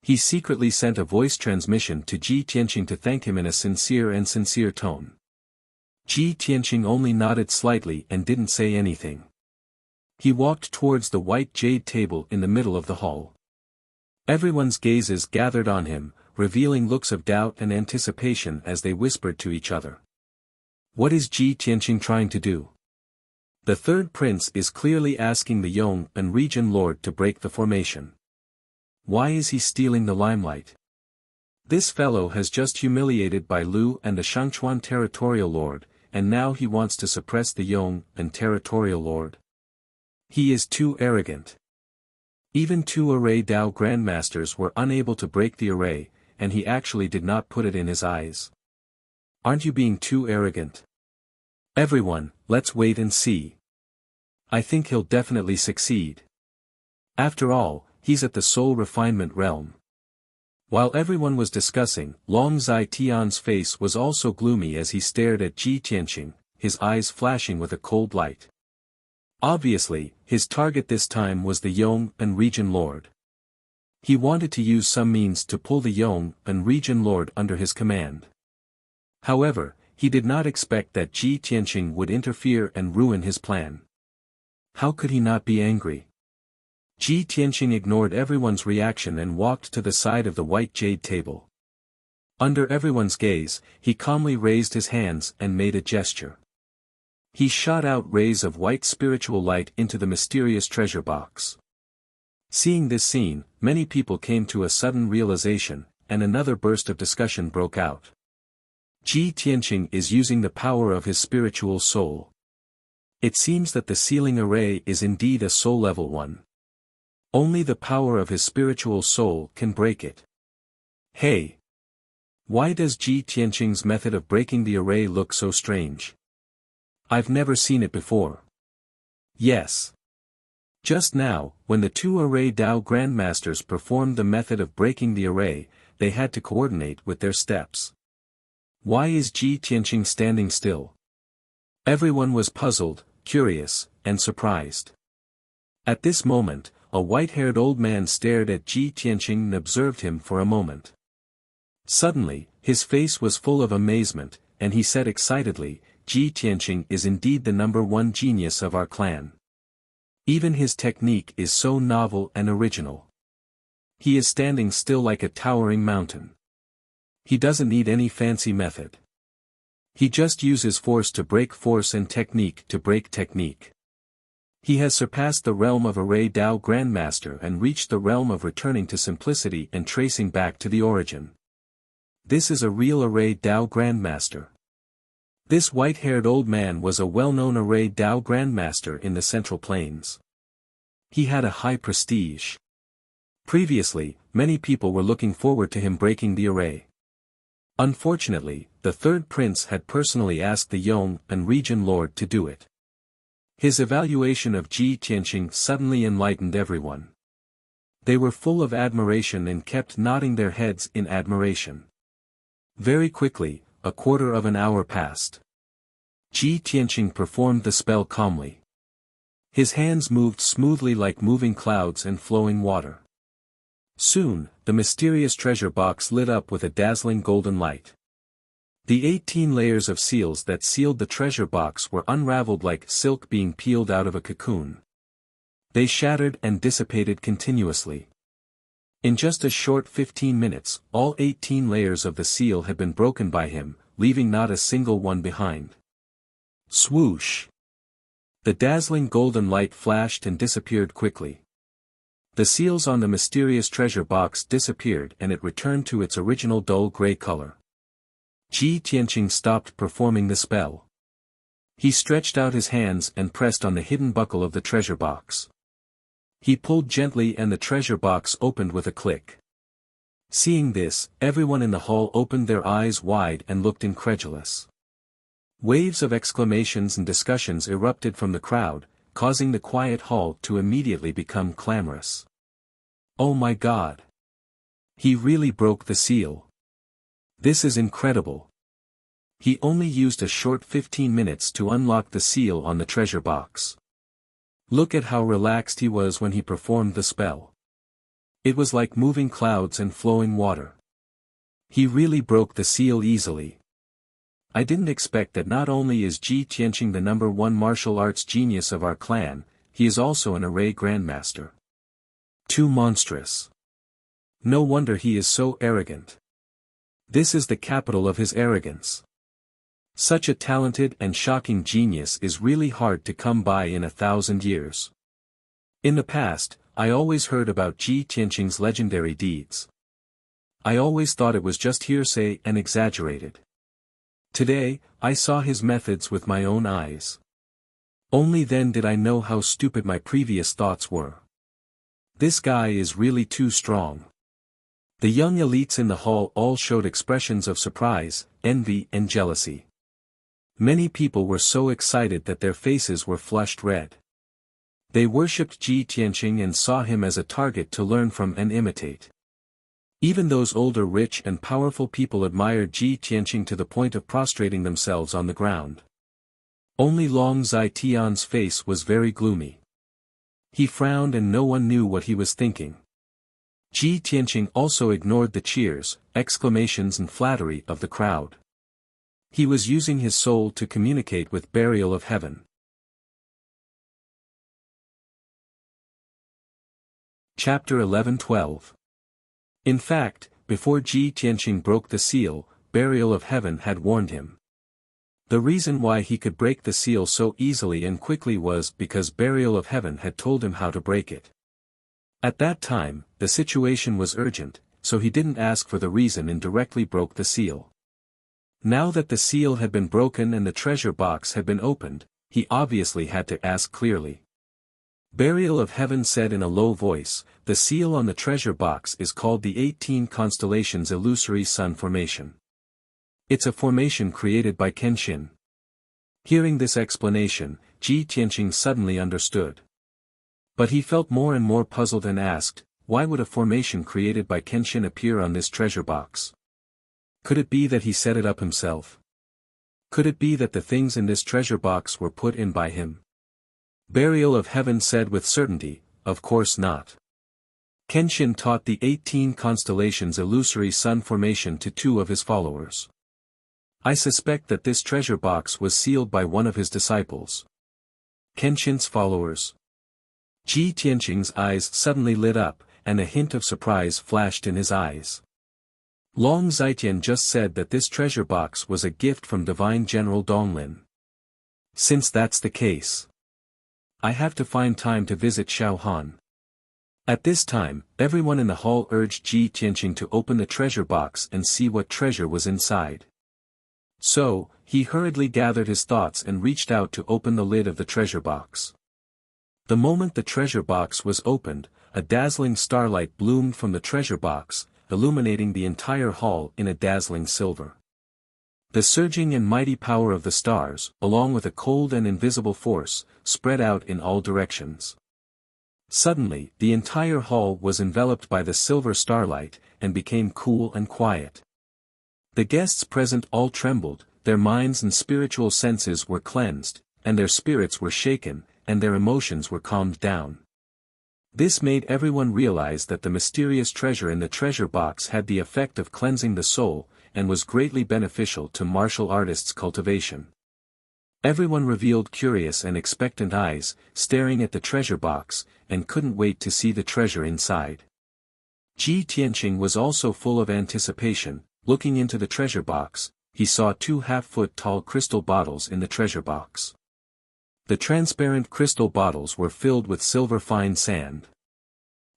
He secretly sent a voice transmission to Ji Tianqing to thank him in a sincere tone. Ji Tianqing only nodded slightly and didn't say anything. He walked towards the white jade table in the middle of the hall. Everyone's gazes gathered on him, revealing looks of doubt and anticipation as they whispered to each other. What is Ji Tianqing trying to do? The third prince is clearly asking the Yong'an region lord to break the formation. Why is he stealing the limelight? This fellow has just humiliated Bai Lu and the Shangchuan territorial lord, and now he wants to suppress the Yong'an territorial lord. He is too arrogant. Even two array Dao grandmasters were unable to break the array, and he actually did not put it in his eyes. Aren't you being too arrogant? Everyone, let's wait and see. I think he'll definitely succeed. After all, he's at the soul refinement realm. While everyone was discussing, Long Zai Tian's face was also gloomy as he stared at Ji Tianqing, his eyes flashing with a cold light. Obviously, his target this time was the Yong'an region lord. He wanted to use some means to pull the Yong'an region lord under his command. However, he did not expect that Ji Tianqing would interfere and ruin his plan. How could he not be angry? Ji Tianqing ignored everyone's reaction and walked to the side of the white jade table. Under everyone's gaze, he calmly raised his hands and made a gesture. He shot out rays of white spiritual light into the mysterious treasure box. Seeing this scene, many people came to a sudden realization, and another burst of discussion broke out. Ji Tianqing is using the power of his spiritual soul. It seems that the sealing array is indeed a soul-level one. Only the power of his spiritual soul can break it. Hey! Why does Ji Tianqing's method of breaking the array look so strange? I've never seen it before. Yes. Just now, when the two array Dao grandmasters performed the method of breaking the array, they had to coordinate with their steps. Why is Ji Tianqing standing still? Everyone was puzzled, curious, and surprised. At this moment, a white-haired old man stared at Ji Tianqing and observed him for a moment. Suddenly, his face was full of amazement, and he said excitedly, Ji Tianqing is indeed the #1 genius of our clan. Even his technique is so novel and original. He is standing still like a towering mountain. He doesn't need any fancy method. He just uses force to break force and technique to break technique. He has surpassed the realm of array Dao Grandmaster and reached the realm of returning to simplicity and tracing back to the origin. This is a real array Dao Grandmaster. This white-haired old man was a well-known array Dao Grandmaster in the Central Plains. He had a high prestige. Previously, many people were looking forward to him breaking the array. Unfortunately, the third prince had personally asked the Yong'an region lord to do it. His evaluation of Ji Tianqing suddenly enlightened everyone. They were full of admiration and kept nodding their heads in admiration. Very quickly, a quarter of an hour passed. Ji Tianqing performed the spell calmly. His hands moved smoothly like moving clouds and flowing water. Soon, the mysterious treasure box lit up with a dazzling golden light. The 18 layers of seals that sealed the treasure box were unraveled like silk being peeled out of a cocoon. They shattered and dissipated continuously. In just a short 15 minutes, all 18 layers of the seal had been broken by him, leaving not a single one behind. Swoosh! The dazzling golden light flashed and disappeared quickly. The seals on the mysterious treasure box disappeared and it returned to its original dull gray color. Ji Tianqing stopped performing the spell. He stretched out his hands and pressed on the hidden buckle of the treasure box. He pulled gently and the treasure box opened with a click. Seeing this, everyone in the hall opened their eyes wide and looked incredulous. Waves of exclamations and discussions erupted from the crowd, causing the quiet hall to immediately become clamorous. Oh my God! He really broke the seal. This is incredible. He only used a short 15 minutes to unlock the seal on the treasure box. Look at how relaxed he was when he performed the spell. It was like moving clouds and flowing water. He really broke the seal easily. I didn't expect that. Not only is Ji Tianqing the #1 martial arts genius of our clan, he is also an array grandmaster. Too monstrous. No wonder he is so arrogant. This is the capital of his arrogance. Such a talented and shocking genius is really hard to come by in 1,000 years. In the past, I always heard about Ji Tianqing's legendary deeds. I always thought it was just hearsay and exaggerated. Today, I saw his methods with my own eyes. Only then did I know how stupid my previous thoughts were. This guy is really too strong. The young elites in the hall all showed expressions of surprise, envy and jealousy. Many people were so excited that their faces were flushed red. They worshipped Ji Tianqing and saw him as a target to learn from and imitate. Even those older rich and powerful people admired Ji Tianqing to the point of prostrating themselves on the ground. Only Long Zai-Tian's face was very gloomy. He frowned and no one knew what he was thinking. Ji Tianqing also ignored the cheers, exclamations and flattery of the crowd. He was using his soul to communicate with Burial of Heaven. Chapter 11-12. In fact, before Ji Tianqing broke the seal, Burial of Heaven had warned him. The reason why he could break the seal so easily and quickly was because Burial of Heaven had told him how to break it. At that time, the situation was urgent, so he didn't ask for the reason and directly broke the seal. Now that the seal had been broken and the treasure box had been opened, he obviously had to ask clearly. Burial of Heaven said in a low voice, "The seal on the treasure box is called the 18 Constellations Illusory Sun Formation. It's a formation created by Kenshin." Hearing this explanation, Ji Tianqing suddenly understood. But he felt more and more puzzled and asked, why would a formation created by Kenshin appear on this treasure box? Could it be that he set it up himself? Could it be that the things in this treasure box were put in by him? Burial of Heaven said with certainty, of course not. Kenshin taught the 18 Constellations Illusory Sun Formation to 2 of his followers. I suspect that this treasure box was sealed by one of his disciples. Kenshin's followers. Ji Tianqing's eyes suddenly lit up, and a hint of surprise flashed in his eyes. Long Zaijian just said that this treasure box was a gift from Divine General Donglin. Since that's the case, I have to find time to visit Shaohan. At this time, everyone in the hall urged Ji Tianqing to open the treasure box and see what treasure was inside. So, he hurriedly gathered his thoughts and reached out to open the lid of the treasure box. The moment the treasure box was opened, a dazzling starlight bloomed from the treasure box, illuminating the entire hall in a dazzling silver. The surging and mighty power of the stars, along with a cold and invisible force, spread out in all directions. Suddenly, the entire hall was enveloped by the silver starlight, and became cool and quiet. The guests present all trembled, their minds and spiritual senses were cleansed, and their spirits were shaken, and their emotions were calmed down. This made everyone realize that the mysterious treasure in the treasure box had the effect of cleansing the soul, and was greatly beneficial to martial artists' cultivation. Everyone revealed curious and expectant eyes, staring at the treasure box, and couldn't wait to see the treasure inside. Ji Tianqing was also full of anticipation. Looking into the treasure box, he saw 2 half-foot-tall crystal bottles in the treasure box. The transparent crystal bottles were filled with silver fine sand.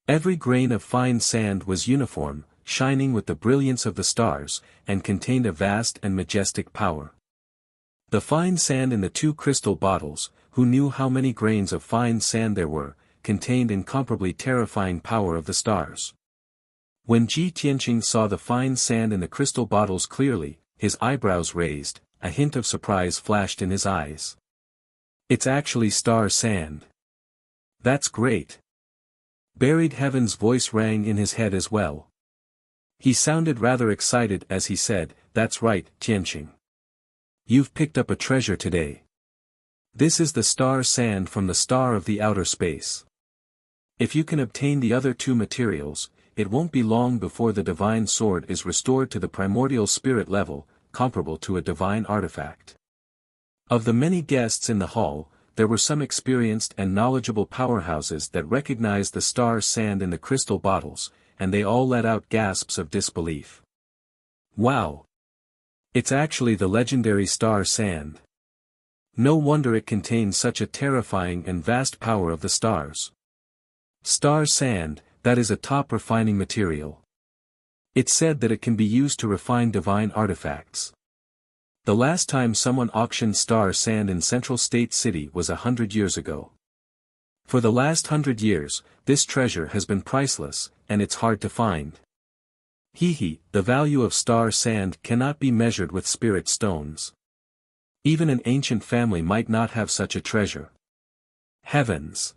Every grain of fine sand was uniform, shining with the brilliance of the stars, and contained a vast and majestic power. The fine sand in the 2 crystal bottles, who knew how many grains of fine sand there were, contained incomparably terrifying power of the stars. When Ji Tianqing saw the fine sand in the crystal bottles clearly, his eyebrows raised, a hint of surprise flashed in his eyes. It's actually star sand. That's great. Buried Heaven's voice rang in his head as well. He sounded rather excited as he said, "That's right, Tianqing. You've picked up a treasure today. This is the star sand from the star of the outer space. If you can obtain the other 2 materials, it won't be long before the divine sword is restored to the primordial spirit level, comparable to a divine artifact." Of the many guests in the hall, there were some experienced and knowledgeable powerhouses that recognized the star sand in the crystal bottles, and they all let out gasps of disbelief. Wow! It's actually the legendary star sand. No wonder it contains such a terrifying and vast power of the stars. Star sand, that is a top refining material. It's said that it can be used to refine divine artifacts. The last time someone auctioned star sand in Central State City was 100 years ago. For the last 100 years, this treasure has been priceless, and it's hard to find. The value of star sand cannot be measured with spirit stones. Even an ancient family might not have such a treasure. Heavens!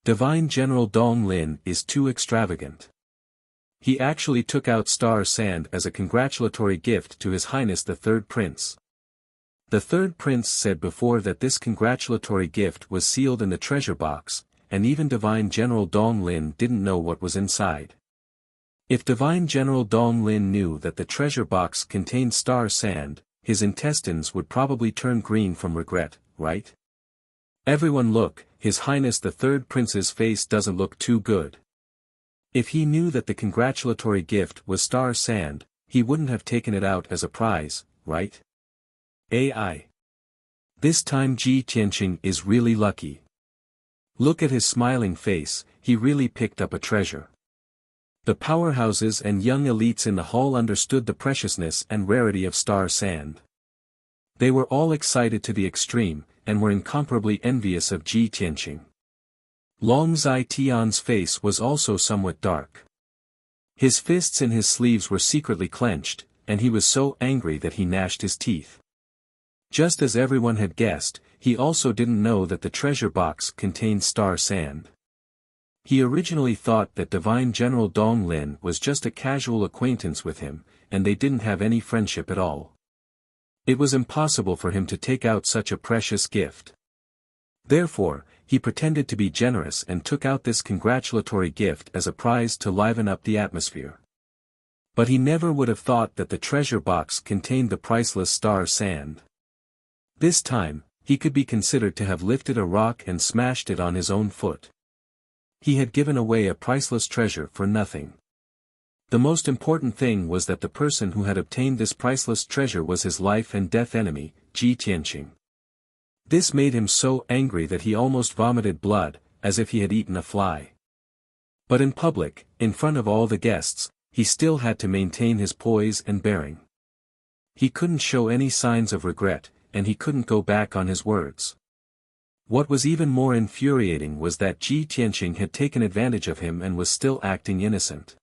Divine General Dong Lin is too extravagant. He actually took out star sand as a congratulatory gift to His Highness the Third Prince. The Third Prince said before that this congratulatory gift was sealed in the treasure box, and even Divine General Dong Lin didn't know what was inside. If Divine General Dong Lin knew that the treasure box contained star sand, his intestines would probably turn green from regret, right? Everyone look, His Highness the Third Prince's face doesn't look too good. If he knew that the congratulatory gift was star sand, he wouldn't have taken it out as a prize, right? AI. This time Ji Tianqing is really lucky. Look at his smiling face, he really picked up a treasure. The powerhouses and young elites in the hall understood the preciousness and rarity of star sand. They were all excited to the extreme, and were incomparably envious of Ji Tianqing. Long Zai Tian's face was also somewhat dark. His fists in his sleeves were secretly clenched, and he was so angry that he gnashed his teeth. Just as everyone had guessed, he also didn't know that the treasure box contained star sand. He originally thought that Divine General Dong Lin was just a casual acquaintance with him, and they didn't have any friendship at all. It was impossible for him to take out such a precious gift. Therefore, he pretended to be generous and took out this congratulatory gift as a prize to liven up the atmosphere. But he never would have thought that the treasure box contained the priceless star sand. This time, he could be considered to have lifted a rock and smashed it on his own foot. He had given away a priceless treasure for nothing. The most important thing was that the person who had obtained this priceless treasure was his life and death enemy, Ji Tianqing. This made him so angry that he almost vomited blood, as if he had eaten a fly. But in public, in front of all the guests, he still had to maintain his poise and bearing. He couldn't show any signs of regret, and he couldn't go back on his words. What was even more infuriating was that Ji Tianqing had taken advantage of him and was still acting innocent.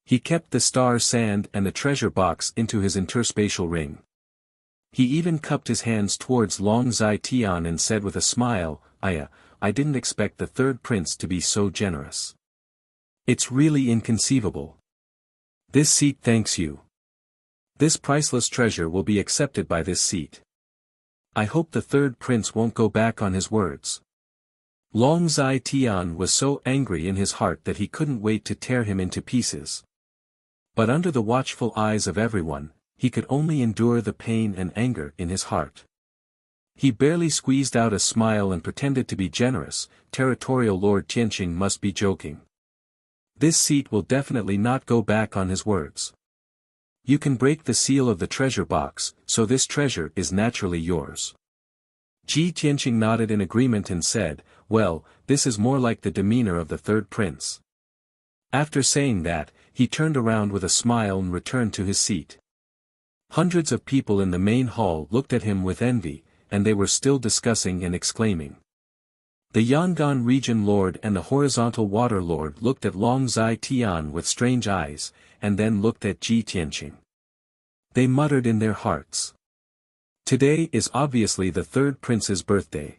He kept the star sand and the treasure box into his interspatial ring. He even cupped his hands towards Long Zai Tian and said with a smile, I didn't expect the Third Prince to be so generous. It's really inconceivable. This seat thanks you. This priceless treasure will be accepted by this seat. I hope the Third Prince won't go back on his words. Long Zai Tian was so angry in his heart that he couldn't wait to tear him into pieces. But under the watchful eyes of everyone, he could only endure the pain and anger in his heart. He barely squeezed out a smile and pretended to be generous. Territorial Lord Tianqing must be joking. This seat will definitely not go back on his words. You can break the seal of the treasure box, so this treasure is naturally yours. Ji Tianqing nodded in agreement and said, well, this is more like the demeanor of the third prince. After saying that, he turned around with a smile and returned to his seat. Hundreds of people in the main hall looked at him with envy, and they were still discussing and exclaiming. The Yangon region lord and the horizontal water lord looked at Long Zai Tian with strange eyes, and then looked at Ji Tianqing. They muttered in their hearts. Today is obviously the third prince's birthday.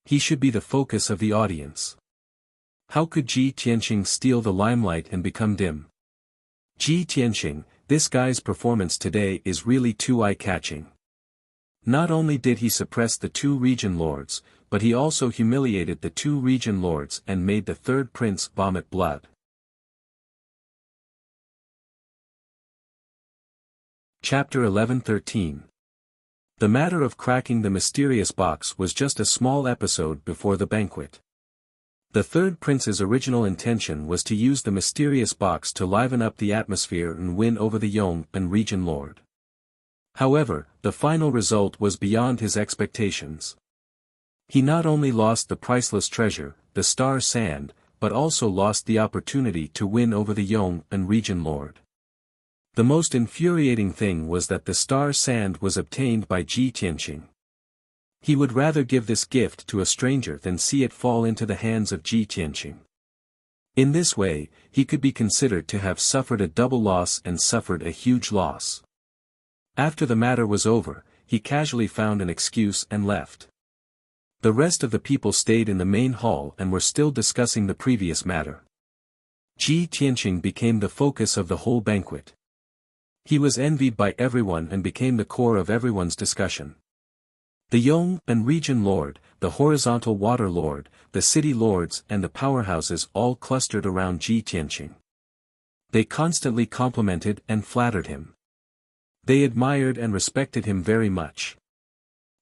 He should be the focus of the audience. How could Ji Tianqing steal the limelight and become dim? Ji Tianqing, this guy's performance today is really too eye-catching. Not only did he suppress the two region lords, but he also humiliated the two region lords and made the third prince vomit blood. Chapter 11-13. The matter of cracking the mysterious box was just a small episode before the banquet. The third prince's original intention was to use the mysterious box to liven up the atmosphere and win over the Yong and region lord. However, the final result was beyond his expectations. He not only lost the priceless treasure, the star sand, but also lost the opportunity to win over the Yong and region lord. The most infuriating thing was that the star sand was obtained by Ji Tianqing. He would rather give this gift to a stranger than see it fall into the hands of Ji Tianqing. In this way, he could be considered to have suffered a double loss and suffered a huge loss. After the matter was over, he casually found an excuse and left. The rest of the people stayed in the main hall and were still discussing the previous matter. Ji Tianqing became the focus of the whole banquet. He was envied by everyone and became the core of everyone's discussion. The Yong and region lord, the horizontal water lord, the city lords and the powerhouses all clustered around Ji Tianqing. They constantly complimented and flattered him. They admired and respected him very much.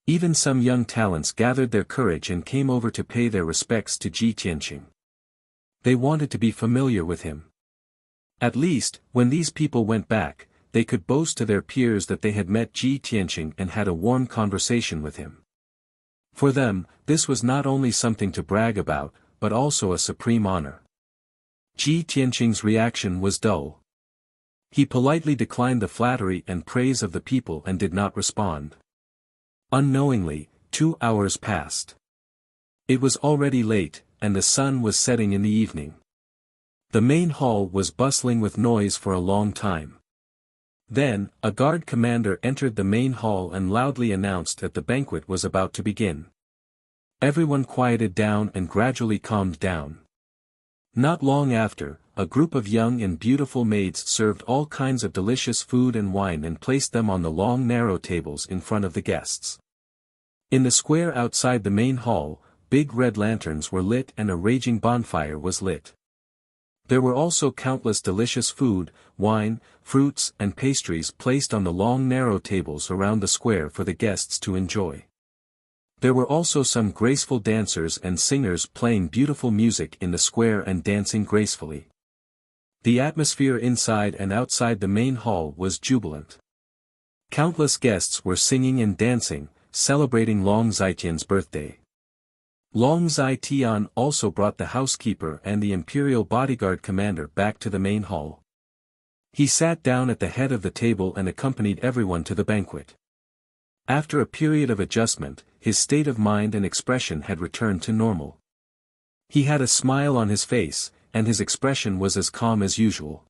Even some young talents gathered their courage and came over to pay their respects to Ji Tianqing. They wanted to be familiar with him. At least, when these people went back, they could boast to their peers that they had met Ji Tianqing and had a warm conversation with him. For them, this was not only something to brag about, but also a supreme honor. Ji Tianqing's reaction was dull. He politely declined the flattery and praise of the people and did not respond. Unknowingly, 2 hours passed. It was already late, and the sun was setting in the evening. The main hall was bustling with noise for a long time. Then, a guard commander entered the main hall and loudly announced that the banquet was about to begin. Everyone quieted down and gradually calmed down. Not long after, a group of young and beautiful maids served all kinds of delicious food and wine and placed them on the long narrow tables in front of the guests. In the square outside the main hall, big red lanterns were lit and a raging bonfire was lit. There were also countless delicious food, wine, fruits and pastries placed on the long narrow tables around the square for the guests to enjoy. There were also some graceful dancers and singers playing beautiful music in the square and dancing gracefully. The atmosphere inside and outside the main hall was jubilant. Countless guests were singing and dancing, celebrating Long Zaitian's birthday. Long Zai Tian also brought the housekeeper and the imperial bodyguard commander back to the main hall. He sat down at the head of the table and accompanied everyone to the banquet. After a period of adjustment, his state of mind and expression had returned to normal. He had a smile on his face, and his expression was as calm as usual.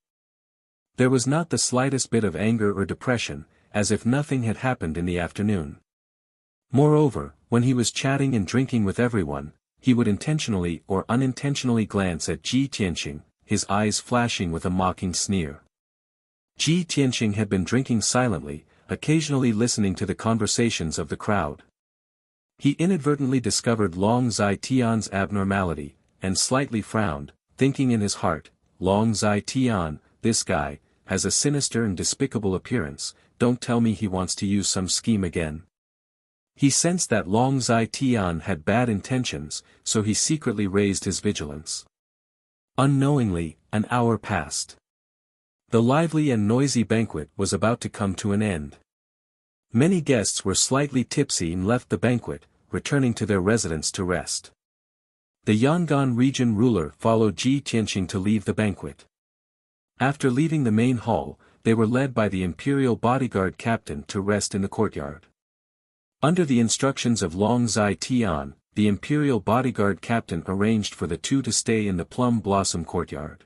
There was not the slightest bit of anger or depression, as if nothing had happened in the afternoon. Moreover, when he was chatting and drinking with everyone, he would intentionally or unintentionally glance at Ji Tianqing, his eyes flashing with a mocking sneer. Ji Tianqing had been drinking silently, occasionally listening to the conversations of the crowd. He inadvertently discovered Long Zai Tian's abnormality, and slightly frowned, thinking in his heart, Long Zai Tian, this guy, has a sinister and despicable appearance, don't tell me he wants to use some scheme again. He sensed that Long Zai Tian had bad intentions, so he secretly raised his vigilance. Unknowingly, an hour passed. The lively and noisy banquet was about to come to an end. Many guests were slightly tipsy and left the banquet, returning to their residence to rest. The Yangon region ruler followed Ji Tianqing to leave the banquet. After leaving the main hall, they were led by the imperial bodyguard captain to rest in the courtyard. Under the instructions of Long Zai Tian, the imperial bodyguard captain arranged for the two to stay in the plum blossom courtyard.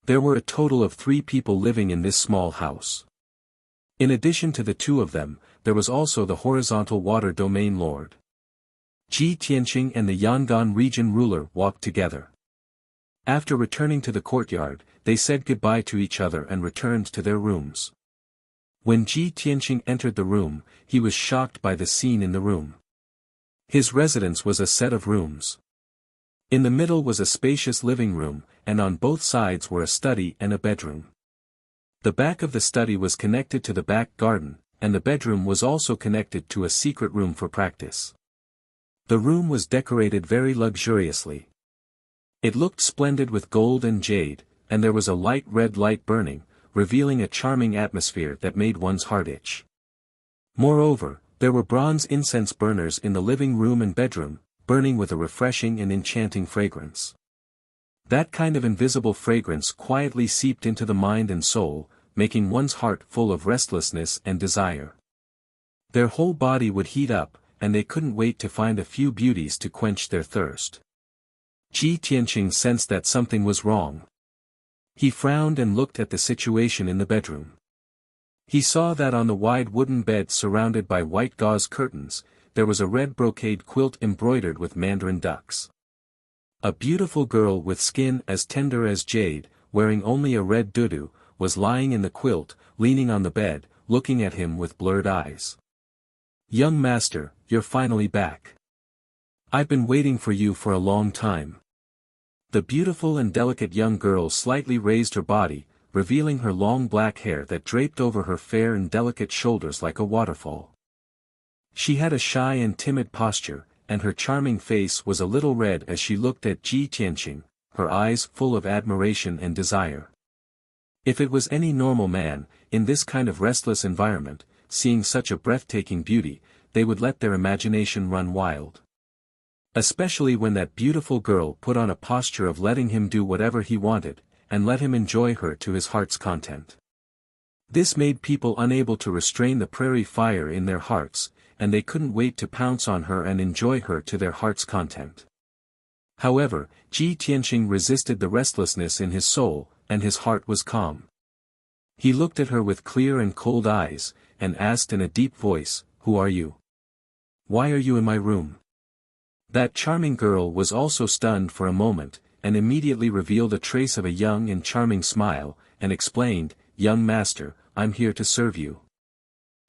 There were a total of 3 people living in this small house. In addition to the 2 of them, there was also the horizontal water domain lord. Ji Tianqing and the Yangon region ruler walked together. After returning to the courtyard, they said goodbye to each other and returned to their rooms. When Ji Tianqing entered the room, he was shocked by the scene in the room. His residence was a set of rooms. In the middle was a spacious living room, and on both sides were a study and a bedroom. The back of the study was connected to the back garden, and the bedroom was also connected to a secret room for practice. The room was decorated very luxuriously. It looked splendid with gold and jade, and there was a light red light burning, revealing a charming atmosphere that made one's heart itch. Moreover, there were bronze incense burners in the living room and bedroom, burning with a refreshing and enchanting fragrance. That kind of invisible fragrance quietly seeped into the mind and soul, making one's heart full of restlessness and desire. Their whole body would heat up, and they couldn't wait to find a few beauties to quench their thirst. Ji Tianqing sensed that something was wrong. He frowned and looked at the situation in the bedroom. He saw that on the wide wooden bed surrounded by white gauze curtains, there was a red brocade quilt embroidered with mandarin ducks. A beautiful girl with skin as tender as jade, wearing only a red dudu, was lying in the quilt, leaning on the bed, looking at him with blurred eyes. "Young master, you're finally back. I've been waiting for you for a long time." The beautiful and delicate young girl slightly raised her body, revealing her long black hair that draped over her fair and delicate shoulders like a waterfall. She had a shy and timid posture, and her charming face was a little red as she looked at Ji Tianqing, her eyes full of admiration and desire. If it was any normal man, in this kind of restless environment, seeing such a breathtaking beauty, they would let their imagination run wild. Especially when that beautiful girl put on a posture of letting him do whatever he wanted, and let him enjoy her to his heart's content. This made people unable to restrain the prairie fire in their hearts, and they couldn't wait to pounce on her and enjoy her to their heart's content. However, Ji Tianqing resisted the restlessness in his soul, and his heart was calm. He looked at her with clear and cold eyes, and asked in a deep voice, "Who are you? Why are you in my room?" That charming girl was also stunned for a moment, and immediately revealed a trace of a young and charming smile, and explained, "Young master, I'm here to serve you."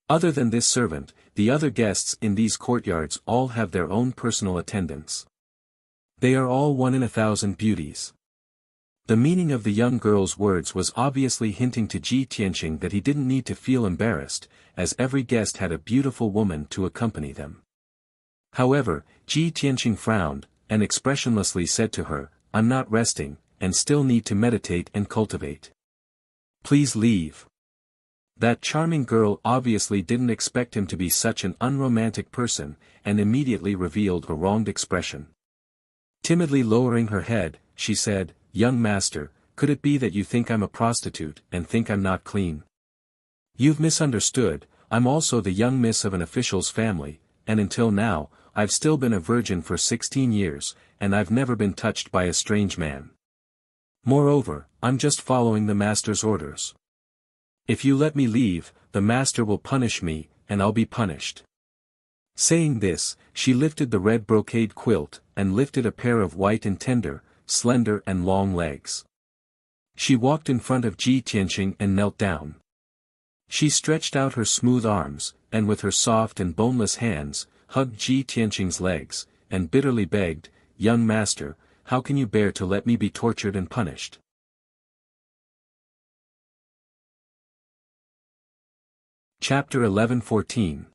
Other than this servant, the other guests in these courtyards all have their own personal attendants. They are all 1 in 1,000 beauties. The meaning of the young girl's words was obviously hinting to Ji Tianqing that he didn't need to feel embarrassed, as every guest had a beautiful woman to accompany them. However, Ji Tianqing frowned, and expressionlessly said to her, "I'm not resting, and still need to meditate and cultivate. Please leave." That charming girl obviously didn't expect him to be such an unromantic person, and immediately revealed a wronged expression. Timidly lowering her head, she said, "Young master, could it be that you think I'm a prostitute, and think I'm not clean? You've misunderstood, I'm also the young miss of an official's family, and until now, I've still been a virgin for 16 years, and I've never been touched by a strange man. Moreover, I'm just following the master's orders. If you let me leave, the master will punish me, and I'll be punished." Saying this, she lifted the red brocade quilt, and lifted a pair of white and tender, slender and long legs. She walked in front of Ji Tianqing and knelt down. She stretched out her smooth arms, and with her soft and boneless hands, hugged Ji Tianqing's legs, and bitterly begged, "Young master, how can you bear to let me be tortured and punished?" Chapter 11:14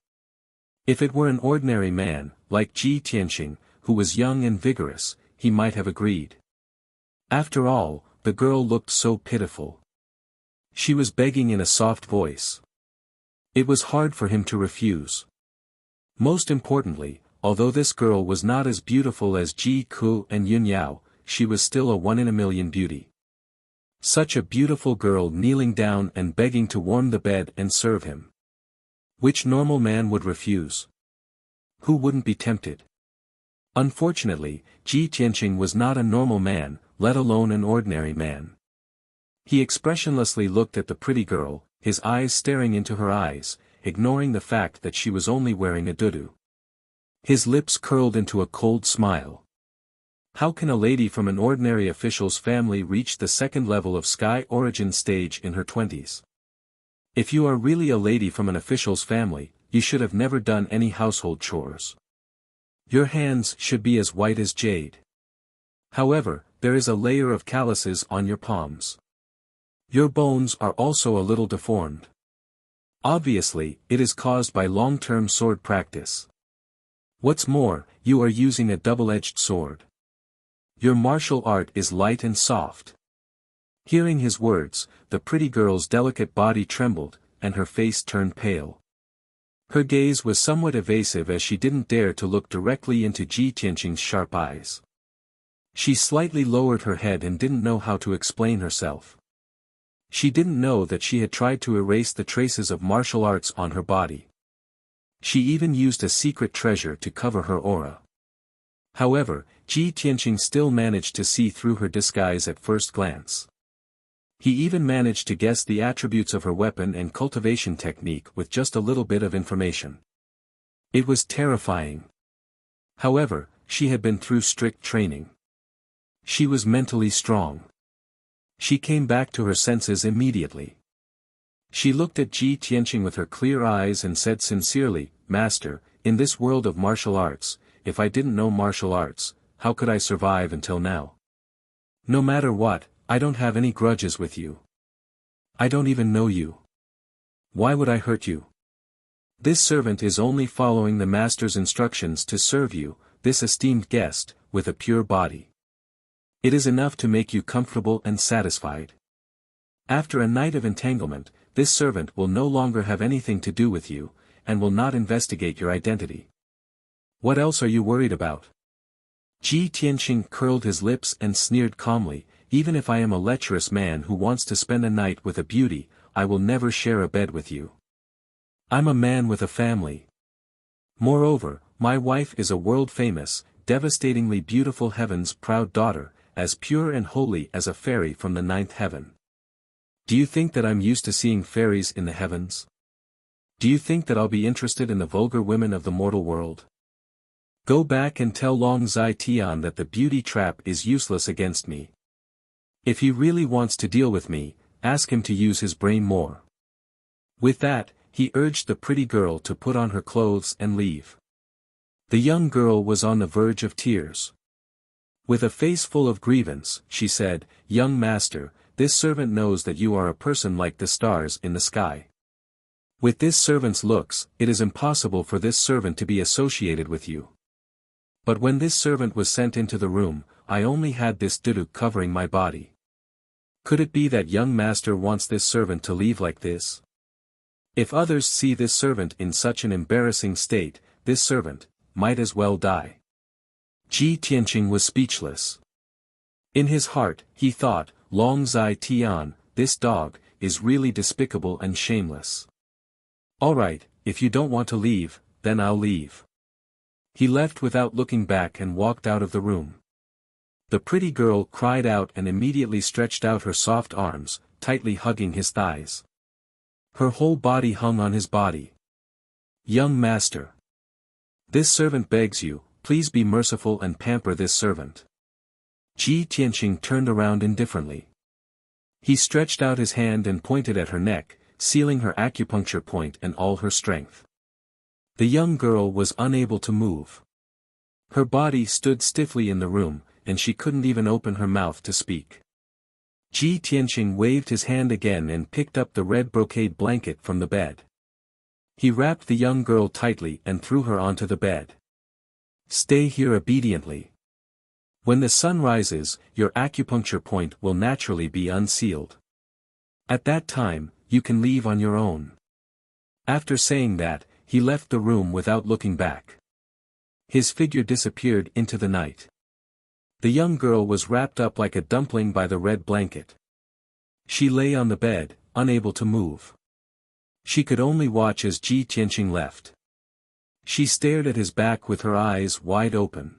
If it were an ordinary man, like Ji Tianqing, who was young and vigorous, he might have agreed. After all, the girl looked so pitiful. She was begging in a soft voice. It was hard for him to refuse. Most importantly, although this girl was not as beautiful as Ji Ku and Yun Yao, she was still a one-in-a-million beauty. Such a beautiful girl kneeling down and begging to warm the bed and serve him. Which normal man would refuse? Who wouldn't be tempted? Unfortunately, Ji Tianqing was not a normal man, let alone an ordinary man. He expressionlessly looked at the pretty girl, his eyes staring into her eyes, ignoring the fact that she was only wearing a dudu. His lips curled into a cold smile. How can a lady from an ordinary official's family reach the second level of sky origin stage in her 20s? If you are really a lady from an official's family, you should have never done any household chores. Your hands should be as white as jade. However, there is a layer of calluses on your palms. Your bones are also a little deformed. Obviously, it is caused by long-term sword practice. What's more, you are using a double-edged sword. Your martial art is light and soft. Hearing his words, the pretty girl's delicate body trembled, and her face turned pale. Her gaze was somewhat evasive as she didn't dare to look directly into Ji Tianqing's sharp eyes. She slightly lowered her head and didn't know how to explain herself. She didn't know that she had tried to erase the traces of martial arts on her body. She even used a secret treasure to cover her aura. However, Ji Tianqing still managed to see through her disguise at first glance. He even managed to guess the attributes of her weapon and cultivation technique with just a little bit of information. It was terrifying. However, she had been through strict training. She was mentally strong. She came back to her senses immediately. She looked at Ji Tianqing with her clear eyes and said sincerely, "Master, in this world of martial arts, if I didn't know martial arts, how could I survive until now? No matter what, I don't have any grudges with you. I don't even know you. Why would I hurt you? This servant is only following the master's instructions to serve you, this esteemed guest, with a pure body. It is enough to make you comfortable and satisfied. After a night of entanglement, this servant will no longer have anything to do with you, and will not investigate your identity. What else are you worried about?" Ji Tianqing curled his lips and sneered calmly, "Even if I am a lecherous man who wants to spend a night with a beauty, I will never share a bed with you. I'm a man with a family. Moreover, my wife is a world-famous, devastatingly beautiful heaven's proud daughter, as pure and holy as a fairy from the ninth heaven. Do you think that I'm used to seeing fairies in the heavens? Do you think that I'll be interested in the vulgar women of the mortal world? Go back and tell Long Zai Tian that the beauty trap is useless against me. If he really wants to deal with me, ask him to use his brain more." With that, he urged the pretty girl to put on her clothes and leave. The young girl was on the verge of tears. With a face full of grievance, she said, "Young master, this servant knows that you are a person like the stars in the sky. With this servant's looks, it is impossible for this servant to be associated with you. But when this servant was sent into the room, I only had this dudu covering my body. Could it be that young master wants this servant to leave like this? If others see this servant in such an embarrassing state, this servant might as well die." Ji Tianqing was speechless. In his heart, he thought, Long Zai Tian, this dog, is really despicable and shameless. "Alright, if you don't want to leave, then I'll leave." He left without looking back and walked out of the room. The pretty girl cried out and immediately stretched out her soft arms, tightly hugging his thighs. Her whole body hung on his body. "Young master. This servant begs you, please be merciful and pamper this servant." Ji Tianqing turned around indifferently. He stretched out his hand and pointed at her neck, sealing her acupuncture point and all her strength. The young girl was unable to move. Her body stood stiffly in the room, and she couldn't even open her mouth to speak. Ji Tianqing waved his hand again and picked up the red brocade blanket from the bed. He wrapped the young girl tightly and threw her onto the bed. Stay here obediently. When the sun rises, your acupuncture point will naturally be unsealed. At that time, you can leave on your own. After saying that, he left the room without looking back. His figure disappeared into the night. The young girl was wrapped up like a dumpling by the red blanket. She lay on the bed, unable to move. She could only watch as Ji Tianqing left. She stared at his back with her eyes wide open.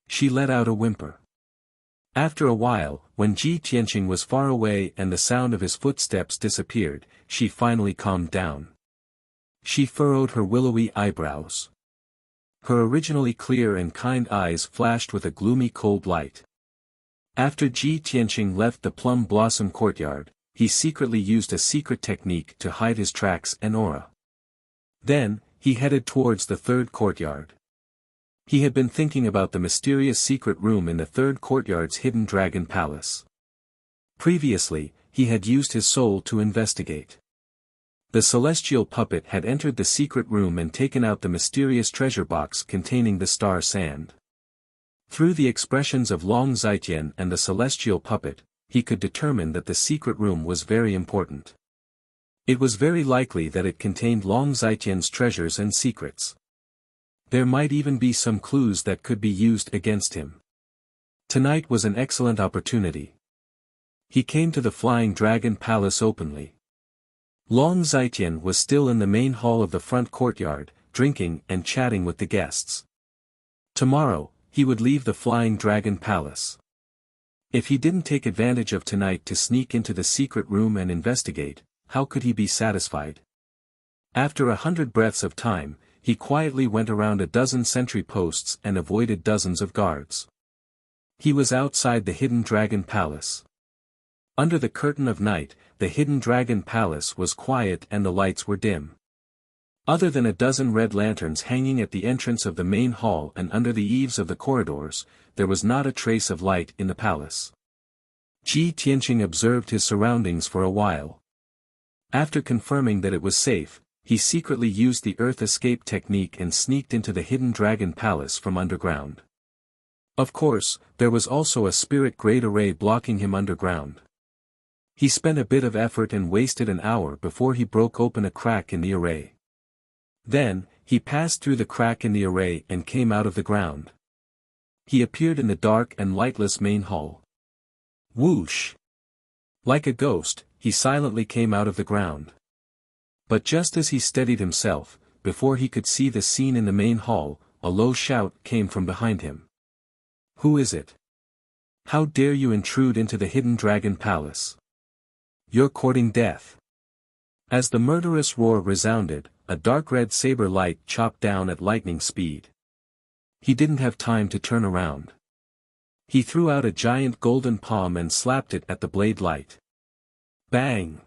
She let out a whimper. After a while, when Ji Tianqing was far away and the sound of his footsteps disappeared, she finally calmed down. She furrowed her willowy eyebrows. Her originally clear and kind eyes flashed with a gloomy cold light. After Ji Tianqing left the plum blossom courtyard, he secretly used a secret technique to hide his tracks and aura. Then, he headed towards the third courtyard. He had been thinking about the mysterious secret room in the third courtyard's hidden dragon palace. Previously, he had used his soul to investigate. The celestial puppet had entered the secret room and taken out the mysterious treasure box containing the star sand. Through the expressions of Long Zitian and the celestial puppet, he could determine that the secret room was very important. It was very likely that it contained Long Zitian's treasures and secrets. There might even be some clues that could be used against him. Tonight was an excellent opportunity. He came to the Flying Dragon Palace openly. Long Zitian was still in the main hall of the front courtyard, drinking and chatting with the guests. Tomorrow, he would leave the Flying Dragon Palace. If he didn't take advantage of tonight to sneak into the secret room and investigate, how could he be satisfied? After 100 breaths of time, he quietly went around a dozen sentry posts and avoided dozens of guards. He was outside the Hidden Dragon Palace. Under the curtain of night, the Hidden Dragon Palace was quiet and the lights were dim. Other than a dozen red lanterns hanging at the entrance of the main hall and under the eaves of the corridors, there was not a trace of light in the palace. Ji Tianqing observed his surroundings for a while. After confirming that it was safe, he secretly used the earth escape technique and sneaked into the Hidden Dragon Palace from underground. Of course, there was also a spirit grade array blocking him underground. He spent a bit of effort and wasted an hour before he broke open a crack in the array. Then, he passed through the crack in the array and came out of the ground. He appeared in the dark and lightless main hall. Whoosh! Like a ghost, he silently came out of the ground. But just as he steadied himself, before he could see the scene in the main hall, a low shout came from behind him. Who is it? How dare you intrude into the Hidden Dragon Palace? You're courting death. As the murderous roar resounded, a dark red saber light chopped down at lightning speed. He didn't have time to turn around. He threw out a giant golden palm and slapped it at the blade light. Bang!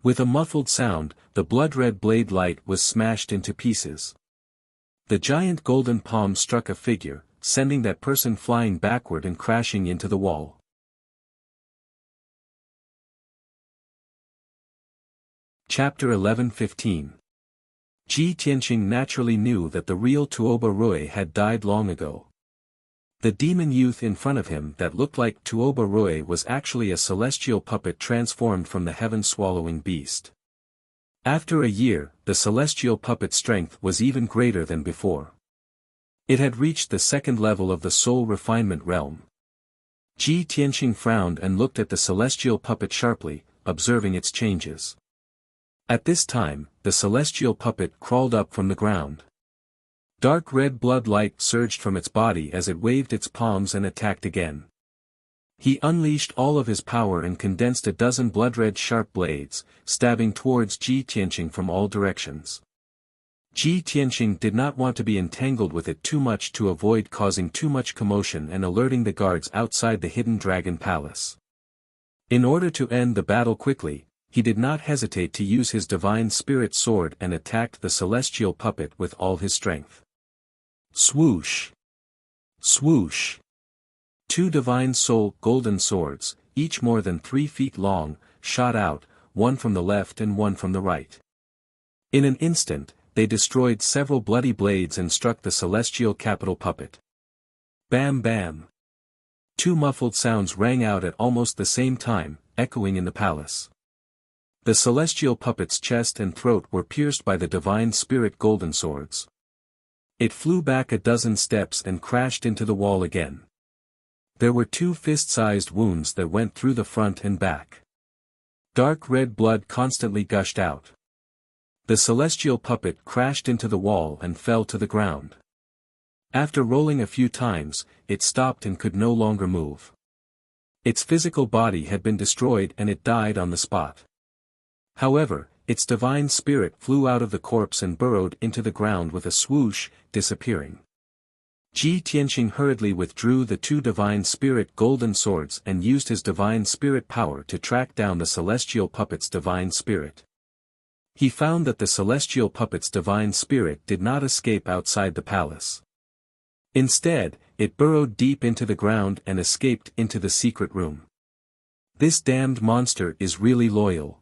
With a muffled sound, the blood-red blade light was smashed into pieces. The giant golden palm struck a figure, sending that person flying backward and crashing into the wall. Chapter 11:15. Ji Tianqing naturally knew that the real Tuoba Rui had died long ago. The demon youth in front of him that looked like Tuoba Rui was actually a celestial puppet transformed from the heaven-swallowing beast. After a year, the celestial puppet's strength was even greater than before. It had reached the second level of the soul refinement realm. Ji Tianqing frowned and looked at the celestial puppet sharply, observing its changes. At this time, the celestial puppet crawled up from the ground. Dark red blood light surged from its body as it waved its palms and attacked again. He unleashed all of his power and condensed a dozen blood-red sharp blades, stabbing towards Ji Tianqing from all directions. Ji Tianqing did not want to be entangled with it too much to avoid causing too much commotion and alerting the guards outside the Hidden Dragon Palace. In order to end the battle quickly, he did not hesitate to use his divine spirit sword and attacked the celestial puppet with all his strength. Swoosh! Swoosh! Two divine soul golden swords, each more than 3 feet long, shot out, one from the left and one from the right. In an instant, they destroyed several bloody blades and struck the celestial capital puppet. Bam bam! Two muffled sounds rang out at almost the same time, echoing in the palace. The celestial puppet's chest and throat were pierced by the divine spirit golden swords. It flew back a dozen steps and crashed into the wall again. There were two fist-sized wounds that went through the front and back. Dark red blood constantly gushed out. The celestial puppet crashed into the wall and fell to the ground. After rolling a few times, it stopped and could no longer move. Its physical body had been destroyed and it died on the spot. However, its divine spirit flew out of the corpse and burrowed into the ground with a swoosh, disappearing. Ji Tianqing hurriedly withdrew the two divine spirit golden swords and used his divine spirit power to track down the celestial puppet's divine spirit. He found that the celestial puppet's divine spirit did not escape outside the palace. Instead, it burrowed deep into the ground and escaped into the secret room. This damned monster is really loyal.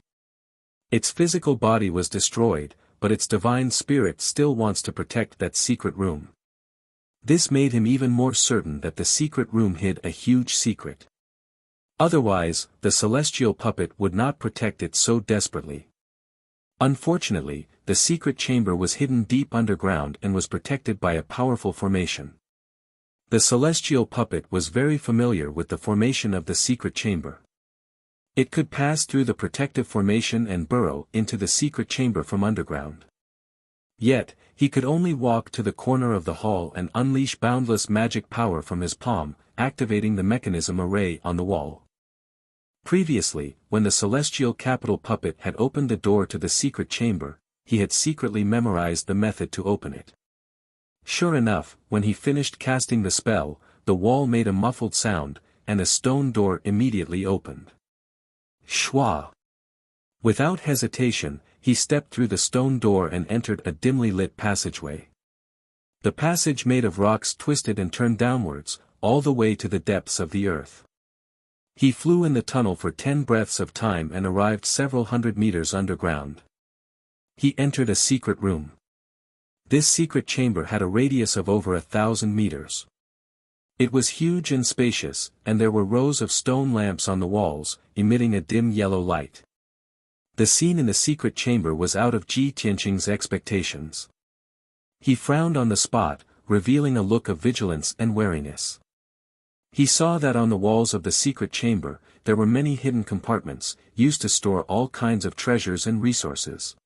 Its physical body was destroyed, but its divine spirit still wants to protect that secret room. This made him even more certain that the secret room hid a huge secret. Otherwise, the celestial puppet would not protect it so desperately. Unfortunately, the secret chamber was hidden deep underground and was protected by a powerful formation. The celestial puppet was very familiar with the formation of the secret chamber. It could pass through the protective formation and burrow into the secret chamber from underground. Yet, he could only walk to the corner of the hall and unleash boundless magic power from his palm, activating the mechanism array on the wall. Previously, when the celestial capital puppet had opened the door to the secret chamber, he had secretly memorized the method to open it. Sure enough, when he finished casting the spell, the wall made a muffled sound, and a stone door immediately opened. Shwa! Without hesitation, he stepped through the stone door and entered a dimly lit passageway. The passage made of rocks twisted and turned downwards, all the way to the depths of the earth. He flew in the tunnel for 10 breaths of time and arrived several hundred meters underground. He entered a secret room. This secret chamber had a radius of over 1,000 meters. It was huge and spacious, and there were rows of stone lamps on the walls, emitting a dim yellow light. The scene in the secret chamber was out of Ji Tianqing's expectations. He frowned on the spot, revealing a look of vigilance and wariness. He saw that on the walls of the secret chamber, there were many hidden compartments, used to store all kinds of treasures and resources.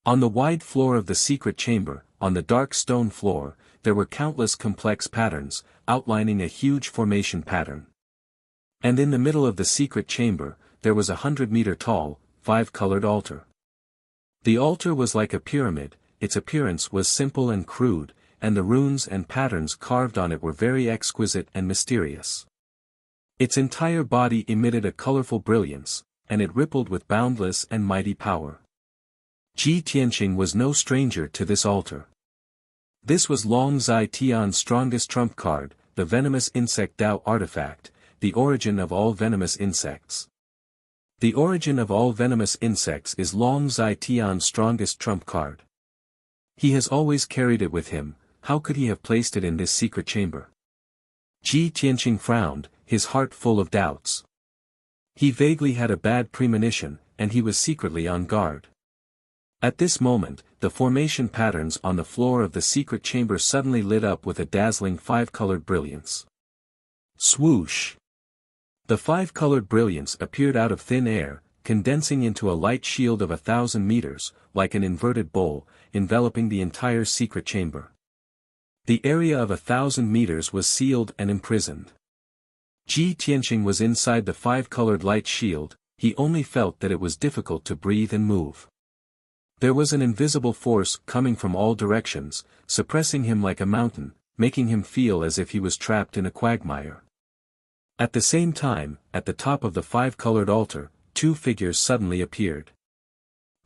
On the wide floor of the secret chamber, on the dark stone floor, there were countless complex patterns, outlining a huge formation pattern. And in the middle of the secret chamber, there was a 100-meter tall, 5-colored altar. The altar was like a pyramid, its appearance was simple and crude, and the runes and patterns carved on it were very exquisite and mysterious. Its entire body emitted a colorful brilliance, and it rippled with boundless and mighty power. Ji Tianqing was no stranger to this altar. This was Long Zai Tian's strongest trump card, the venomous insect Dao artifact, the origin of all venomous insects. The origin of all venomous insects is Long Zai Tian's strongest trump card. He has always carried it with him. How could he have placed it in this secret chamber? Ji Tianqing frowned, his heart full of doubts. He vaguely had a bad premonition, and he was secretly on guard. At this moment, the formation patterns on the floor of the secret chamber suddenly lit up with a dazzling 5-colored brilliance. Swoosh! The 5-colored brilliance appeared out of thin air, condensing into a light shield of 1,000 meters, like an inverted bowl, enveloping the entire secret chamber. The area of 1,000 meters was sealed and imprisoned. Ji Tianqing was inside the 5-colored light shield, he only felt that it was difficult to breathe and move. There was an invisible force coming from all directions, suppressing him like a mountain, making him feel as if he was trapped in a quagmire. At the same time, at the top of the 5-colored altar, 2 figures suddenly appeared.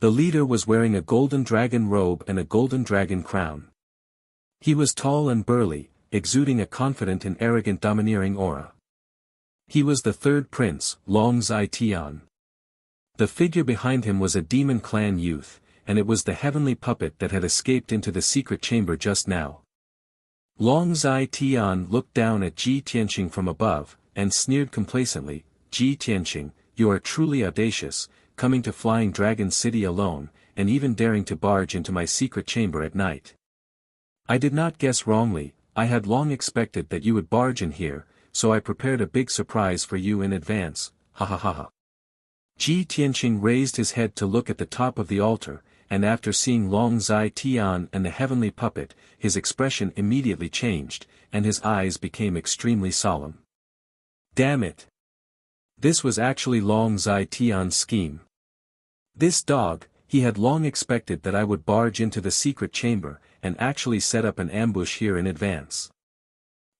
The leader was wearing a golden dragon robe and a golden dragon crown. He was tall and burly, exuding a confident and arrogant domineering aura. He was the third prince, Long Zai Tian. The figure behind him was a demon clan youth, and it was the heavenly puppet that had escaped into the secret chamber just now. Long Zai Tian looked down at Ji Tianqing from above, and sneered complacently, "Ji Tianqing, you are truly audacious, coming to Flying Dragon City alone, and even daring to barge into my secret chamber at night. I did not guess wrongly, I had long expected that you would barge in here, so I prepared a big surprise for you in advance, ha ha ha ha." Ji Tianqing raised his head to look at the top of the altar, and after seeing Long Zai Tian and the heavenly puppet, his expression immediately changed, and his eyes became extremely solemn. Damn it! This was actually Long Zai Tian's scheme. This dog, he had long expected that I would barge into the secret chamber, and actually set up an ambush here in advance.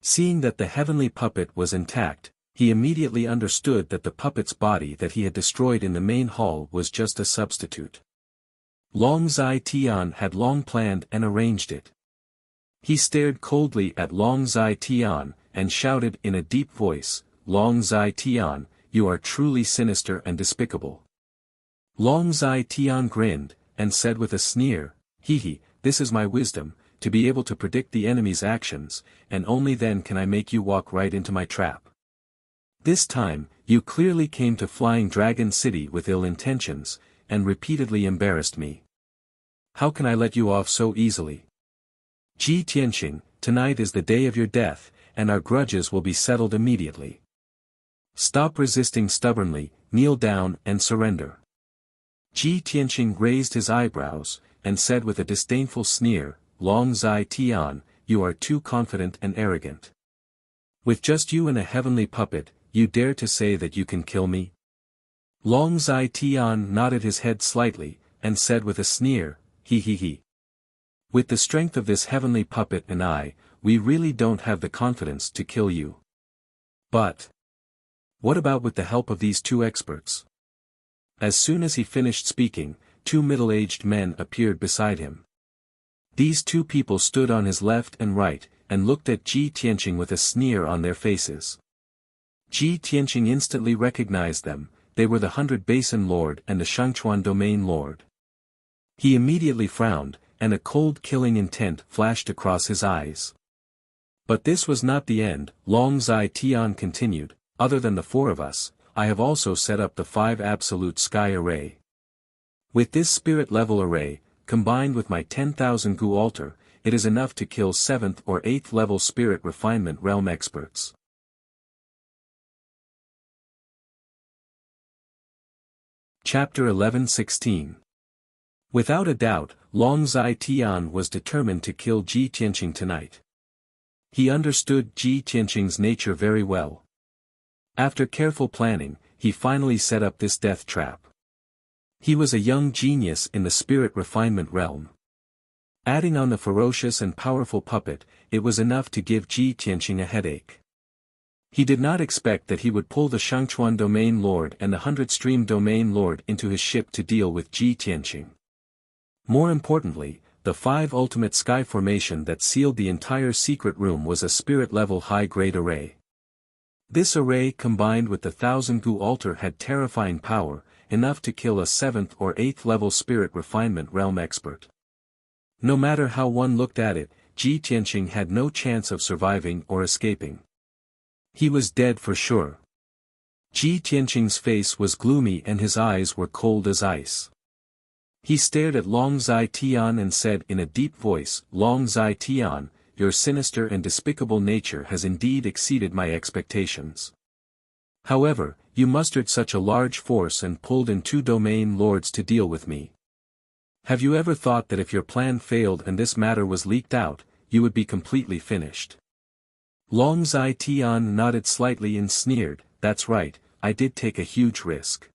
Seeing that the heavenly puppet was intact, he immediately understood that the puppet's body that he had destroyed in the main hall was just a substitute. Long Zai Tian had long planned and arranged it. He stared coldly at Long Zai Tian, and shouted in a deep voice, "Long Zai Tian, you are truly sinister and despicable." Long Zai Tian grinned, and said with a sneer, "Hee hee, this is my wisdom, to be able to predict the enemy's actions, and only then can I make you walk right into my trap. This time, you clearly came to Flying Dragon City with ill intentions, and repeatedly embarrassed me. How can I let you off so easily? Ji Tianqing, tonight is the day of your death, and our grudges will be settled immediately. Stop resisting stubbornly, kneel down and surrender." Ji Tianqing raised his eyebrows, and said with a disdainful sneer, "Long Zai Tian, you are too confident and arrogant. With just you and a heavenly puppet, you dare to say that you can kill me?" Long Zai Tian nodded his head slightly, and said with a sneer, "He he he. With the strength of this heavenly puppet and I, we really don't have the confidence to kill you. But what about with the help of these two experts?" As soon as he finished speaking, two middle-aged men appeared beside him. These two people stood on his left and right, and looked at Ji Tianqing with a sneer on their faces. Ji Tianqing instantly recognized them. They were the 100 Basin Lord and the Shangchuan Domain Lord. He immediately frowned, and a cold killing intent flashed across his eyes. But this was not the end. Long Zai Tian continued, "Other than the four of us, I have also set up the 5 Absolute Sky Array. With this spirit-level array, combined with my 10,000 Gu altar, it is enough to kill 7th or 8th level spirit refinement realm experts." Chapter 11:16. Without a doubt, Long Zai Tian was determined to kill Ji Tianqing tonight. He understood Ji Tianqing's nature very well. After careful planning, he finally set up this death trap. He was a young genius in the spirit refinement realm. Adding on the ferocious and powerful puppet, it was enough to give Ji Tianqing a headache. He did not expect that he would pull the Shangchuan Domain Lord and the 100 Stream Domain Lord into his ship to deal with Ji Tianqing. More importantly, the 5 ultimate sky formation that sealed the entire secret room was a spirit-level high-grade array. This array combined with the 1000 Gu altar had terrifying power, enough to kill a 7th or 8th level spirit refinement realm expert. No matter how one looked at it, Ji Tianqing had no chance of surviving or escaping. He was dead for sure. Ji Tianqing's face was gloomy and his eyes were cold as ice. He stared at Long Zai Tian and said in a deep voice, "Long Zai Tian, your sinister and despicable nature has indeed exceeded my expectations. However, you mustered such a large force and pulled in 2 domain lords to deal with me. Have you ever thought that if your plan failed and this matter was leaked out, you would be completely finished?" Long Zai Tian nodded slightly and sneered, "That's right, I did take a huge risk.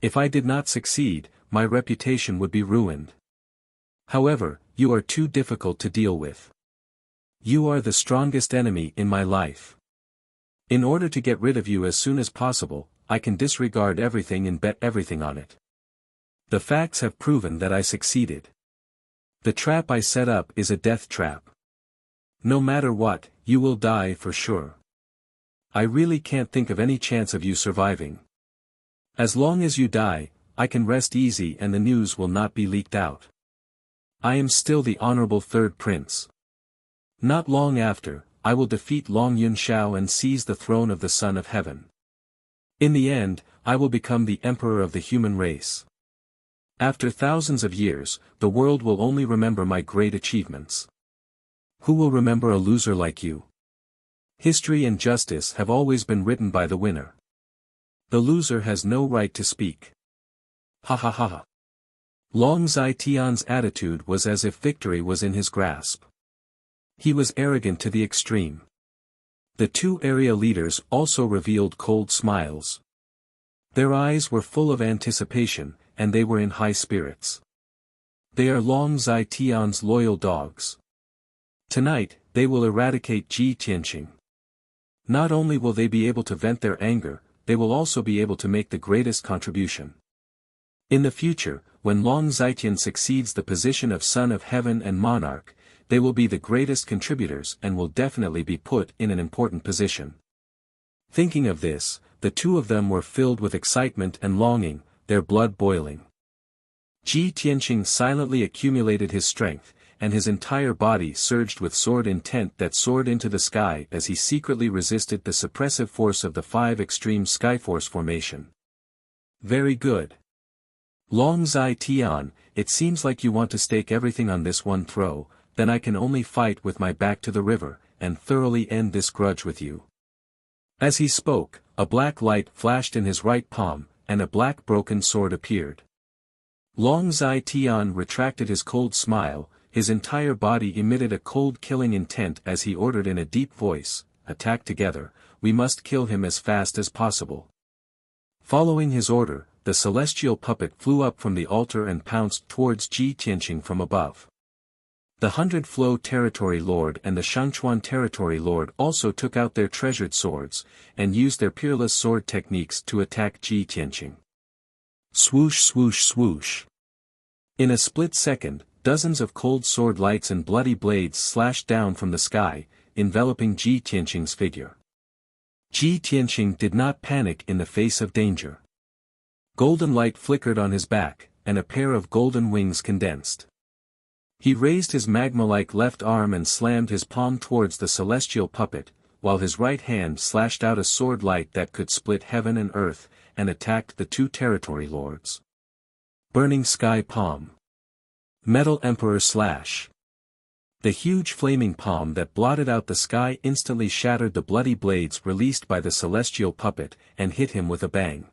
If I did not succeed, my reputation would be ruined. However, you are too difficult to deal with. You are the strongest enemy in my life. In order to get rid of you as soon as possible, I can disregard everything and bet everything on it. The facts have proven that I succeeded. The trap I set up is a death trap. No matter what, you will die for sure. I really can't think of any chance of you surviving. As long as you die, I can rest easy and the news will not be leaked out. I am still the honorable third prince. Not long after, I will defeat Long Yunxiao and seize the throne of the Son of Heaven. In the end, I will become the emperor of the human race. After thousands of years, the world will only remember my great achievements. Who will remember a loser like you? History and justice have always been written by the winner. The loser has no right to speak. Ha ha ha ha. Long Zetian's attitude was as if victory was in his grasp. He was arrogant to the extreme. The two area leaders also revealed cold smiles. Their eyes were full of anticipation, and they were in high spirits. They are Long Zetian's loyal dogs. Tonight, they will eradicate Ji Tianqing. Not only will they be able to vent their anger, they will also be able to make the greatest contribution. In the future, when Long Zetian succeeds the position of Son of Heaven and Monarch, they will be the greatest contributors and will definitely be put in an important position. Thinking of this, the two of them were filled with excitement and longing, their blood boiling. Ji Tianqing silently accumulated his strength, and his entire body surged with sword intent that soared into the sky as he secretly resisted the suppressive force of the 5 extreme Skyforce formation. Very good. Long Zetian, it seems like you want to stake everything on this one throw, then I can only fight with my back to the river, and thoroughly end this grudge with you. As he spoke, a black light flashed in his right palm, and a black broken sword appeared. Long Zetian retracted his cold smile, his entire body emitted a cold killing intent as he ordered in a deep voice, "Attack together, we must kill him as fast as possible." Following his order, the celestial puppet flew up from the altar and pounced towards Ji Tianqing from above. The 100 Flow Territory Lord and the Shangchuan Territory Lord also took out their treasured swords, and used their peerless sword techniques to attack Ji Tianqing. Swoosh swoosh swoosh. In a split second, dozens of cold sword lights and bloody blades slashed down from the sky, enveloping Ji Tianqing's figure. Ji Tianqing did not panic in the face of danger. Golden light flickered on his back, and a pair of golden wings condensed. He raised his magma-like left arm and slammed his palm towards the celestial puppet, while his right hand slashed out a sword light that could split heaven and earth, and attacked the 2 territory lords. Burning Sky Palm. Metal Emperor Slash. The huge flaming palm that blotted out the sky instantly shattered the bloody blades released by the celestial puppet, and hit him with a bang.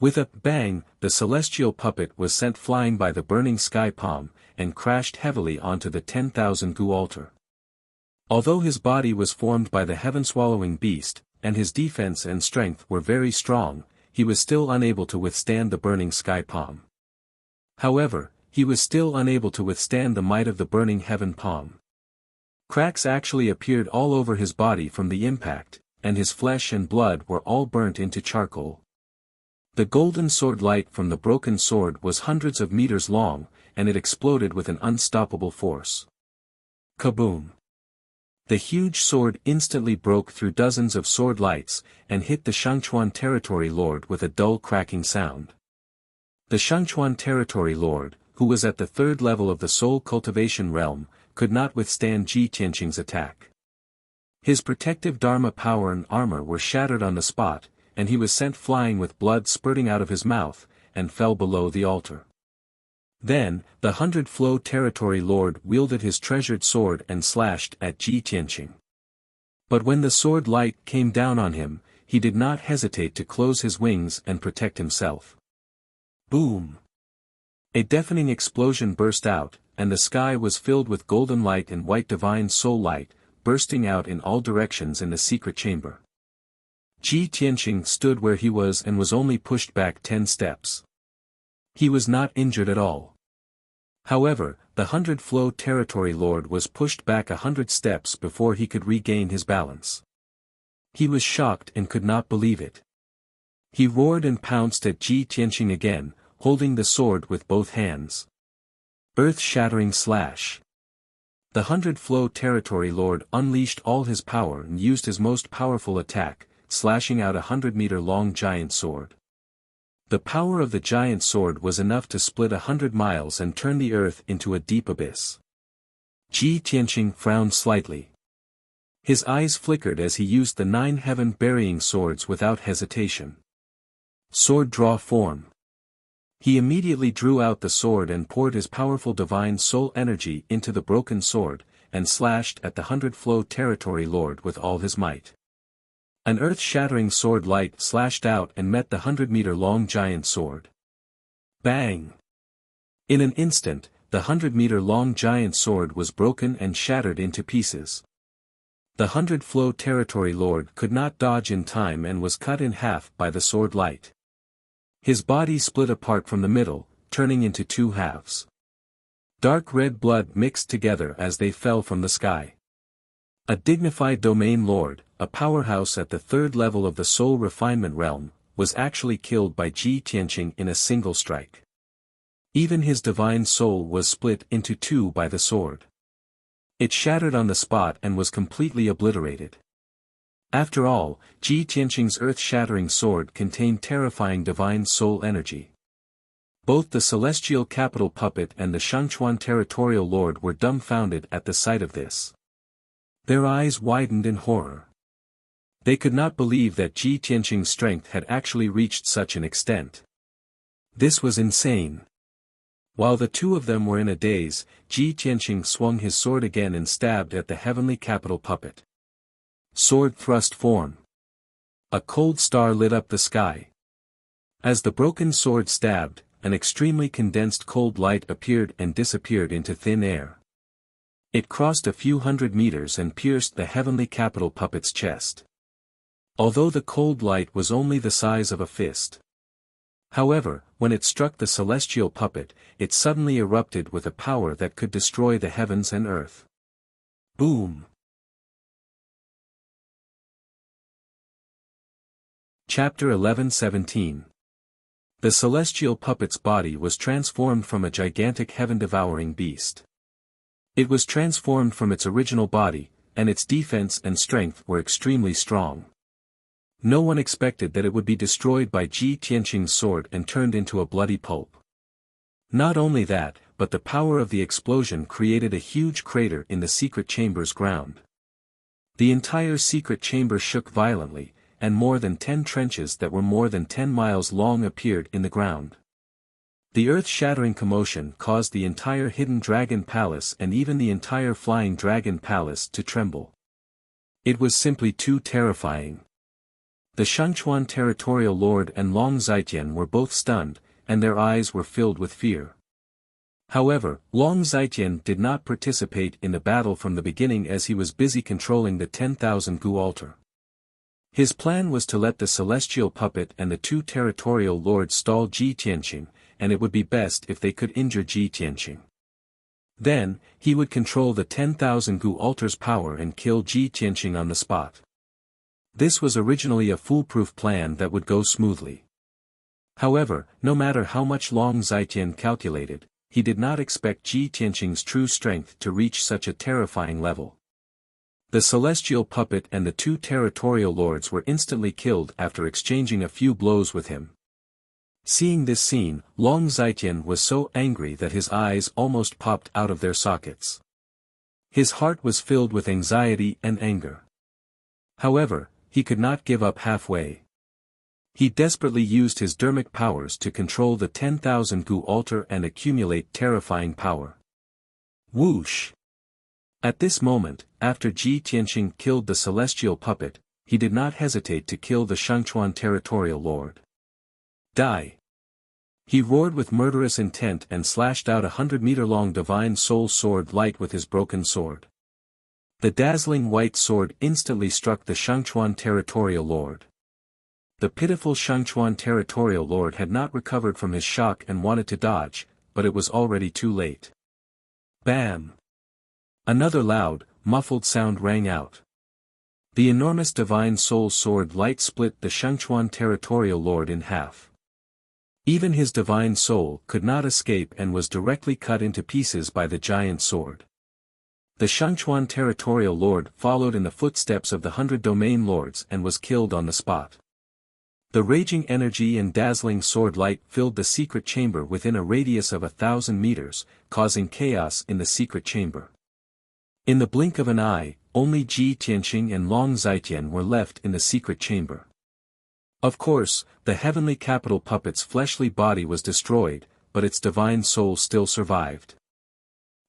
With a bang, the celestial puppet was sent flying by the burning sky palm, and crashed heavily onto the 10,000 gu altar. Although his body was formed by the heaven-swallowing beast, and his defense and strength were very strong, he was still unable to withstand the burning sky palm. However, he was still unable to withstand the might of the burning heaven palm. Cracks actually appeared all over his body from the impact, and his flesh and blood were all burnt into charcoal. The golden sword light from the broken sword was hundreds of meters long, and it exploded with an unstoppable force. Kaboom! The huge sword instantly broke through dozens of sword lights, and hit the Shangchuan Territory Lord with a dull cracking sound. The Shangchuan Territory Lord, who was at the 3rd level of the soul cultivation realm, could not withstand Ji Tianqing's attack. His protective Dharma power and armor were shattered on the spot, and he was sent flying with blood spurting out of his mouth, and fell below the altar. Then, the 100 Flow Territory Lord wielded his treasured sword and slashed at Ji Tianqing. But when the sword light came down on him, he did not hesitate to close his wings and protect himself. Boom! A deafening explosion burst out, and the sky was filled with golden light and white divine soul light, bursting out in all directions in the secret chamber. Ji Tianqing stood where he was and was only pushed back 10 steps. He was not injured at all. However, the 100 Flow Territory Lord was pushed back 100 steps before he could regain his balance. He was shocked and could not believe it. He roared and pounced at Ji Tianqing again, holding the sword with both hands. Earth-shattering slash. The 100 Flow Territory Lord unleashed all his power and used his most powerful attack, slashing out a 100-meter-long giant sword. The power of the giant sword was enough to split 100 miles and turn the earth into a deep abyss. Ji Tianqing frowned slightly. His eyes flickered as he used the 9 heaven-burying swords without hesitation. Sword draw form. He immediately drew out the sword and poured his powerful divine soul energy into the broken sword, and slashed at the 100-flow territory lord with all his might. An earth-shattering sword light slashed out and met the 100-meter-long giant sword. Bang! In an instant, the 100-meter-long giant sword was broken and shattered into pieces. The 100-flow territory lord could not dodge in time and was cut in half by the sword light. His body split apart from the middle, turning into 2 halves. Dark red blood mixed together as they fell from the sky. A dignified domain lord, a powerhouse at the 3rd level of the soul refinement realm, was actually killed by Ji Tianqing in a single strike. Even his divine soul was split into 2 by the sword. It shattered on the spot and was completely obliterated. After all, Ji Tianqing's earth-shattering sword contained terrifying divine soul energy. Both the celestial capital puppet and the Shangchuan territorial lord were dumbfounded at the sight of this. Their eyes widened in horror. They could not believe that Ji Tianqing's strength had actually reached such an extent. This was insane. While the 2 of them were in a daze, Ji Tianqing swung his sword again and stabbed at the heavenly capital puppet. Sword thrust form. A cold star lit up the sky. As the broken sword stabbed, an extremely condensed cold light appeared and disappeared into thin air. It crossed a few hundred meters and pierced the heavenly capital puppet's chest. Although the cold light was only the size of a fist. However, when it struck the celestial puppet, it suddenly erupted with a power that could destroy the heavens and earth. Boom! Chapter 11:17. The celestial puppet's body was transformed from a gigantic heaven-devouring beast. It was transformed from its original body, and its defense and strength were extremely strong. No one expected that it would be destroyed by Ji Tianqing's sword and turned into a bloody pulp. Not only that, but the power of the explosion created a huge crater in the secret chamber's ground. The entire secret chamber shook violently, and more than 10 trenches that were more than 10 miles long appeared in the ground. The earth-shattering commotion caused the entire Hidden Dragon Palace and even the entire Flying Dragon Palace to tremble. It was simply too terrifying. The Shangchuan territorial lord and Long Zhaitian were both stunned, and their eyes were filled with fear. However, Long Zhaitian did not participate in the battle from the beginning as he was busy controlling the 10,000 Gu altar. His plan was to let the celestial puppet and the 2 territorial lords stall Ji Tianqing, and it would be best if they could injure Ji Tianqing. Then, he would control the 10,000 Gu altar's power and kill Ji Tianqing on the spot. This was originally a foolproof plan that would go smoothly. However, no matter how much Long Zhaitian calculated, he did not expect Ji Tianqing's true strength to reach such a terrifying level. The celestial puppet and the 2 territorial lords were instantly killed after exchanging a few blows with him. Seeing this scene, Long Zhaitian was so angry that his eyes almost popped out of their sockets. His heart was filled with anxiety and anger. However, he could not give up halfway. He desperately used his dermic powers to control the 10,000 Gu altar and accumulate terrifying power. Whoosh! At this moment, after Ji Tianqing killed the celestial puppet, he did not hesitate to kill the Shangchuan territorial lord. Die! He roared with murderous intent and slashed out a 100-meter-long divine soul sword light with his broken sword. The dazzling white sword instantly struck the Shangchuan territorial lord. The pitiful Shangchuan territorial lord had not recovered from his shock and wanted to dodge, but it was already too late. Bam! Another loud, muffled sound rang out. The enormous divine soul sword light split the Shangchuan territorial lord in half. Even his divine soul could not escape and was directly cut into pieces by the giant sword. The Shangchuan territorial lord followed in the footsteps of the 100 domain lords and was killed on the spot. The raging energy and dazzling sword light filled the secret chamber within a radius of 1,000 meters, causing chaos in the secret chamber. In the blink of an eye, only Ji Tianqing and Long Zhaitian were left in the secret chamber. Of course, the heavenly capital puppet's fleshly body was destroyed, but its divine soul still survived.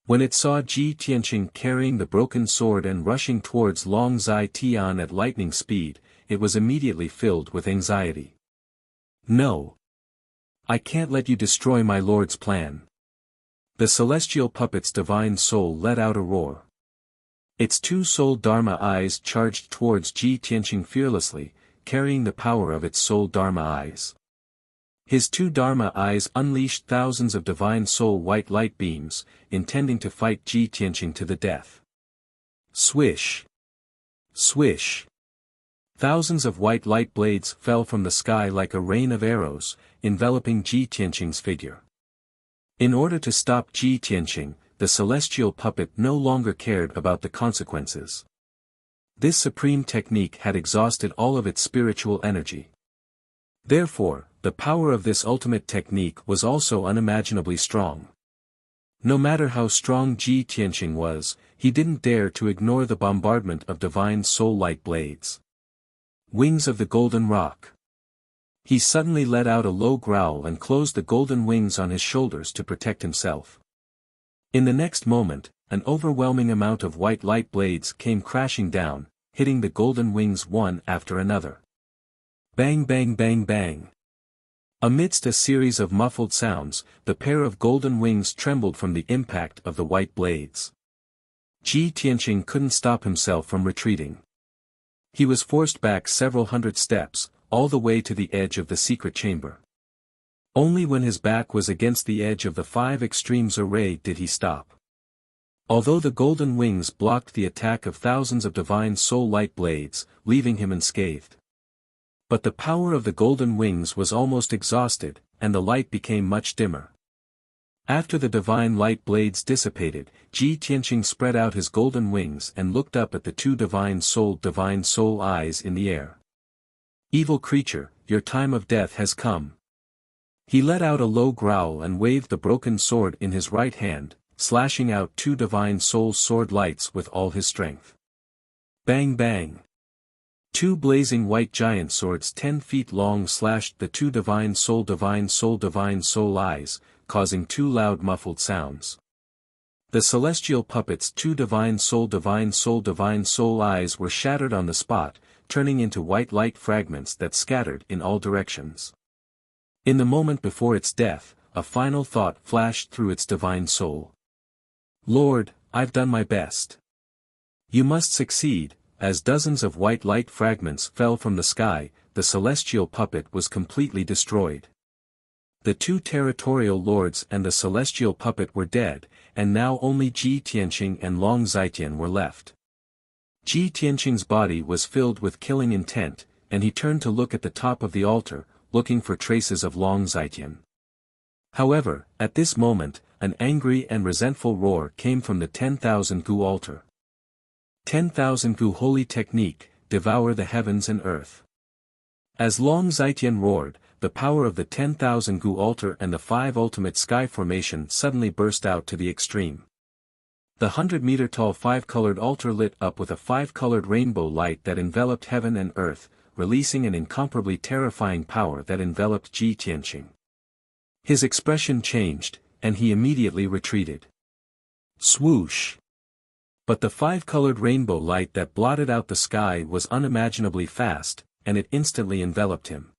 When it saw Ji Tianqing carrying the broken sword and rushing towards Long Zhaitian at lightning speed, it was immediately filled with anxiety. No! I can't let you destroy my lord's plan. The celestial puppet's divine soul let out a roar. Its two soul Dharma eyes charged towards Ji Tianqing fearlessly, carrying the power of its soul Dharma eyes. His two Dharma eyes unleashed thousands of divine soul white light beams, intending to fight Ji Tianqing to the death. Swish! Swish! Thousands of white light blades fell from the sky like a rain of arrows, enveloping Ji Tianqing's figure. In order to stop Ji Tianqing, the celestial puppet no longer cared about the consequences. This supreme technique had exhausted all of its spiritual energy. Therefore, the power of this ultimate technique was also unimaginably strong. No matter how strong Ji Tianqing was, he didn't dare to ignore the bombardment of divine soul light blades. Wings of the Golden Rock. He suddenly let out a low growl and closed the golden wings on his shoulders to protect himself. In the next moment, an overwhelming amount of white light blades came crashing down, hitting the golden wings one after another. Bang bang bang bang. Amidst a series of muffled sounds, the pair of golden wings trembled from the impact of the white blades. Ji Tianqing couldn't stop himself from retreating. He was forced back several hundred steps, all the way to the edge of the secret chamber. Only when his back was against the edge of the five extremes array did he stop. Although the golden wings blocked the attack of thousands of divine soul light blades, leaving him unscathed. But the power of the golden wings was almost exhausted, and the light became much dimmer. After the divine light blades dissipated, Ji Tianqing spread out his golden wings and looked up at the two divine soul eyes in the air. Evil creature, your time of death has come. He let out a low growl and waved the broken sword in his right hand, slashing out two divine soul sword lights with all his strength. Bang bang! Two blazing white giant swords 10 feet long slashed the two divine soul eyes, causing two loud muffled sounds. The celestial puppet's two divine soul eyes were shattered on the spot, turning into white light fragments that scattered in all directions. In the moment before its death, a final thought flashed through its divine soul. Lord, I've done my best. You must succeed. As dozens of white light fragments fell from the sky, the celestial puppet was completely destroyed. The two territorial lords and the celestial puppet were dead, and now only Ji Tianqing and Long Zhaitian were left. Ji Tianqing's body was filled with killing intent, and he turned to look at the top of the altar, looking for traces of Long Zhaitian. However, at this moment, an angry and resentful roar came from the 10,000 Gu altar. 10,000 Gu holy technique, devour the heavens and earth. As Long Zhaitian roared, the power of the 10,000 Gu altar and the five ultimate sky formation suddenly burst out to the extreme. The 100-meter-tall five-colored altar lit up with a five-colored rainbow light that enveloped heaven and earth, releasing an incomparably terrifying power that enveloped Ji Tianqing. His expression changed, and he immediately retreated. Swoosh! But the five-colored rainbow light that blotted out the sky was unimaginably fast, and it instantly enveloped him.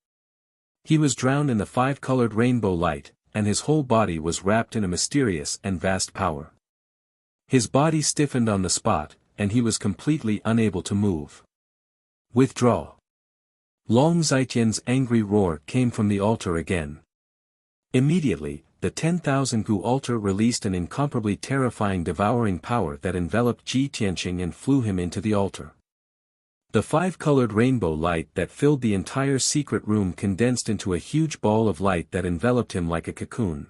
He was drowned in the five-colored rainbow light, and his whole body was wrapped in a mysterious and vast power. His body stiffened on the spot, and he was completely unable to move. Withdraw! Long Zhaitian's angry roar came from the altar again. Immediately, the 10,000 Gu altar released an incomparably terrifying devouring power that enveloped Ji Tianqing and flew him into the altar. The five-colored rainbow light that filled the entire secret room condensed into a huge ball of light that enveloped him like a cocoon.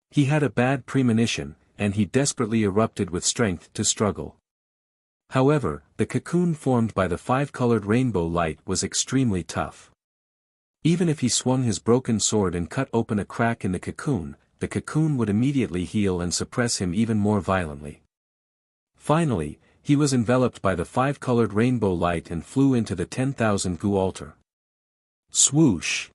He had a bad premonition, and he desperately erupted with strength to struggle. However, the cocoon formed by the five-colored rainbow light was extremely tough. Even if he swung his broken sword and cut open a crack in the cocoon would immediately heal and suppress him even more violently. Finally, he was enveloped by the 5-colored rainbow light and flew into the 10,000 gu altar. Swoosh!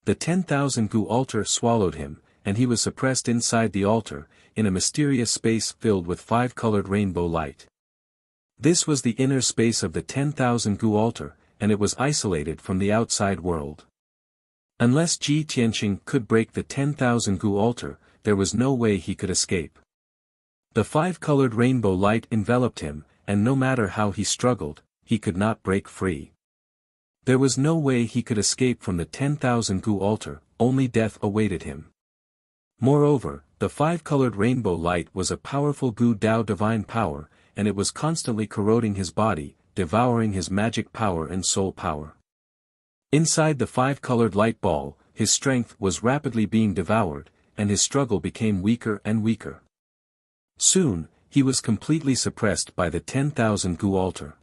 The 10,000 gu altar swallowed him, and he was suppressed inside the altar, in a mysterious space filled with 5-colored rainbow light. This was the inner space of the 10,000 gu altar, and it was isolated from the outside world. Unless Ji Tianqing could break the 10,000 gu altar, there was no way he could escape. The 5-colored rainbow light enveloped him, and no matter how he struggled, he could not break free. There was no way he could escape from the 10,000 gu altar, only death awaited him. Moreover, the 5-colored rainbow light was a powerful Gu Dao divine power, and it was constantly corroding his body, devouring his magic power and soul power. Inside the 5-colored light ball, his strength was rapidly being devoured, and his struggle became weaker and weaker. Soon, he was completely suppressed by the 10,000 gu altar.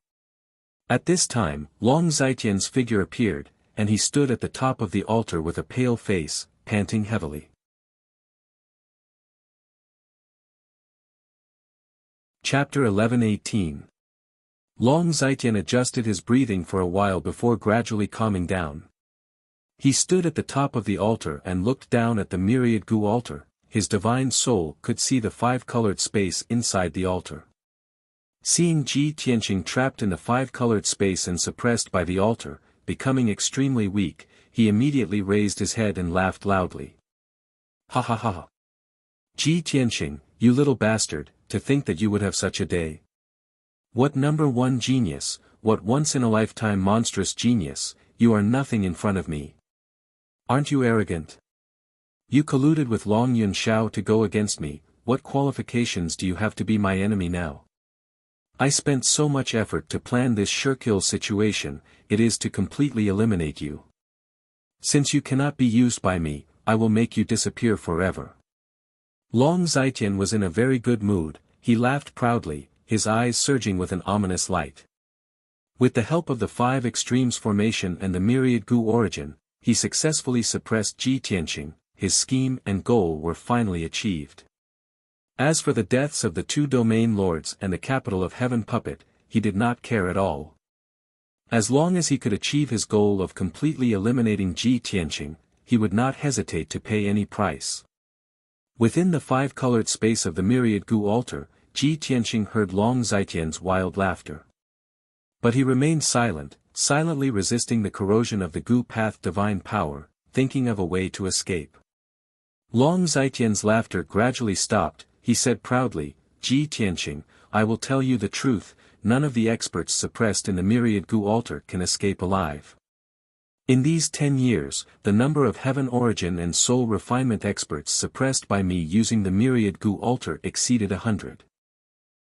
At this time, Long Zitian's figure appeared, and he stood at the top of the altar with a pale face, panting heavily. Chapter 11:18. Long Zitian adjusted his breathing for a while before gradually calming down. He stood at the top of the altar and looked down at the myriad gu altar. His divine soul could see the 5-colored space inside the altar. Seeing Ji Tianqing trapped in the 5-colored space and suppressed by the altar, becoming extremely weak, he immediately raised his head and laughed loudly. Ha ha ha! Ji Tianqing, you little bastard, to think that you would have such a day. What number 1 genius, what once-in-a-lifetime monstrous genius, you are nothing in front of me. Aren't you arrogant? You colluded with Long Yunxiao to go against me, what qualifications do you have to be my enemy now? I spent so much effort to plan this sure-kill situation, it is to completely eliminate you. Since you cannot be used by me, I will make you disappear forever. Long Zitian was in a very good mood, he laughed proudly, his eyes surging with an ominous light. With the help of the 5 extremes formation and the myriad gu origin, he successfully suppressed Ji Tianqing. His scheme and goal were finally achieved. As for the deaths of the 2 domain lords and the capital of heaven puppet, he did not care at all. As long as he could achieve his goal of completely eliminating Ji Tianqing, he would not hesitate to pay any price. Within the 5-colored space of the myriad gu altar, Ji Tianqing heard Long Zitian's wild laughter. But he remained silent, silently resisting the corrosion of the gu path divine power, thinking of a way to escape. Long Zitian's laughter gradually stopped, he said proudly, Ji Tianqing, I will tell you the truth, none of the experts suppressed in the myriad gu altar can escape alive. In these 10 years, the number of heaven origin and soul refinement experts suppressed by me using the myriad gu altar exceeded 100.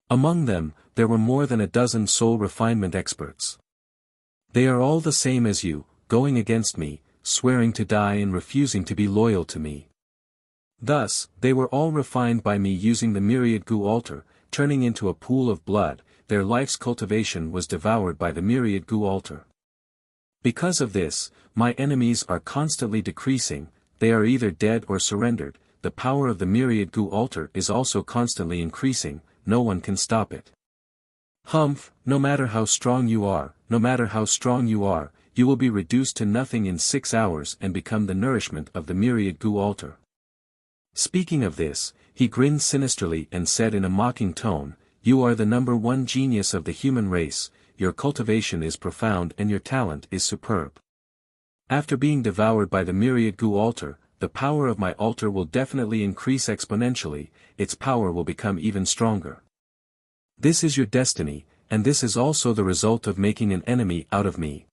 Among them, there were more than a dozen soul refinement experts. They are all the same as you, going against me, swearing to die and refusing to be loyal to me. Thus, they were all refined by me using the myriad gu altar, turning into a pool of blood, their life's cultivation was devoured by the myriad gu altar. Because of this, my enemies are constantly decreasing, they are either dead or surrendered, the power of the myriad gu altar is also constantly increasing, no one can stop it. Humph, no matter how strong you are, you will be reduced to nothing in 6 hours and become the nourishment of the myriad gu altar. Speaking of this, he grinned sinisterly and said in a mocking tone, you are the number 1 genius of the human race, your cultivation is profound and your talent is superb. After being devoured by the myriad gu altar, the power of my altar will definitely increase exponentially, its power will become even stronger. This is your destiny, and this is also the result of making an enemy out of me.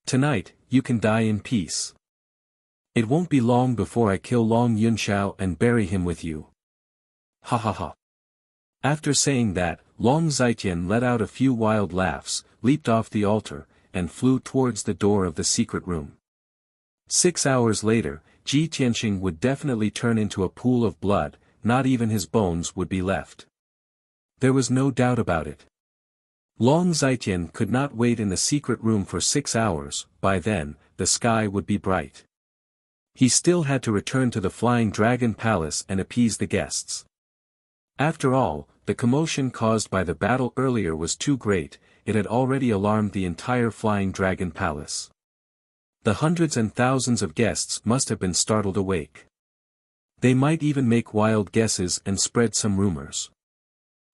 Tonight, you can die in peace. It won't be long before I kill Long Yunxiao and bury him with you. Ha ha ha. After saying that, Long Zitian let out a few wild laughs, leaped off the altar, and flew towards the door of the secret room. 6 hours later, Ji Tianqing would definitely turn into a pool of blood, not even his bones would be left. There was no doubt about it. Long Zitian could not wait in the secret room for 6 hours, by then, the sky would be bright. He still had to return to the Flying Dragon Palace and appease the guests. After all, the commotion caused by the battle earlier was too great, it had already alarmed the entire Flying Dragon Palace. The hundreds and thousands of guests must have been startled awake. They might even make wild guesses and spread some rumors.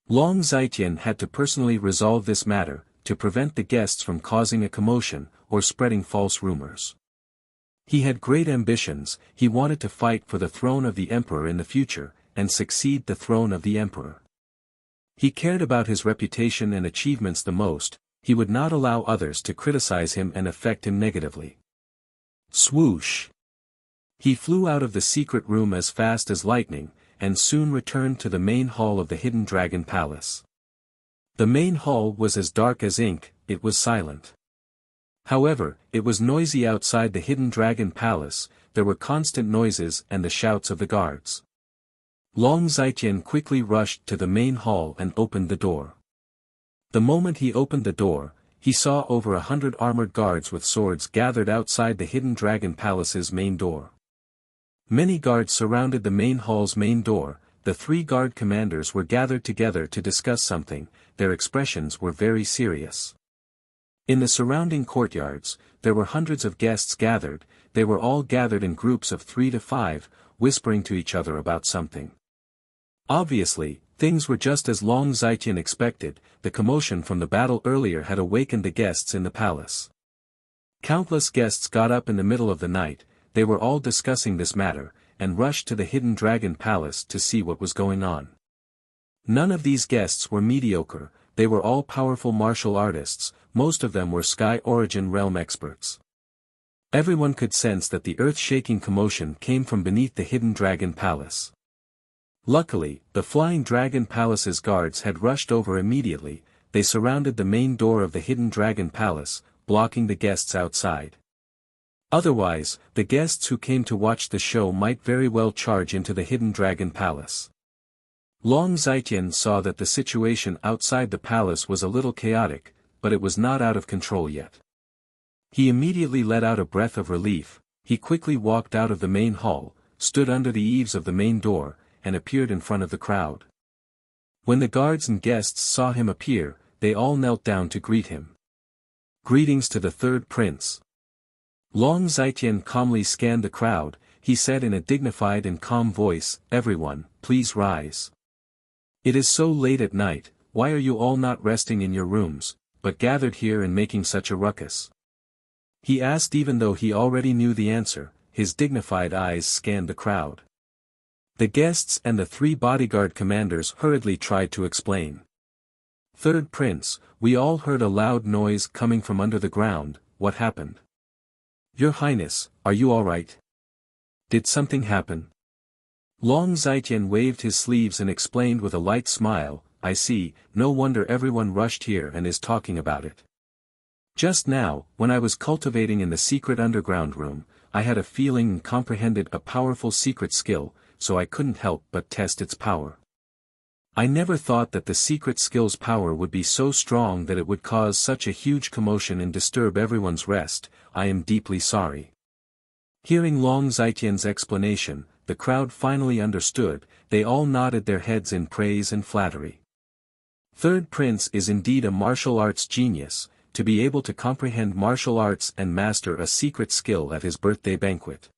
Long Zhaitian had to personally resolve this matter, to prevent the guests from causing a commotion, or spreading false rumors. He had great ambitions, he wanted to fight for the throne of the emperor in the future, and succeed the throne of the emperor. He cared about his reputation and achievements the most, he would not allow others to criticize him and affect him negatively. Swoosh! He flew out of the secret room as fast as lightning, and soon returned to the main hall of the Hidden Dragon Palace. The main hall was as dark as ink, it was silent. However, it was noisy outside the Hidden Dragon Palace, there were constant noises and the shouts of the guards. Long Zhaitian quickly rushed to the main hall and opened the door. The moment he opened the door, he saw over 100 armored guards with swords gathered outside the Hidden Dragon Palace's main door. Many guards surrounded the main hall's main door, the 3 guard commanders were gathered together to discuss something, their expressions were very serious. In the surrounding courtyards, there were hundreds of guests gathered, they were all gathered in groups of 3 to 5, whispering to each other about something. Obviously, things were just as Long Zhaitian expected, the commotion from the battle earlier had awakened the guests in the palace. Countless guests got up in the middle of the night, they were all discussing this matter, and rushed to the Hidden Dragon Palace to see what was going on. None of these guests were mediocre, they were all powerful martial artists, most of them were Sky Origin realm experts. Everyone could sense that the earth-shaking commotion came from beneath the Hidden Dragon Palace. Luckily, the Flying Dragon Palace's guards had rushed over immediately, they surrounded the main door of the Hidden Dragon Palace, blocking the guests outside. Otherwise, the guests who came to watch the show might very well charge into the Hidden Dragon Palace. Long Zhaitian saw that the situation outside the palace was a little chaotic, but it was not out of control yet. He immediately let out a breath of relief, he quickly walked out of the main hall, stood under the eaves of the main door, and appeared in front of the crowd. When the guards and guests saw him appear, they all knelt down to greet him. Greetings to the third prince. Long Zhaitian calmly scanned the crowd, he said in a dignified and calm voice, "Everyone, please rise. It is so late at night, why are you all not resting in your rooms, but gathered here and making such a ruckus?" He asked even though he already knew the answer, his dignified eyes scanned the crowd. The guests and the 3 bodyguard commanders hurriedly tried to explain. "Third prince, we all heard a loud noise coming from under the ground, what happened? Your Highness, are you all right? Did something happen?" Long Zhaitian waved his sleeves and explained with a light smile, "I see, no wonder everyone rushed here and is talking about it. Just now, when I was cultivating in the secret underground room, I had a feeling and comprehended a powerful secret skill, so I couldn't help but test its power. I never thought that the secret skill's power would be so strong that it would cause such a huge commotion and disturb everyone's rest, I am deeply sorry." Hearing Long Zhaitian's explanation, the crowd finally understood, they all nodded their heads in praise and flattery. Third Prince is indeed a martial arts genius, to be able to comprehend martial arts and master a secret skill at his birthday banquet.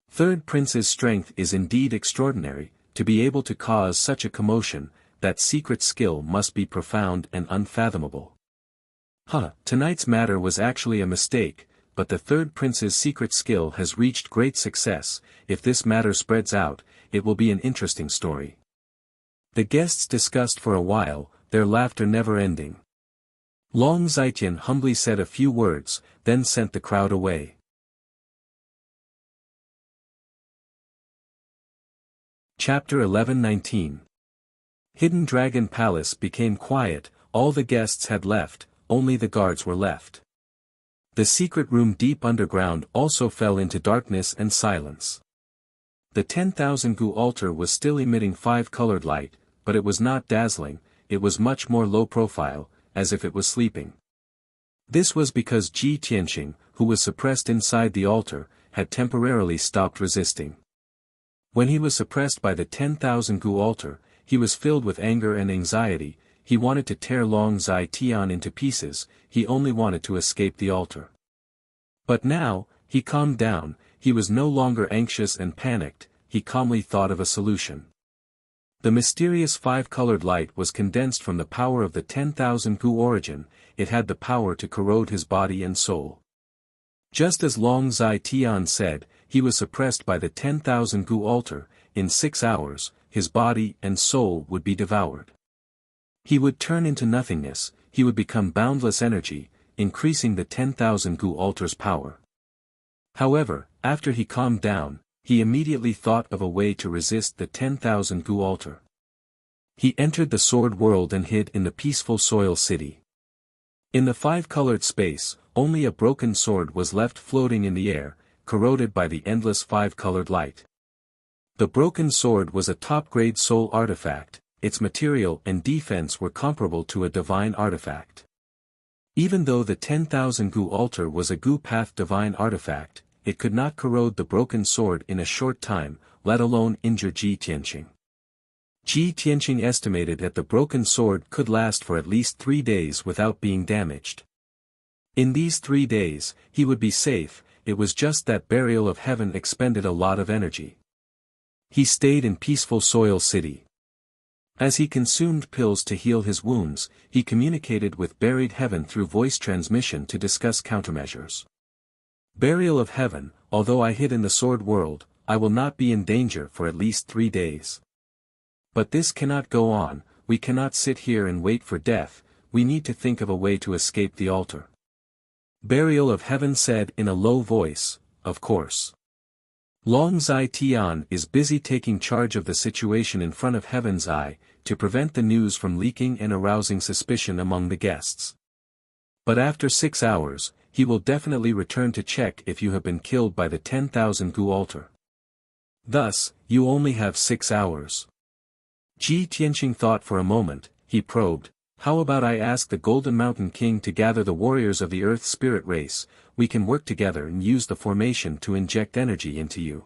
Third Prince's strength is indeed extraordinary, to be able to cause such a commotion, that secret skill must be profound and unfathomable. Tonight's matter was actually a mistake, but the Third Prince's secret skill has reached great success, if this matter spreads out, it will be an interesting story. The guests discussed for a while, their laughter never ending. Long Zhaitian humbly said a few words, then sent the crowd away. Chapter 11:19. Hidden Dragon Palace became quiet, all the guests had left, only the guards were left. The secret room deep underground also fell into darkness and silence. The 10,000 gu altar was still emitting 5-colored light, but it was not dazzling, it was much more low profile, as if it was sleeping. This was because Ji Tianqing, who was suppressed inside the altar, had temporarily stopped resisting. When he was suppressed by the 10,000 gu altar, he was filled with anger and anxiety. He wanted to tear Long Zai Tian into pieces, he only wanted to escape the altar. But now, he calmed down, he was no longer anxious and panicked, he calmly thought of a solution. The mysterious five-colored light was condensed from the power of the 10,000 gu origin, it had the power to corrode his body and soul. Just as Long Zai Tian said, he was suppressed by the 10,000 gu altar, in 6 hours, his body and soul would be devoured. He would turn into nothingness, he would become boundless energy, increasing the 10,000 gu altar's power. However, after he calmed down, he immediately thought of a way to resist the 10,000 gu altar. He entered the sword world and hid in the peaceful soil city. In the five-colored space, only a broken sword was left floating in the air, corroded by the endless five-colored light. The broken sword was a top-grade soul artifact, its material and defense were comparable to a divine artifact. Even though the 10,000 gu altar was a gu path divine artifact, it could not corrode the broken sword in a short time, let alone injure Ji Tianqing. Ji Tianqing estimated that the broken sword could last for at least 3 days without being damaged. In these 3 days, he would be safe, it was just that Burial of Heaven expended a lot of energy. He stayed in peaceful soil city. As he consumed pills to heal his wounds, he communicated with Buried Heaven through voice transmission to discuss countermeasures. Burial of Heaven, although I hid in the sword world, I will not be in danger for at least 3 days. But this cannot go on, we cannot sit here and wait for death, we need to think of a way to escape the altar. Burial of Heaven said in a low voice, of course. Long Zai Tian is busy taking charge of the situation in front of Heaven's eye, to prevent the news from leaking and arousing suspicion among the guests. But after 6 hours, he will definitely return to check if you have been killed by the 10,000 gu altar. Thus, you only have 6 hours. Ji Tianqing thought for a moment, he probed, how about I ask the Golden Mountain King to gather the warriors of the Earth Spirit race, we can work together and use the formation to inject energy into you.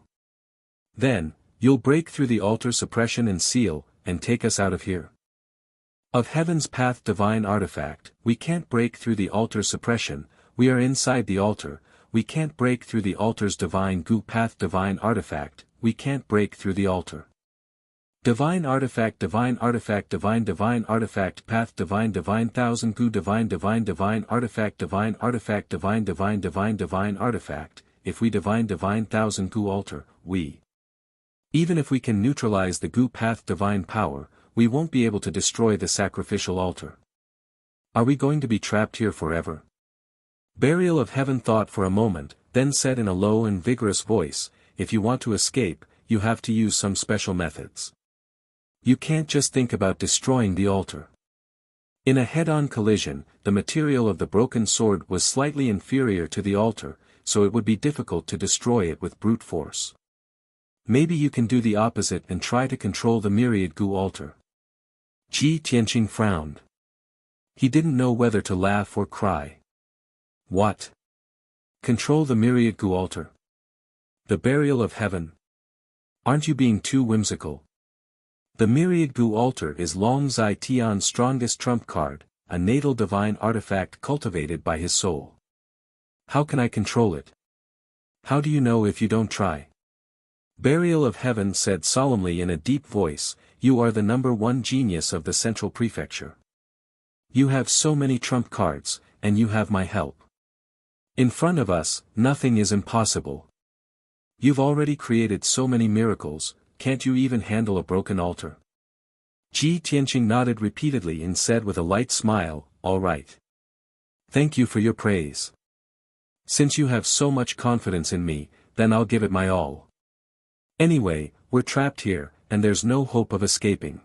Then, you'll break through the altar suppression and seal, and take us out of here. Of Heaven's Path divine artifact, we can't break through the altar suppression, we are inside the altar, we can't break through the altar's divine gu path divine artifact, we can't break through the altar. Divine artifact divine artifact divine divine artifact path divine divine thousand gu divine divine divine artifact divine artifact divine divine divine divine artifact, if we divine divine thousand gu altar, we. Even if we can neutralize the gu path divine power, we won't be able to destroy the sacrificial altar. Are we going to be trapped here forever? Burial of Heaven thought for a moment, then said in a low and vigorous voice, if you want to escape, you have to use some special methods. You can't just think about destroying the altar. In a head-on collision, the material of the broken sword was slightly inferior to the altar, so it would be difficult to destroy it with brute force. Maybe you can do the opposite and try to control the myriad gu altar. Ji Tianqing frowned. He didn't know whether to laugh or cry. What? Control the myriad gu altar? The Burial of Heaven? Aren't you being too whimsical? The myriad gu altar is Long Zai Tian's strongest trump card, a natal divine artifact cultivated by his soul. How can I control it? How do you know if you don't try? Burial of Heaven said solemnly in a deep voice, you are the #1 genius of the Central Prefecture. You have so many trump cards, and you have my help. In front of us, nothing is impossible. You've already created so many miracles, can't you even handle a broken altar? Ji Tianqing nodded repeatedly and said with a light smile, all right. Thank you for your praise. Since you have so much confidence in me, then I'll give it my all. Anyway, we're trapped here, and there's no hope of escaping.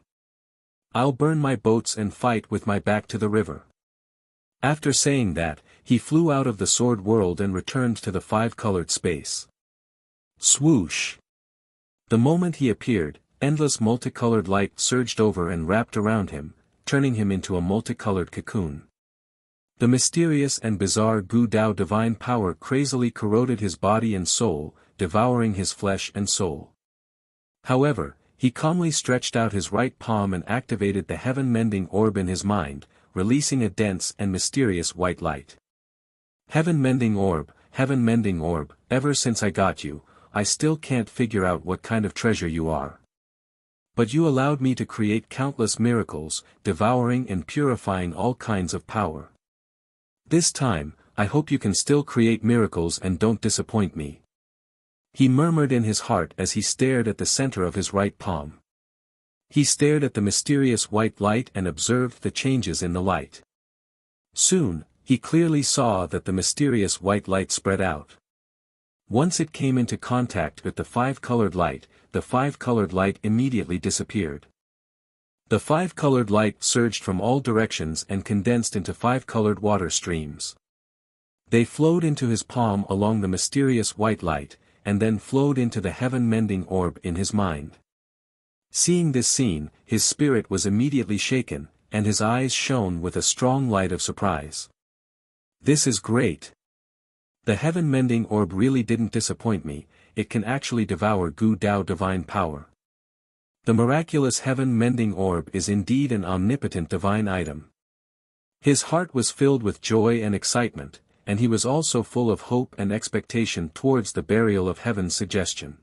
I'll burn my boats and fight with my back to the river. After saying that, he flew out of the sword world and returned to the five-colored space. Swoosh! The moment he appeared, endless multicolored light surged over and wrapped around him, turning him into a multicolored cocoon. The mysterious and bizarre Gu Dao divine power crazily corroded his body and soul, devouring his flesh and soul. However, he calmly stretched out his right palm and activated the heaven-mending orb in his mind, releasing a dense and mysterious white light. Heaven-mending orb, ever since I got you, I still can't figure out what kind of treasure you are. But you allowed me to create countless miracles, devouring and purifying all kinds of power. This time, I hope you can still create miracles and don't disappoint me. He murmured in his heart as he stared at the center of his right palm. He stared at the mysterious white light and observed the changes in the light. Soon, he clearly saw that the mysterious white light spread out. Once it came into contact with the five-colored light, the five-colored light immediately disappeared. The five-colored light surged from all directions and condensed into five-colored water streams. They flowed into his palm along the mysterious white light, and then flowed into the heaven-mending orb in his mind. Seeing this scene, his spirit was immediately shaken, and his eyes shone with a strong light of surprise. This is great. The heaven-mending orb really didn't disappoint me, it can actually devour Gu Dao divine power. The miraculous heaven-mending orb is indeed an omnipotent divine item. His heart was filled with joy and excitement, and he was also full of hope and expectation towards the burial of heaven's suggestion.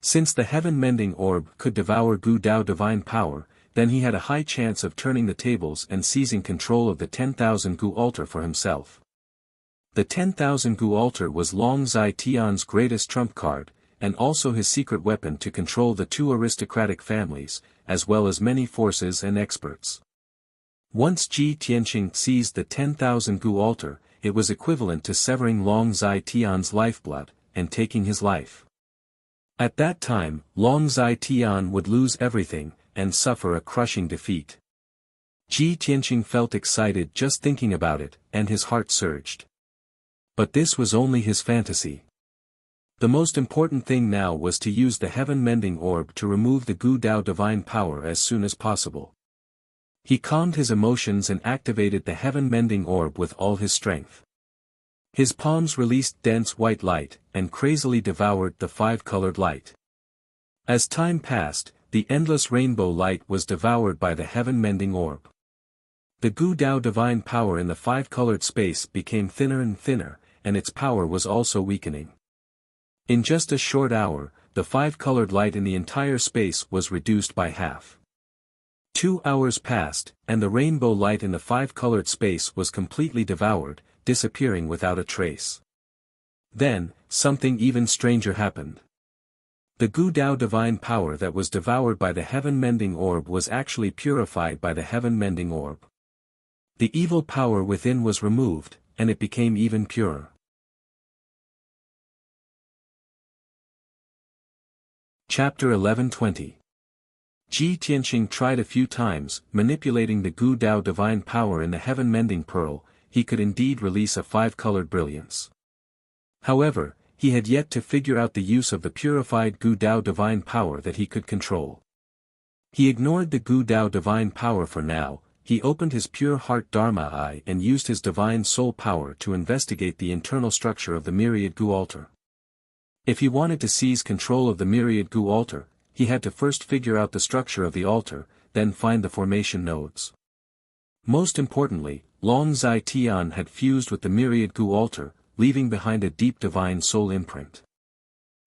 Since the heaven-mending orb could devour Gu Dao divine power, then he had a high chance of turning the tables and seizing control of the 10,000 Gu altar for himself. The 10,000 Gu altar was Long Zai Tian's greatest trump card, and also his secret weapon to control the two aristocratic families, as well as many forces and experts. Once Ji Tianqing seized the 10,000 Gu altar, it was equivalent to severing Long Zai Tian's lifeblood, and taking his life. At that time, Long Zai Tian would lose everything, and suffer a crushing defeat. Ji Tianqing felt excited just thinking about it, and his heart surged. But this was only his fantasy. The most important thing now was to use the heaven-mending orb to remove the Gu Dao divine power as soon as possible. He calmed his emotions and activated the heaven-mending orb with all his strength. His palms released dense white light, and crazily devoured the five-colored light. As time passed, the endless rainbow light was devoured by the heaven-mending orb. The Gu Dao divine power in the five-colored space became thinner and thinner, and its power was also weakening. In just a short hour, the five-colored light in the entire space was reduced by half. 2 hours passed, and the rainbow light in the five-colored space was completely devoured, disappearing without a trace. Then, something even stranger happened. The Gu Dao divine power that was devoured by the heaven-mending orb was actually purified by the heaven-mending orb. The evil power within was removed, and it became even purer. Chapter 11:20. Ji Tianqing tried a few times, manipulating the Gu Dao divine power in the heaven-mending pearl. He could indeed release a five-colored brilliance. However, he had yet to figure out the use of the purified Gu Dao divine power that he could control. He ignored the Gu Dao divine power for now. He opened his pure heart Dharma eye and used his divine soul power to investigate the internal structure of the myriad Gu altar. If he wanted to seize control of the myriad Gu altar, he had to first figure out the structure of the altar, then find the formation nodes. Most importantly, Long Zai Tian had fused with the myriad Gu altar, leaving behind a deep divine soul imprint.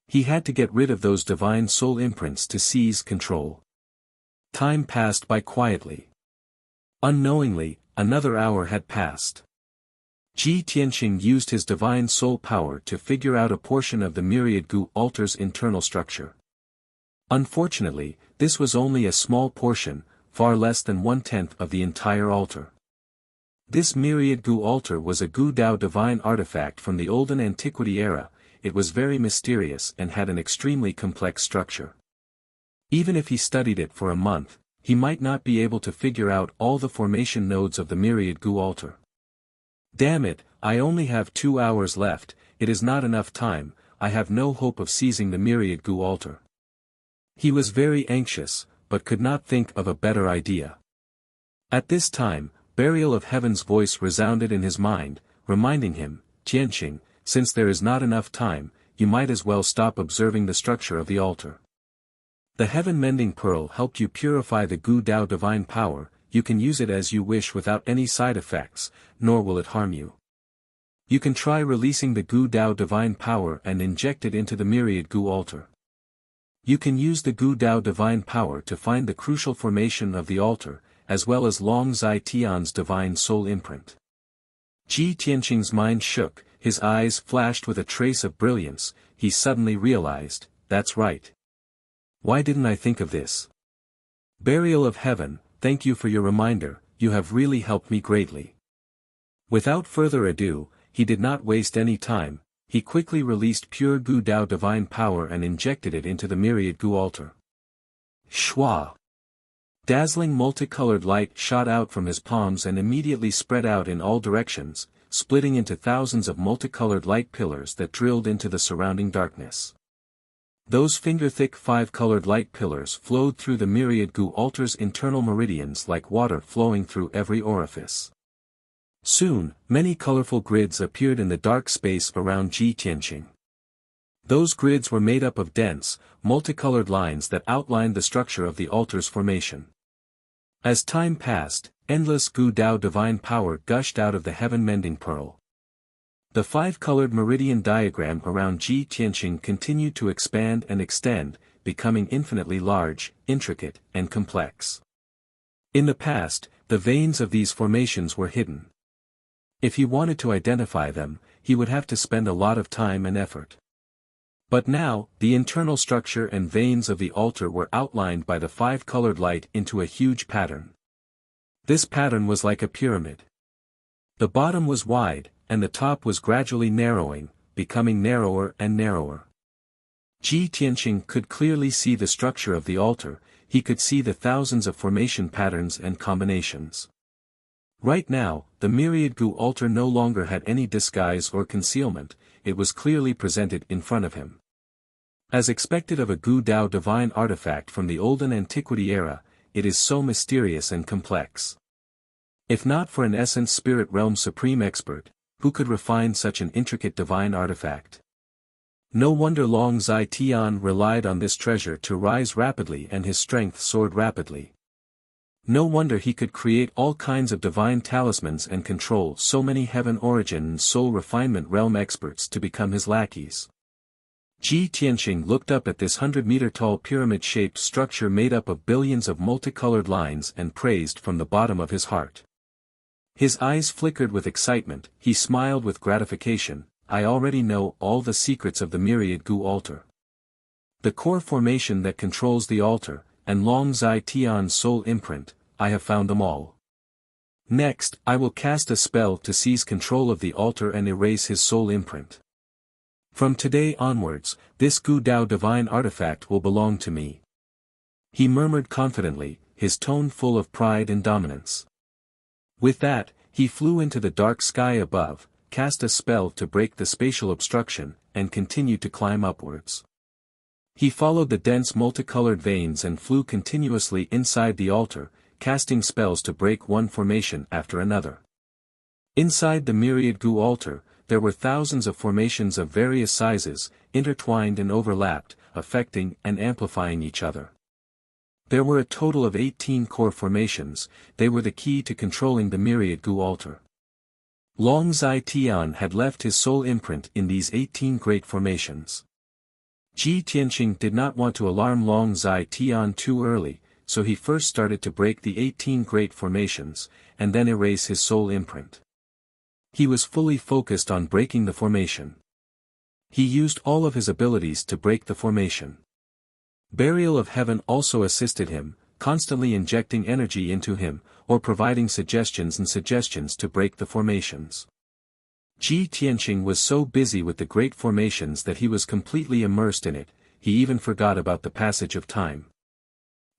He had to get rid of those divine soul imprints to seize control. Time passed by quietly. Unknowingly, another hour had passed. Ji Tianqing used his divine soul power to figure out a portion of the myriad Gu altar's internal structure. Unfortunately, this was only a small portion, far less than 1/10 of the entire altar. This myriad Gu altar was a Gu Dao divine artifact from the olden antiquity era. It was very mysterious and had an extremely complex structure. Even if he studied it for a month, he might not be able to figure out all the formation nodes of the myriad Gu altar. Damn it, I only have 2 hours left, it is not enough time, I have no hope of seizing the myriad Gu altar. He was very anxious, but could not think of a better idea. At this time, Burial of Heaven's voice resounded in his mind, reminding him, Tianqing, since there is not enough time, you might as well stop observing the structure of the altar. The heaven-mending pearl helped you purify the Gu Dao divine power, you can use it as you wish without any side effects, nor will it harm you. You can try releasing the Gu Dao divine power and inject it into the myriad Gu altar. You can use the Gu Dao divine power to find the crucial formation of the altar, as well as Long Zai Tian's divine soul imprint. Ji Tianqing's mind shook, his eyes flashed with a trace of brilliance, he suddenly realized, that's right. Why didn't I think of this? Burial of Heaven, thank you for your reminder, you have really helped me greatly. Without further ado, he did not waste any time, he quickly released pure Gu Dao divine power and injected it into the myriad Gu altar. Shwa! Dazzling multicolored light shot out from his palms and immediately spread out in all directions, splitting into thousands of multicolored light pillars that drilled into the surrounding darkness. Those finger-thick 5-colored light pillars flowed through the myriad Gu altar's internal meridians like water flowing through every orifice. Soon, many colorful grids appeared in the dark space around Ji Tianqing. Those grids were made up of dense, multicolored lines that outlined the structure of the altar's formation. As time passed, endless Gu Dao divine power gushed out of the heaven-mending pearl. The 5-colored meridian diagram around Ji Tianqing continued to expand and extend, becoming infinitely large, intricate, and complex. In the past, the veins of these formations were hidden. If he wanted to identify them, he would have to spend a lot of time and effort. But now, the internal structure and veins of the altar were outlined by the 5-colored light into a huge pattern. This pattern was like a pyramid. The bottom was wide, and the top was gradually narrowing, becoming narrower and narrower. Ji Tianqing could clearly see the structure of the altar, he could see the thousands of formation patterns and combinations. Right now, the myriad Gu altar no longer had any disguise or concealment, it was clearly presented in front of him. As expected of a Gu Dao divine artifact from the olden antiquity era, it is so mysterious and complex. If not for an essence spirit realm supreme expert, who could refine such an intricate divine artifact? No wonder Long Zai Tian relied on this treasure to rise rapidly and his strength soared rapidly. No wonder he could create all kinds of divine talismans and control so many heaven origin and soul refinement realm experts to become his lackeys. Ji Tianqing looked up at this 100-meter-tall pyramid-shaped structure made up of billions of multicolored lines and praised from the bottom of his heart. His eyes flickered with excitement, he smiled with gratification, I already know all the secrets of the myriad Gu altar. The core formation that controls the altar, and Long Zai Tian's soul imprint, I have found them all. Next, I will cast a spell to seize control of the altar and erase his soul imprint. From today onwards, this Gu Dao divine artifact will belong to me. He murmured confidently, his tone full of pride and dominance. With that, he flew into the dark sky above, cast a spell to break the spatial obstruction, and continued to climb upwards. He followed the dense multicolored veins and flew continuously inside the altar, casting spells to break one formation after another. Inside the myriad Gu altar, there were thousands of formations of various sizes, intertwined and overlapped, affecting and amplifying each other. There were a total of 18 core formations, they were the key to controlling the myriad Gu altar. Long Zai Tian had left his soul imprint in these 18 great formations. Ji Tianqing did not want to alarm Long Zai Tian too early, so he first started to break the 18 great formations, and then erase his soul imprint. He was fully focused on breaking the formation. He used all of his abilities to break the formation. Burial of Heaven also assisted him, constantly injecting energy into him, or providing suggestions to break the formations. Ji Tianqing was so busy with the great formations that he was completely immersed in it, he even forgot about the passage of time.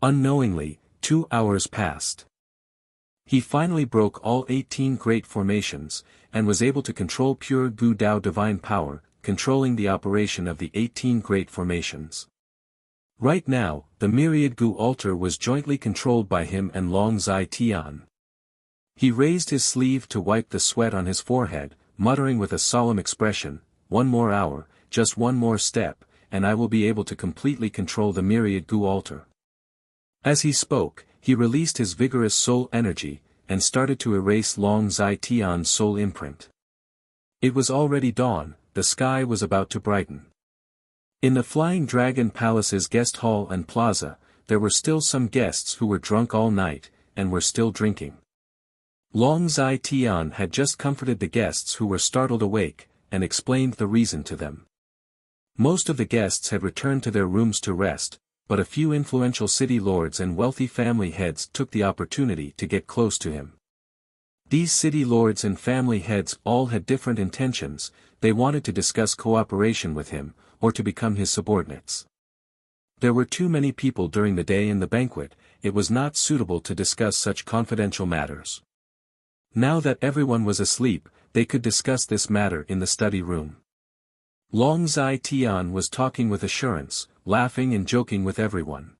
Unknowingly, 2 hours passed. He finally broke all 18 great formations, and was able to control pure Gu Dao divine power, controlling the operation of the 18 great formations. Right now, the myriad Gu altar was jointly controlled by him and Long Zai Tian. He raised his sleeve to wipe the sweat on his forehead, muttering with a solemn expression, "One more hour, just one more step, and I will be able to completely control the myriad Gu altar." As he spoke, he released his vigorous soul energy, and started to erase Long Zai Tian's soul imprint. It was already dawn, the sky was about to brighten. In the Flying Dragon Palace's guest hall and plaza, there were still some guests who were drunk all night, and were still drinking. Long Zai Tian had just comforted the guests who were startled awake, and explained the reason to them. Most of the guests had returned to their rooms to rest, but a few influential city lords and wealthy family heads took the opportunity to get close to him. These city lords and family heads all had different intentions. They wanted to discuss cooperation with him, or to become his subordinates. There were too many people during the day in the banquet, it was not suitable to discuss such confidential matters. Now that everyone was asleep, they could discuss this matter in the study room. Long Zai Tian was talking with assurance, laughing and joking with everyone.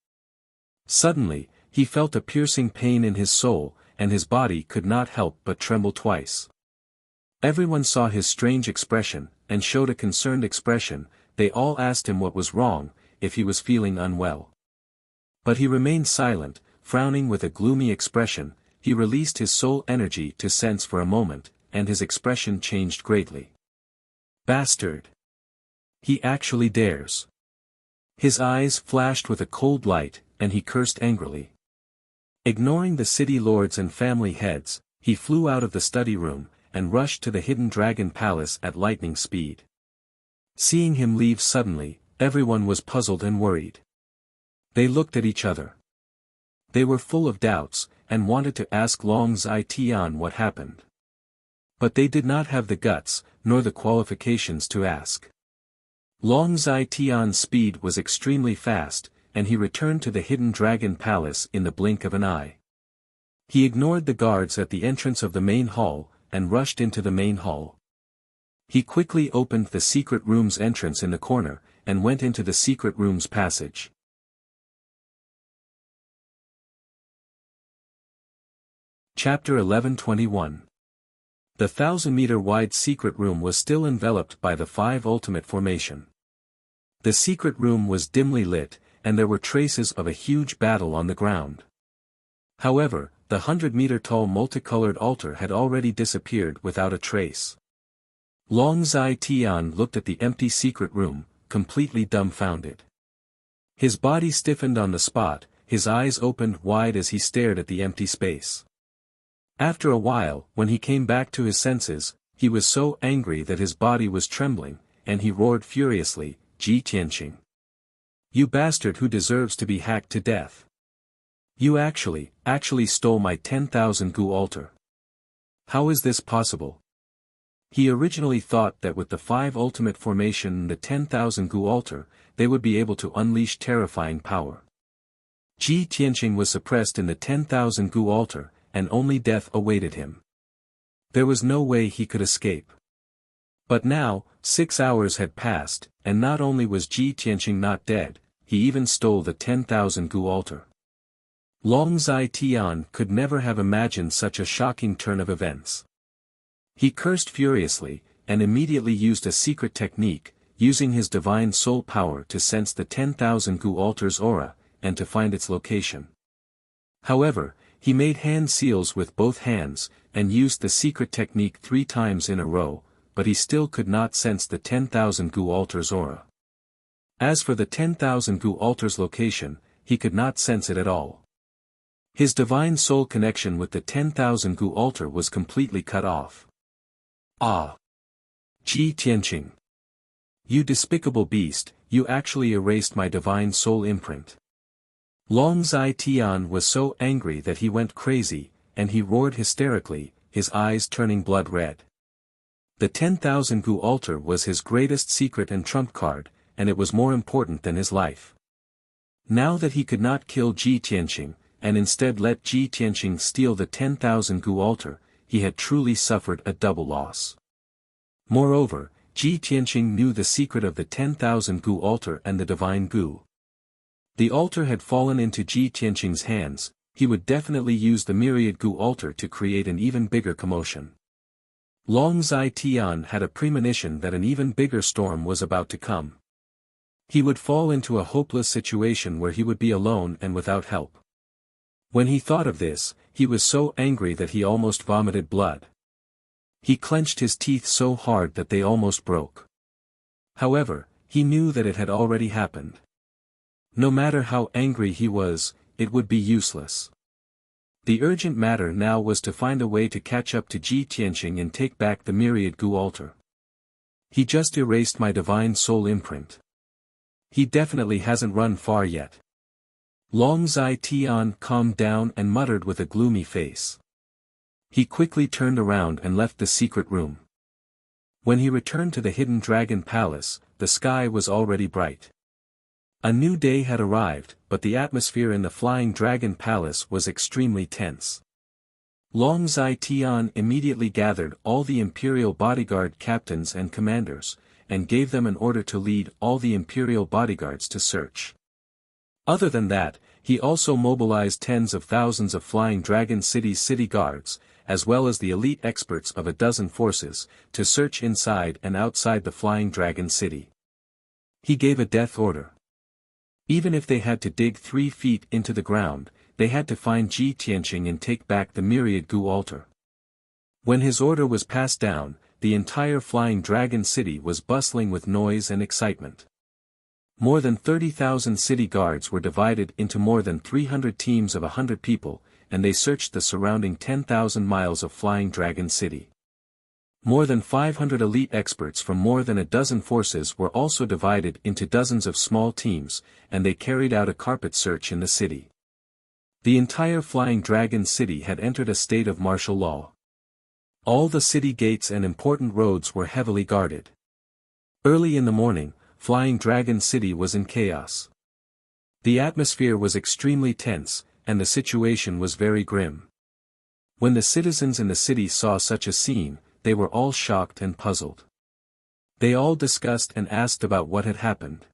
Suddenly, he felt a piercing pain in his soul, and his body could not help but tremble twice. Everyone saw his strange expression, and showed a concerned expression. They all asked him what was wrong, if he was feeling unwell. But he remained silent, frowning with a gloomy expression. He released his soul energy to sense for a moment, and his expression changed greatly. Bastard! He actually dares. His eyes flashed with a cold light, and he cursed angrily. Ignoring the city lords and family heads, he flew out of the study room, and rushed to the Hidden Dragon Palace at lightning speed. Seeing him leave suddenly, everyone was puzzled and worried. They looked at each other. They were full of doubts, and wanted to ask Long Zai Tian what happened. But they did not have the guts, nor the qualifications to ask. Long Zai Tian's speed was extremely fast, and he returned to the Hidden Dragon Palace in the blink of an eye. He ignored the guards at the entrance of the main hall, and rushed into the main hall. He quickly opened the secret room's entrance in the corner, and went into the secret room's passage. Chapter 11:21. The 1,000-meter-wide secret room was still enveloped by the 5 ultimate formation. The secret room was dimly lit, and there were traces of a huge battle on the ground. However, the 100-meter-tall multicolored altar had already disappeared without a trace. Long Zai Tian looked at the empty secret room, completely dumbfounded. His body stiffened on the spot, his eyes opened wide as he stared at the empty space. After a while, when he came back to his senses, he was so angry that his body was trembling, and he roared furiously, "Ji Tianqing! You bastard who deserves to be hacked to death! You actually stole my 10,000 Gu altar. How is this possible?" He originally thought that with the 5 ultimate formation and the 10,000 Gu altar, they would be able to unleash terrifying power. Ji Tianqing was suppressed in the 10,000 Gu altar, and only death awaited him. There was no way he could escape. But now, 6 hours had passed, and not only was Ji Tianqing not dead, he even stole the 10,000 Gu altar. Long Zai Tian could never have imagined such a shocking turn of events. He cursed furiously, and immediately used a secret technique, using his divine soul power to sense the 10,000 Gu altar's aura, and to find its location. However, he made hand seals with both hands, and used the secret technique 3 times in a row, but he still could not sense the 10,000 Gu altar's aura. As for the 10,000 Gu altar's location, he could not sense it at all. His divine soul connection with the 10,000 Gu altar was completely cut off. Ah! Ji Tianqing! You despicable beast, you actually erased my divine soul imprint. Long Zai Tian was so angry that he went crazy, and he roared hysterically, his eyes turning blood red. The 10,000 Gu altar was his greatest secret and trump card, and it was more important than his life. Now that he could not kill Ji Tianqing, and instead let Ji Tianqing steal the 10,000 Gu altar, he had truly suffered a double loss. Moreover, Ji Tianqing knew the secret of the 10,000 Gu altar and the divine Gu. The altar had fallen into Ji Tianqing's hands, he would definitely use the myriad gu altar to create an even bigger commotion. Long Zai Tian had a premonition that an even bigger storm was about to come. He would fall into a hopeless situation where he would be alone and without help. When he thought of this, he was so angry that he almost vomited blood. He clenched his teeth so hard that they almost broke. However, he knew that it had already happened. No matter how angry he was, it would be useless. The urgent matter now was to find a way to catch up to Ji Tianqing and take back the myriad gu altar. He just erased my divine soul imprint. He definitely hasn't run far yet. Long Zai Tian calmed down and muttered with a gloomy face. He quickly turned around and left the secret room. When he returned to the hidden dragon palace, the sky was already bright. A new day had arrived, but the atmosphere in the flying dragon palace was extremely tense. Long Zai Tian immediately gathered all the imperial bodyguard captains and commanders, and gave them an order to lead all the imperial bodyguards to search. Other than that, he also mobilized tens of thousands of Flying Dragon City's city guards, as well as the elite experts of a dozen forces, to search inside and outside the Flying Dragon City. He gave a death order. Even if they had to dig 3 feet into the ground, they had to find Ji Tianqing and take back the myriad gu altar. When his order was passed down, the entire Flying Dragon City was bustling with noise and excitement. More than 30,000 city guards were divided into more than 300 teams of 100 people, and they searched the surrounding 10,000 miles of Flying Dragon City. More than 500 elite experts from more than a dozen forces were also divided into dozens of small teams, and they carried out a carpet search in the city. The entire Flying Dragon City had entered a state of martial law. All the city gates and important roads were heavily guarded. Early in the morning, Flying Dragon City was in chaos. The atmosphere was extremely tense, and the situation was very grim. When the citizens in the city saw such a scene, they were all shocked and puzzled. They all discussed and asked about what had happened.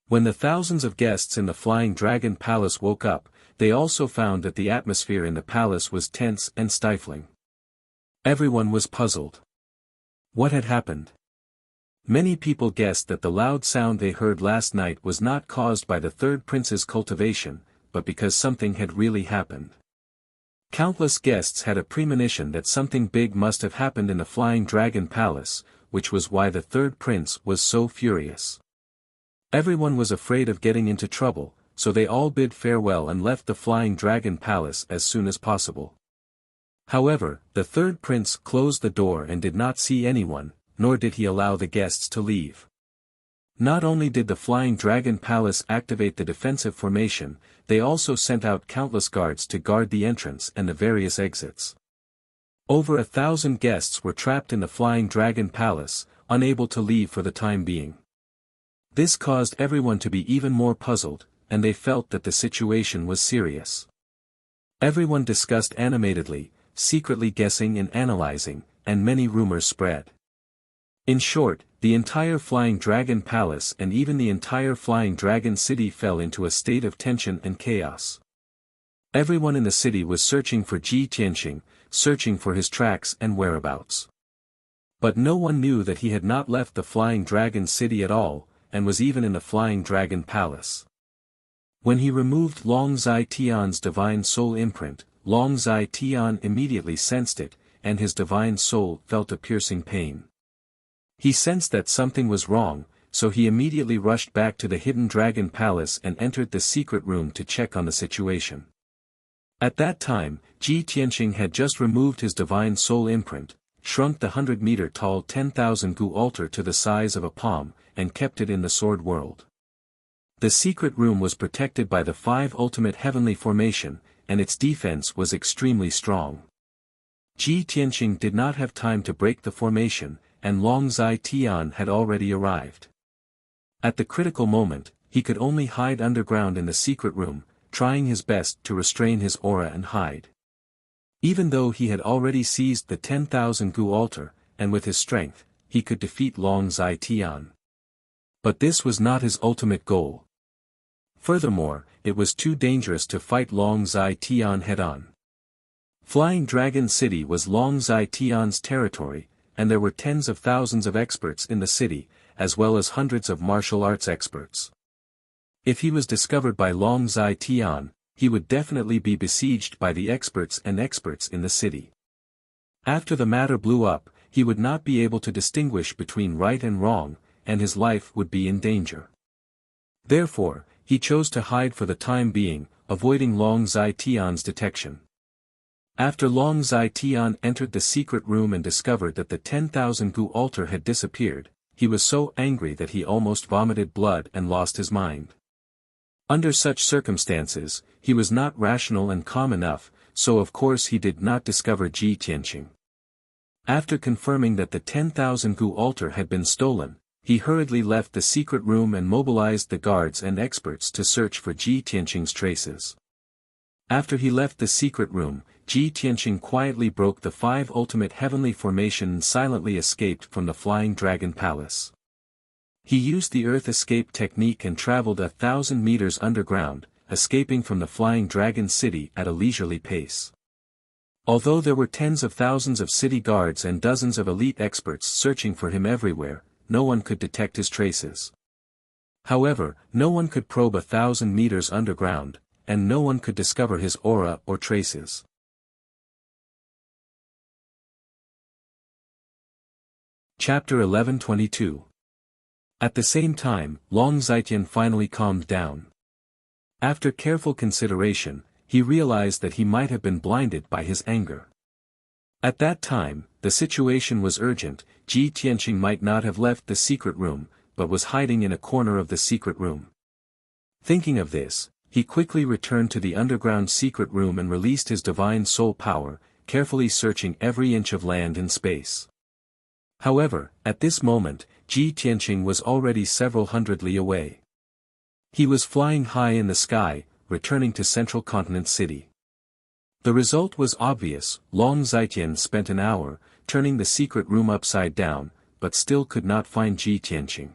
When the thousands of guests in the Flying Dragon Palace woke up, they also found that the atmosphere in the palace was tense and stifling. Everyone was puzzled. What had happened? Many people guessed that the loud sound they heard last night was not caused by the third prince's cultivation, but because something had really happened. Countless guests had a premonition that something big must have happened in the Flying Dragon Palace, which was why the third prince was so furious. Everyone was afraid of getting into trouble, so they all bid farewell and left the Flying Dragon Palace as soon as possible. However, the third prince closed the door and did not see anyone, nor did he allow the guests to leave. Not only did the Flying Dragon Palace activate the defensive formation, they also sent out countless guards to guard the entrance and the various exits. Over 1,000 guests were trapped in the Flying Dragon Palace, unable to leave for the time being. This caused everyone to be even more puzzled, and they felt that the situation was serious. Everyone discussed animatedly, secretly guessing and analyzing, and many rumors spread. In short, the entire Flying Dragon Palace and even the entire Flying Dragon City fell into a state of tension and chaos. Everyone in the city was searching for Ji Tianqing, searching for his tracks and whereabouts. But no one knew that he had not left the Flying Dragon City at all, and was even in the Flying Dragon Palace. When he removed Long Zai Tian's divine soul imprint, Long Zai Tian immediately sensed it, and his divine soul felt a piercing pain. He sensed that something was wrong, so he immediately rushed back to the Hidden Dragon Palace and entered the secret room to check on the situation. At that time, Ji Tianqing had just removed his divine soul imprint, shrunk the 100-meter-tall 10,000 gu altar to the size of a palm, and kept it in the sword world. The secret room was protected by the 5 ultimate heavenly formation, and its defense was extremely strong. Ji Tianqing did not have time to break the formation, and Long Zai Tian had already arrived. At the critical moment, he could only hide underground in the secret room, trying his best to restrain his aura and hide. Even though he had already seized the 10,000 gu altar, and with his strength, he could defeat Long Zai Tian. But this was not his ultimate goal. Furthermore, it was too dangerous to fight Long Zai Tian head-on. Flying Dragon City was Long Zai Tian's territory, and there were tens of thousands of experts in the city, as well as hundreds of martial arts experts. If he was discovered by Long Zai Tian, he would definitely be besieged by the experts in the city. After the matter blew up, he would not be able to distinguish between right and wrong, and his life would be in danger. Therefore, he chose to hide for the time being, avoiding Long Zai Tian's detection. After Long Zai Tian entered the secret room and discovered that the 10,000 gu altar had disappeared, he was so angry that he almost vomited blood and lost his mind. Under such circumstances, he was not rational and calm enough, so of course he did not discover Ji Tianqing. After confirming that the 10,000 gu altar had been stolen, he hurriedly left the secret room and mobilized the guards and experts to search for Ji Tianqing's traces. After he left the secret room, Ji Tianqing quietly broke the 5 ultimate heavenly formation and silently escaped from the Flying Dragon Palace. He used the Earth Escape technique and traveled 1,000 meters underground, escaping from the Flying Dragon City at a leisurely pace. Although there were tens of thousands of city guards and dozens of elite experts searching for him everywhere, no one could detect his traces. However, no one could probe 1,000 meters underground, and no one could discover his aura or traces. Chapter 11:22. At the same time, Long Zaitian finally calmed down. After careful consideration, he realized that he might have been blinded by his anger. At that time, the situation was urgent. Ji Tianqing might not have left the secret room, but was hiding in a corner of the secret room. Thinking of this, he quickly returned to the underground secret room and released his divine soul power, carefully searching every inch of land and space. However, at this moment, Ji Tianqing was already several hundred li away. He was flying high in the sky, returning to Central Continent City. The result was obvious. Long Zaitian spent an hour, turning the secret room upside down, but still could not find Ji Tianqing.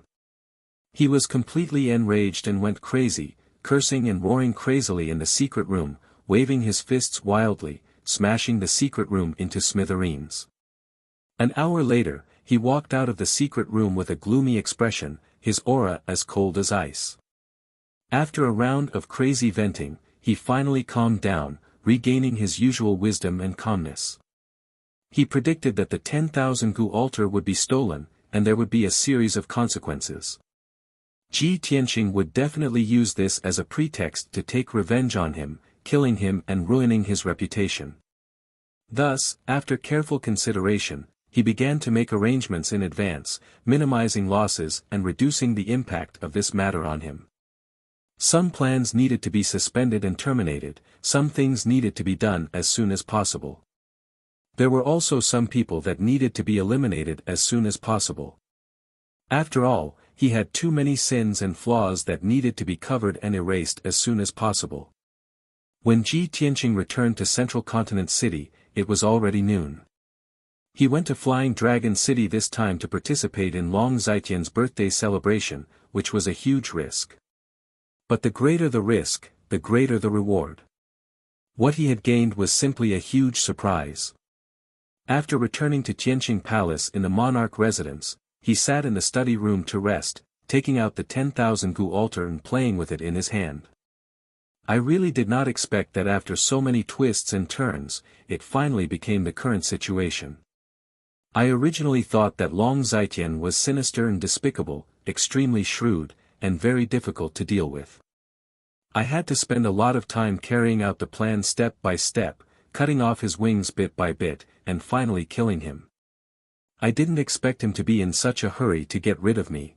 He was completely enraged and went crazy, cursing and roaring crazily in the secret room, waving his fists wildly, smashing the secret room into smithereens. An hour later, he walked out of the secret room with a gloomy expression, his aura as cold as ice. After a round of crazy venting, he finally calmed down, regaining his usual wisdom and calmness. He predicted that the 10,000 gu altar would be stolen, and there would be a series of consequences. Ji Tianqing would definitely use this as a pretext to take revenge on him, killing him and ruining his reputation. Thus, after careful consideration, he began to make arrangements in advance, minimizing losses and reducing the impact of this matter on him. Some plans needed to be suspended and terminated, some things needed to be done as soon as possible. There were also some people that needed to be eliminated as soon as possible. After all, he had too many sins and flaws that needed to be covered and erased as soon as possible. When Ji Tianqing returned to Central Continent City, it was already noon. He went to Flying Dragon City this time to participate in Long Zaitian's birthday celebration, which was a huge risk. But the greater the risk, the greater the reward. What he had gained was simply a huge surprise. After returning to Tianqing Palace in the monarch residence, he sat in the study room to rest, taking out the 10,000 gu altar and playing with it in his hand. I really did not expect that after so many twists and turns, it finally became the current situation. I originally thought that Long Zaitian was sinister and despicable, extremely shrewd, and very difficult to deal with. I had to spend a lot of time carrying out the plan step by step, cutting off his wings bit by bit, and finally killing him. I didn't expect him to be in such a hurry to get rid of me.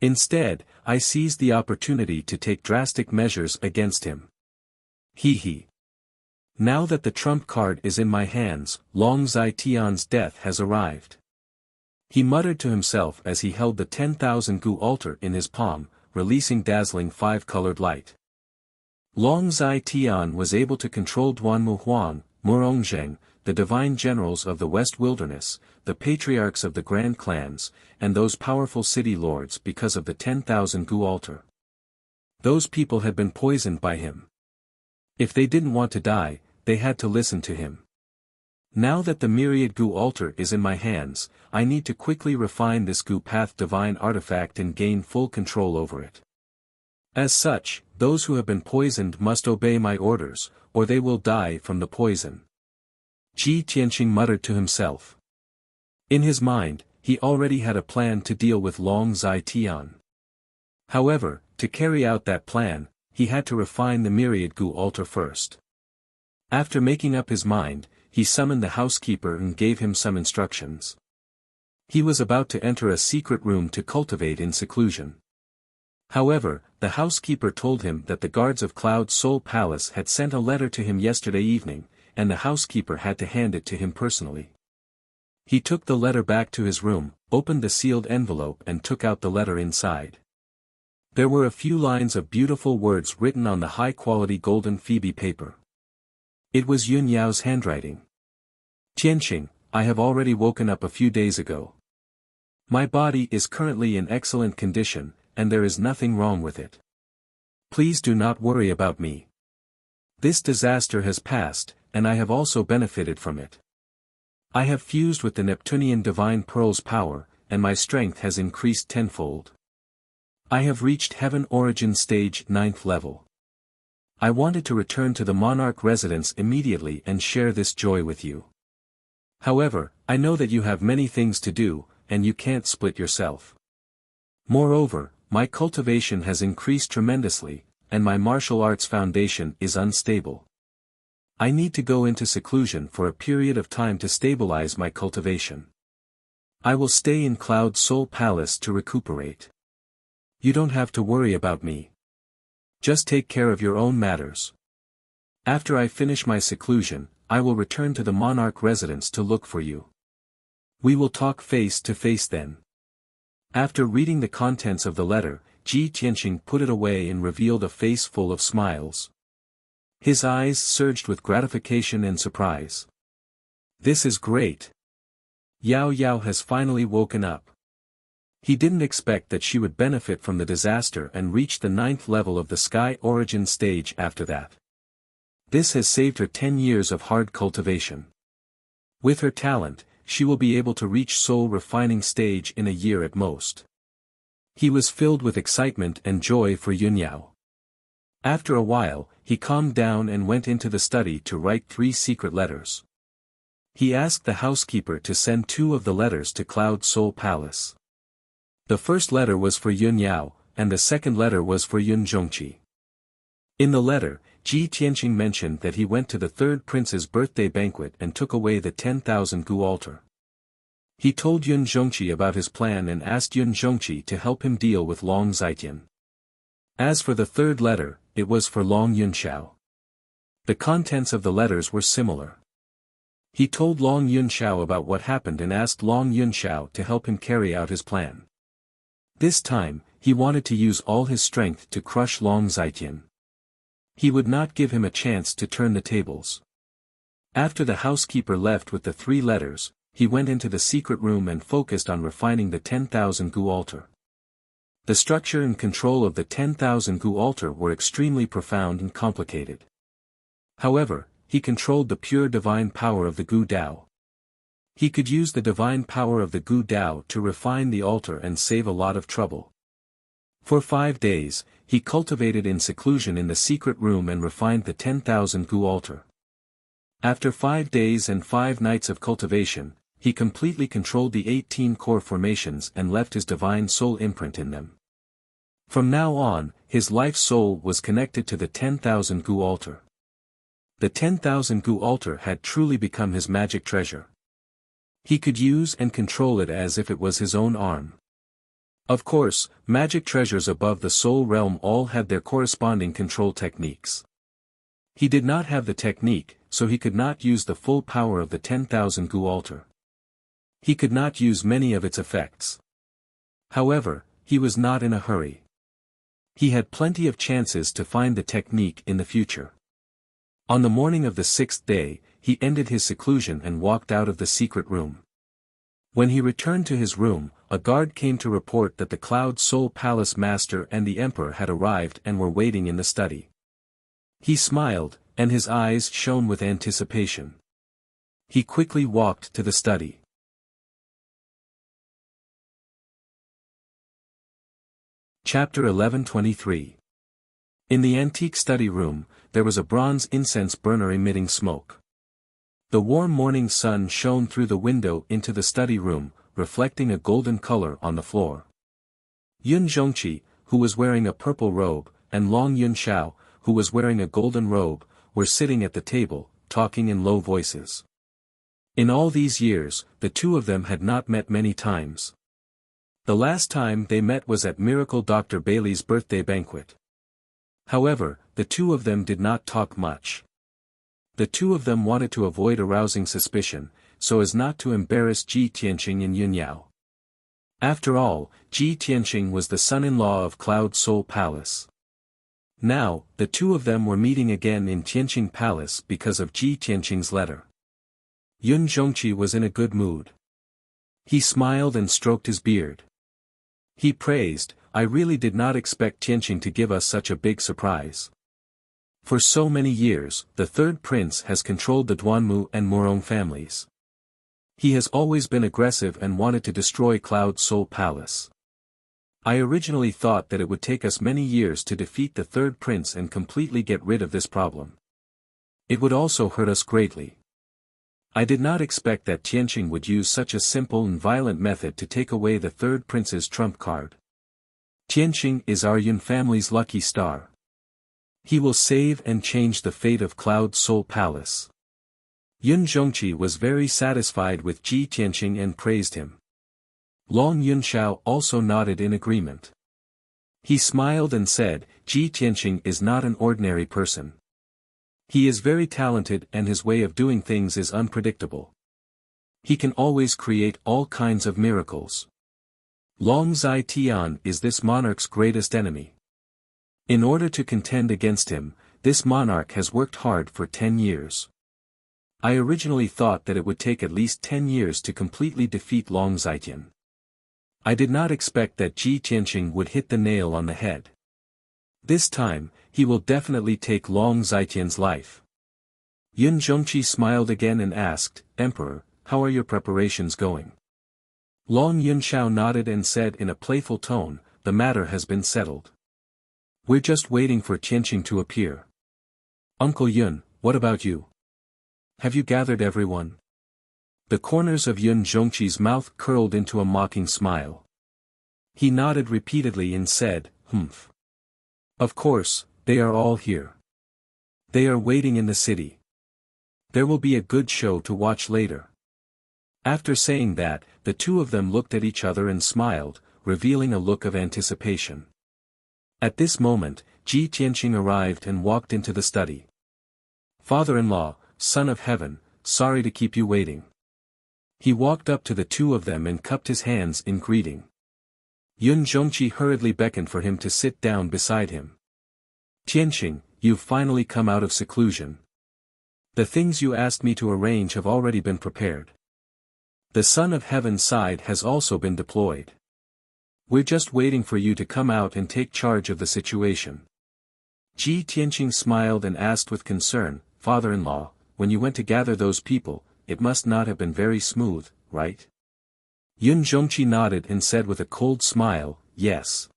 Instead, I seized the opportunity to take drastic measures against him. He. Now that the trump card is in my hands, Long Zaitian's death has arrived. He muttered to himself as he held the 10,000 gu altar in his palm, releasing dazzling 5-colored light. Long Zaitian was able to control Duanmu Huang, Murongzheng, the divine generals of the West Wilderness, the patriarchs of the grand clans, and those powerful city lords because of the 10,000 gu altar. Those people had been poisoned by him. If they didn't want to die, they had to listen to him. Now that the myriad Gu altar is in my hands, I need to quickly refine this Gu Path divine artifact and gain full control over it. As such, those who have been poisoned must obey my orders, or they will die from the poison. Ji Tianqing muttered to himself. In his mind, he already had a plan to deal with Long Zai Tian. However, to carry out that plan, he had to refine the myriad Gu altar first. After making up his mind, he summoned the housekeeper and gave him some instructions. He was about to enter a secret room to cultivate in seclusion. However, the housekeeper told him that the guards of Cloud Soul Palace had sent a letter to him yesterday evening, and the housekeeper had to hand it to him personally. He took the letter back to his room, opened the sealed envelope and took out the letter inside. There were a few lines of beautiful words written on the high-quality golden phoebe paper. It was Yun Yao's handwriting. Tianqing, I have already woken up a few days ago. My body is currently in excellent condition, and there is nothing wrong with it. Please do not worry about me. This disaster has passed, and I have also benefited from it. I have fused with the Neptunian Divine Pearl's power, and my strength has increased tenfold. I have reached Heaven Origin Stage 9th level. I wanted to return to the monarch residence immediately and share this joy with you. However, I know that you have many things to do, and you can't split yourself. Moreover, my cultivation has increased tremendously, and my martial arts foundation is unstable. I need to go into seclusion for a period of time to stabilize my cultivation. I will stay in Cloud Soul Palace to recuperate. You don't have to worry about me. Just take care of your own matters. After I finish my seclusion, I will return to the monarch residence to look for you. We will talk face to face then. After reading the contents of the letter, Ji Tianqing put it away and revealed a face full of smiles. His eyes surged with gratification and surprise. This is great. Yao Yao has finally woken up. He didn't expect that she would benefit from the disaster and reach the 9th level of the Sky Origin stage after that. This has saved her 10 years of hard cultivation. With her talent, she will be able to reach soul refining stage in a year at most. He was filled with excitement and joy for Yun Yao. After a while, he calmed down and went into the study to write 3 secret letters. He asked the housekeeper to send 2 of the letters to Cloud Soul Palace. The first letter was for Yun Yao, and the second letter was for Yun Zhongqi. In the letter, Ji Tianqing mentioned that he went to the 3rd prince's birthday banquet and took away the 10,000 Gu altar. He told Yun Zhongqi about his plan and asked Yun Zhongqi to help him deal with Long Zaijian. As for the 3rd letter, it was for Long Yunxiao. The contents of the letters were similar. He told Long Yunxiao about what happened and asked Long Yunxiao to help him carry out his plan. This time, he wanted to use all his strength to crush Long Zaijian. He would not give him a chance to turn the tables. After the housekeeper left with the 3 letters, he went into the secret room and focused on refining the 10,000 Gu altar. The structure and control of the 10,000 Gu altar were extremely profound and complicated. However, he controlled the pure divine power of the Gu Dao. He could use the divine power of the Gu Dao to refine the altar and save a lot of trouble. For 5 days, he cultivated in seclusion in the secret room and refined the 10,000 Gu altar. After 5 days and 5 nights of cultivation, he completely controlled the 18 core formations and left his divine soul imprint in them. From now on, his life soul was connected to the 10,000 Gu altar. The 10,000 Gu altar had truly become his magic treasure. He could use and control it as if it was his own arm. Of course, magic treasures above the soul realm all had their corresponding control techniques. He did not have the technique, so he could not use the full power of the 10,000 Gu altar. He could not use many of its effects. However, he was not in a hurry. He had plenty of chances to find the technique in the future. On the morning of the 6th day, he ended his seclusion and walked out of the secret room. When he returned to his room, a guard came to report that the Cloud Soul Palace Master and the Emperor had arrived and were waiting in the study. He smiled, and his eyes shone with anticipation. He quickly walked to the study. Chapter 11:23. In the antique study room, there was a bronze incense burner emitting smoke. The warm morning sun shone through the window into the study room, reflecting a golden color on the floor. Yun Zhongqi, who was wearing a purple robe, and Long Yunxiao, who was wearing a golden robe, were sitting at the table, talking in low voices. In all these years, the two of them had not met many times. The last time they met was at Miracle Dr. Bailey's birthday banquet. However, the two of them did not talk much. The two of them wanted to avoid arousing suspicion, so as not to embarrass Ji Tianqing and Yun Yao. After all, Ji Tianqing was the son-in-law of Cloud Soul Palace. Now, the two of them were meeting again in Tianqing Palace because of Ji Tianqing's letter. Yun Zhongqi was in a good mood. He smiled and stroked his beard. He praised, "I really did not expect Tianqing to give us such a big surprise. For so many years, the third prince has controlled the Duanmu and Murong families. He has always been aggressive and wanted to destroy Cloud Soul Palace. I originally thought that it would take us many years to defeat the third prince and completely get rid of this problem. It would also hurt us greatly. I did not expect that Tianqing would use such a simple and violent method to take away the third prince's trump card. Tianqing is our Yun family's lucky star. He will save and change the fate of Cloud Soul Palace." Yun Zhongqi was very satisfied with Ji Tianqing and praised him. Long Yunxiao also nodded in agreement. He smiled and said, "Ji Tianqing is not an ordinary person. He is very talented and his way of doing things is unpredictable. He can always create all kinds of miracles. Long Zai Tian is this monarch's greatest enemy. In order to contend against him, this monarch has worked hard for 10 years. I originally thought that it would take at least 10 years to completely defeat Long Zaitian. I did not expect that Ji Tianqing would hit the nail on the head. This time, he will definitely take Long Zaitian's life." Yun Zhongqi smiled again and asked, "Emperor, how are your preparations going?" Long Yunxiao nodded and said in a playful tone, "The matter has been settled. We're just waiting for Tianqing to appear." "Uncle Yun, what about you? Have you gathered everyone?" The corners of Yun Zhongqi's mouth curled into a mocking smile. He nodded repeatedly and said, "Humph. Of course, they are all here. They are waiting in the city. There will be a good show to watch later." After saying that, the two of them looked at each other and smiled, revealing a look of anticipation. At this moment, Ji Tianqing arrived and walked into the study. "Father-in-law, son of heaven, sorry to keep you waiting." He walked up to the two of them and cupped his hands in greeting. Yun Zhongqi hurriedly beckoned for him to sit down beside him. "Tianqing, you've finally come out of seclusion. The things you asked me to arrange have already been prepared. The Son of Heaven's side has also been deployed. We're just waiting for you to come out and take charge of the situation." Ji Tianqing smiled and asked with concern, "Father-in-law, when you went to gather those people, it must not have been very smooth, right?" Yun Zhongqi nodded and said with a cold smile, "Yes."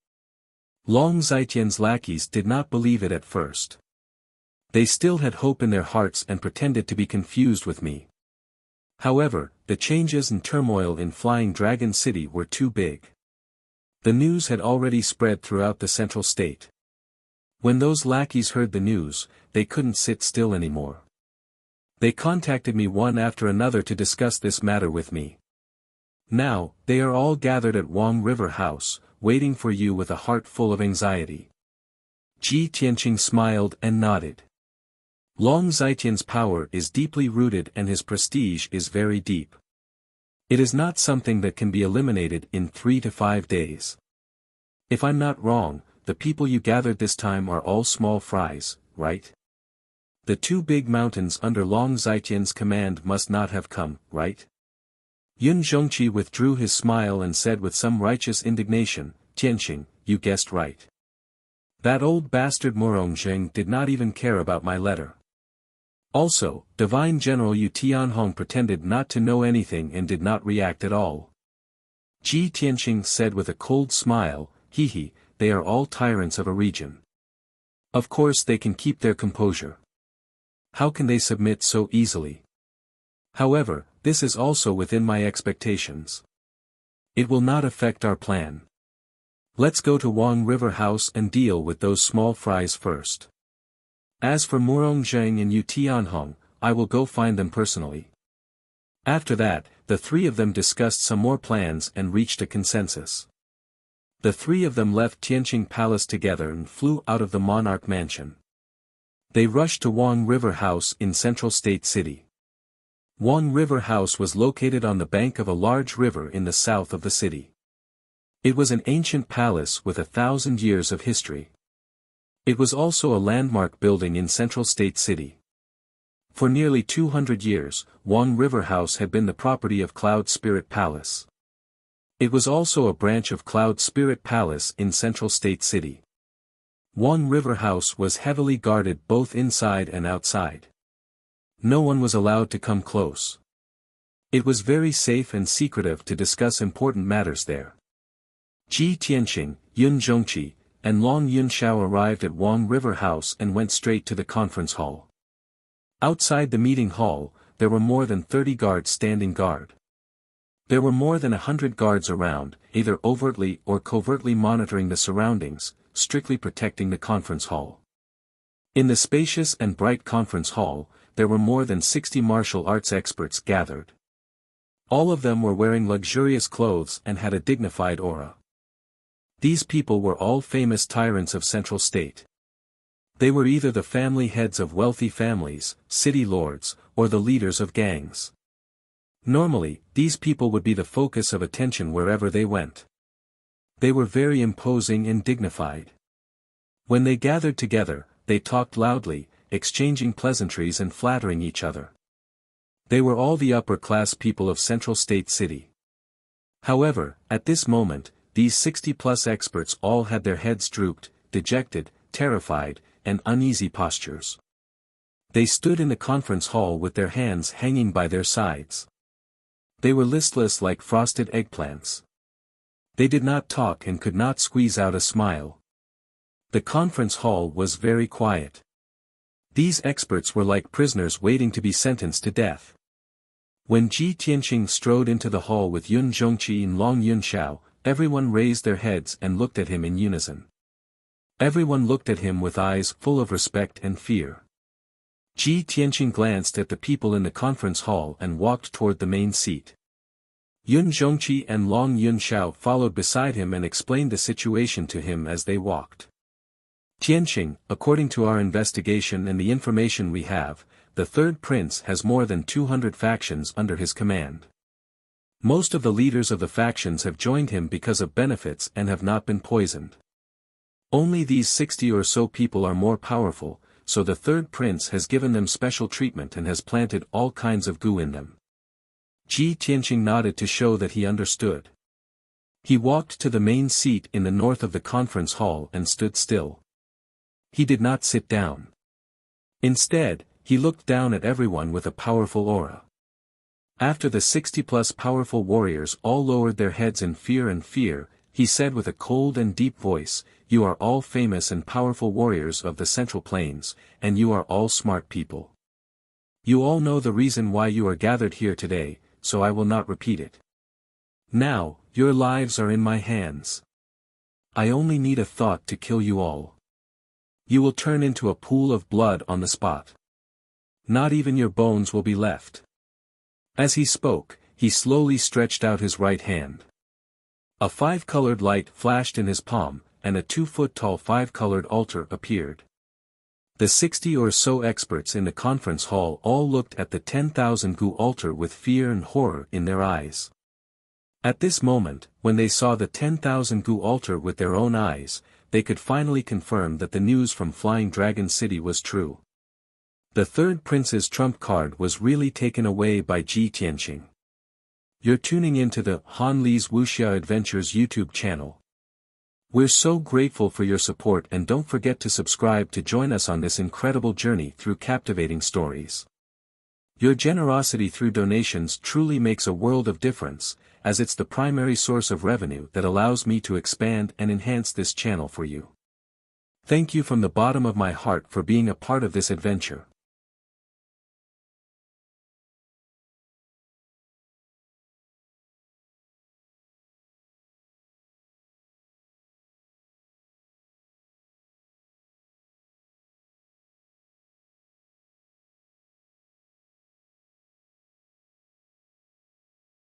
Long Zaitian's lackeys did not believe it at first. They still had hope in their hearts and pretended to be confused with me. However, the changes and turmoil in Flying Dragon City were too big. The news had already spread throughout the central state. When those lackeys heard the news, they couldn't sit still anymore. They contacted me one after another to discuss this matter with me. Now, they are all gathered at Wang River House, waiting for you with a heart full of anxiety." Ji Tianqing smiled and nodded. Long Zaitian's power is deeply rooted and his prestige is very deep. It is not something that can be eliminated in 3 to 5 days. If I'm not wrong, the people you gathered this time are all small fries, right? The two big mountains under Long Zaitian's command must not have come, right? Yun Zhongqi withdrew his smile and said with some righteous indignation, Tianqing, you guessed right. That old bastard Morongzheng did not even care about my letter. Also, Divine General Yu Tianhong pretended not to know anything and did not react at all. Ji Tianqing said with a cold smile, he, they are all tyrants of a region. Of course they can keep their composure. How can they submit so easily? However, this is also within my expectations. It will not affect our plan. Let's go to Wang River House and deal with those small fries first. As for Morongzheng and Yu Tianhong, I will go find them personally. After that, the three of them discussed some more plans and reached a consensus. The three of them left Tianqing Palace together and flew out of the monarch mansion. They rushed to Wang River House in Central State City. Wang River House was located on the bank of a large river in the south of the city. It was an ancient palace with 1,000 years of history. It was also a landmark building in Central State City. For nearly 200 years, Wang River House had been the property of Cloud Spirit Palace. It was also a branch of Cloud Spirit Palace in Central State City. Wang River House was heavily guarded both inside and outside. No one was allowed to come close. It was very safe and secretive to discuss important matters there. Ji Tianqing, Yun Zhongqi, and Long Yunxiao arrived at Wang River House and went straight to the conference hall. Outside the meeting hall, there were more than 30 guards standing guard. There were more than 100 guards around, either overtly or covertly monitoring the surroundings, strictly protecting the conference hall. In the spacious and bright conference hall, there were more than 60 martial arts experts gathered. All of them were wearing luxurious clothes and had a dignified aura. These people were all famous tyrants of Central State. They were either the family heads of wealthy families, city lords, or the leaders of gangs. Normally, these people would be the focus of attention wherever they went. They were very imposing and dignified. When they gathered together, they talked loudly, exchanging pleasantries and flattering each other. They were all the upper-class people of Central State City. However, at this moment, these 60-plus experts all had their heads drooped, dejected, terrified, and uneasy postures. They stood in the conference hall with their hands hanging by their sides. They were listless like frosted eggplants. They did not talk and could not squeeze out a smile. The conference hall was very quiet. These experts were like prisoners waiting to be sentenced to death. When Ji Tianqing strode into the hall with Yun Zhongqi and Long Yunxiao, everyone raised their heads and looked at him in unison. Everyone looked at him with eyes full of respect and fear. Ji Tianqing glanced at the people in the conference hall and walked toward the main seat. Yun Zhongqi and Long Yunxiao followed beside him and explained the situation to him as they walked. Tianqing, according to our investigation and the information we have, the third prince has more than 200 factions under his command. Most of the leaders of the factions have joined him because of benefits and have not been poisoned. Only these 60 or so people are more powerful, so the third prince has given them special treatment and has planted all kinds of goo in them. Ji Tianqing nodded to show that he understood. He walked to the main seat in the north of the conference hall and stood still. He did not sit down. Instead, he looked down at everyone with a powerful aura. After the 60-plus powerful warriors all lowered their heads in fear, he said with a cold and deep voice, "You are all famous and powerful warriors of the Central Plains, and you are all smart people. You all know the reason why you are gathered here today, so I will not repeat it. Now, your lives are in my hands. I only need a thought to kill you all. You will turn into a pool of blood on the spot. Not even your bones will be left." As he spoke, he slowly stretched out his right hand. A 5-colored light flashed in his palm, and a 2-foot-tall 5-colored altar appeared. The 60 or so experts in the conference hall all looked at the 10,000 gu altar with fear and horror in their eyes. At this moment, when they saw the 10,000 gu altar with their own eyes, they could finally confirm that the news from Flying Dragon City was true. The third prince's trump card was really taken away by Ji Tianqing. You're tuning into the Han Li's Wuxia Adventures YouTube channel. We're so grateful for your support, and don't forget to subscribe to join us on this incredible journey through captivating stories. Your generosity through donations truly makes a world of difference, as it's the primary source of revenue that allows me to expand and enhance this channel for you. Thank you from the bottom of my heart for being a part of this adventure.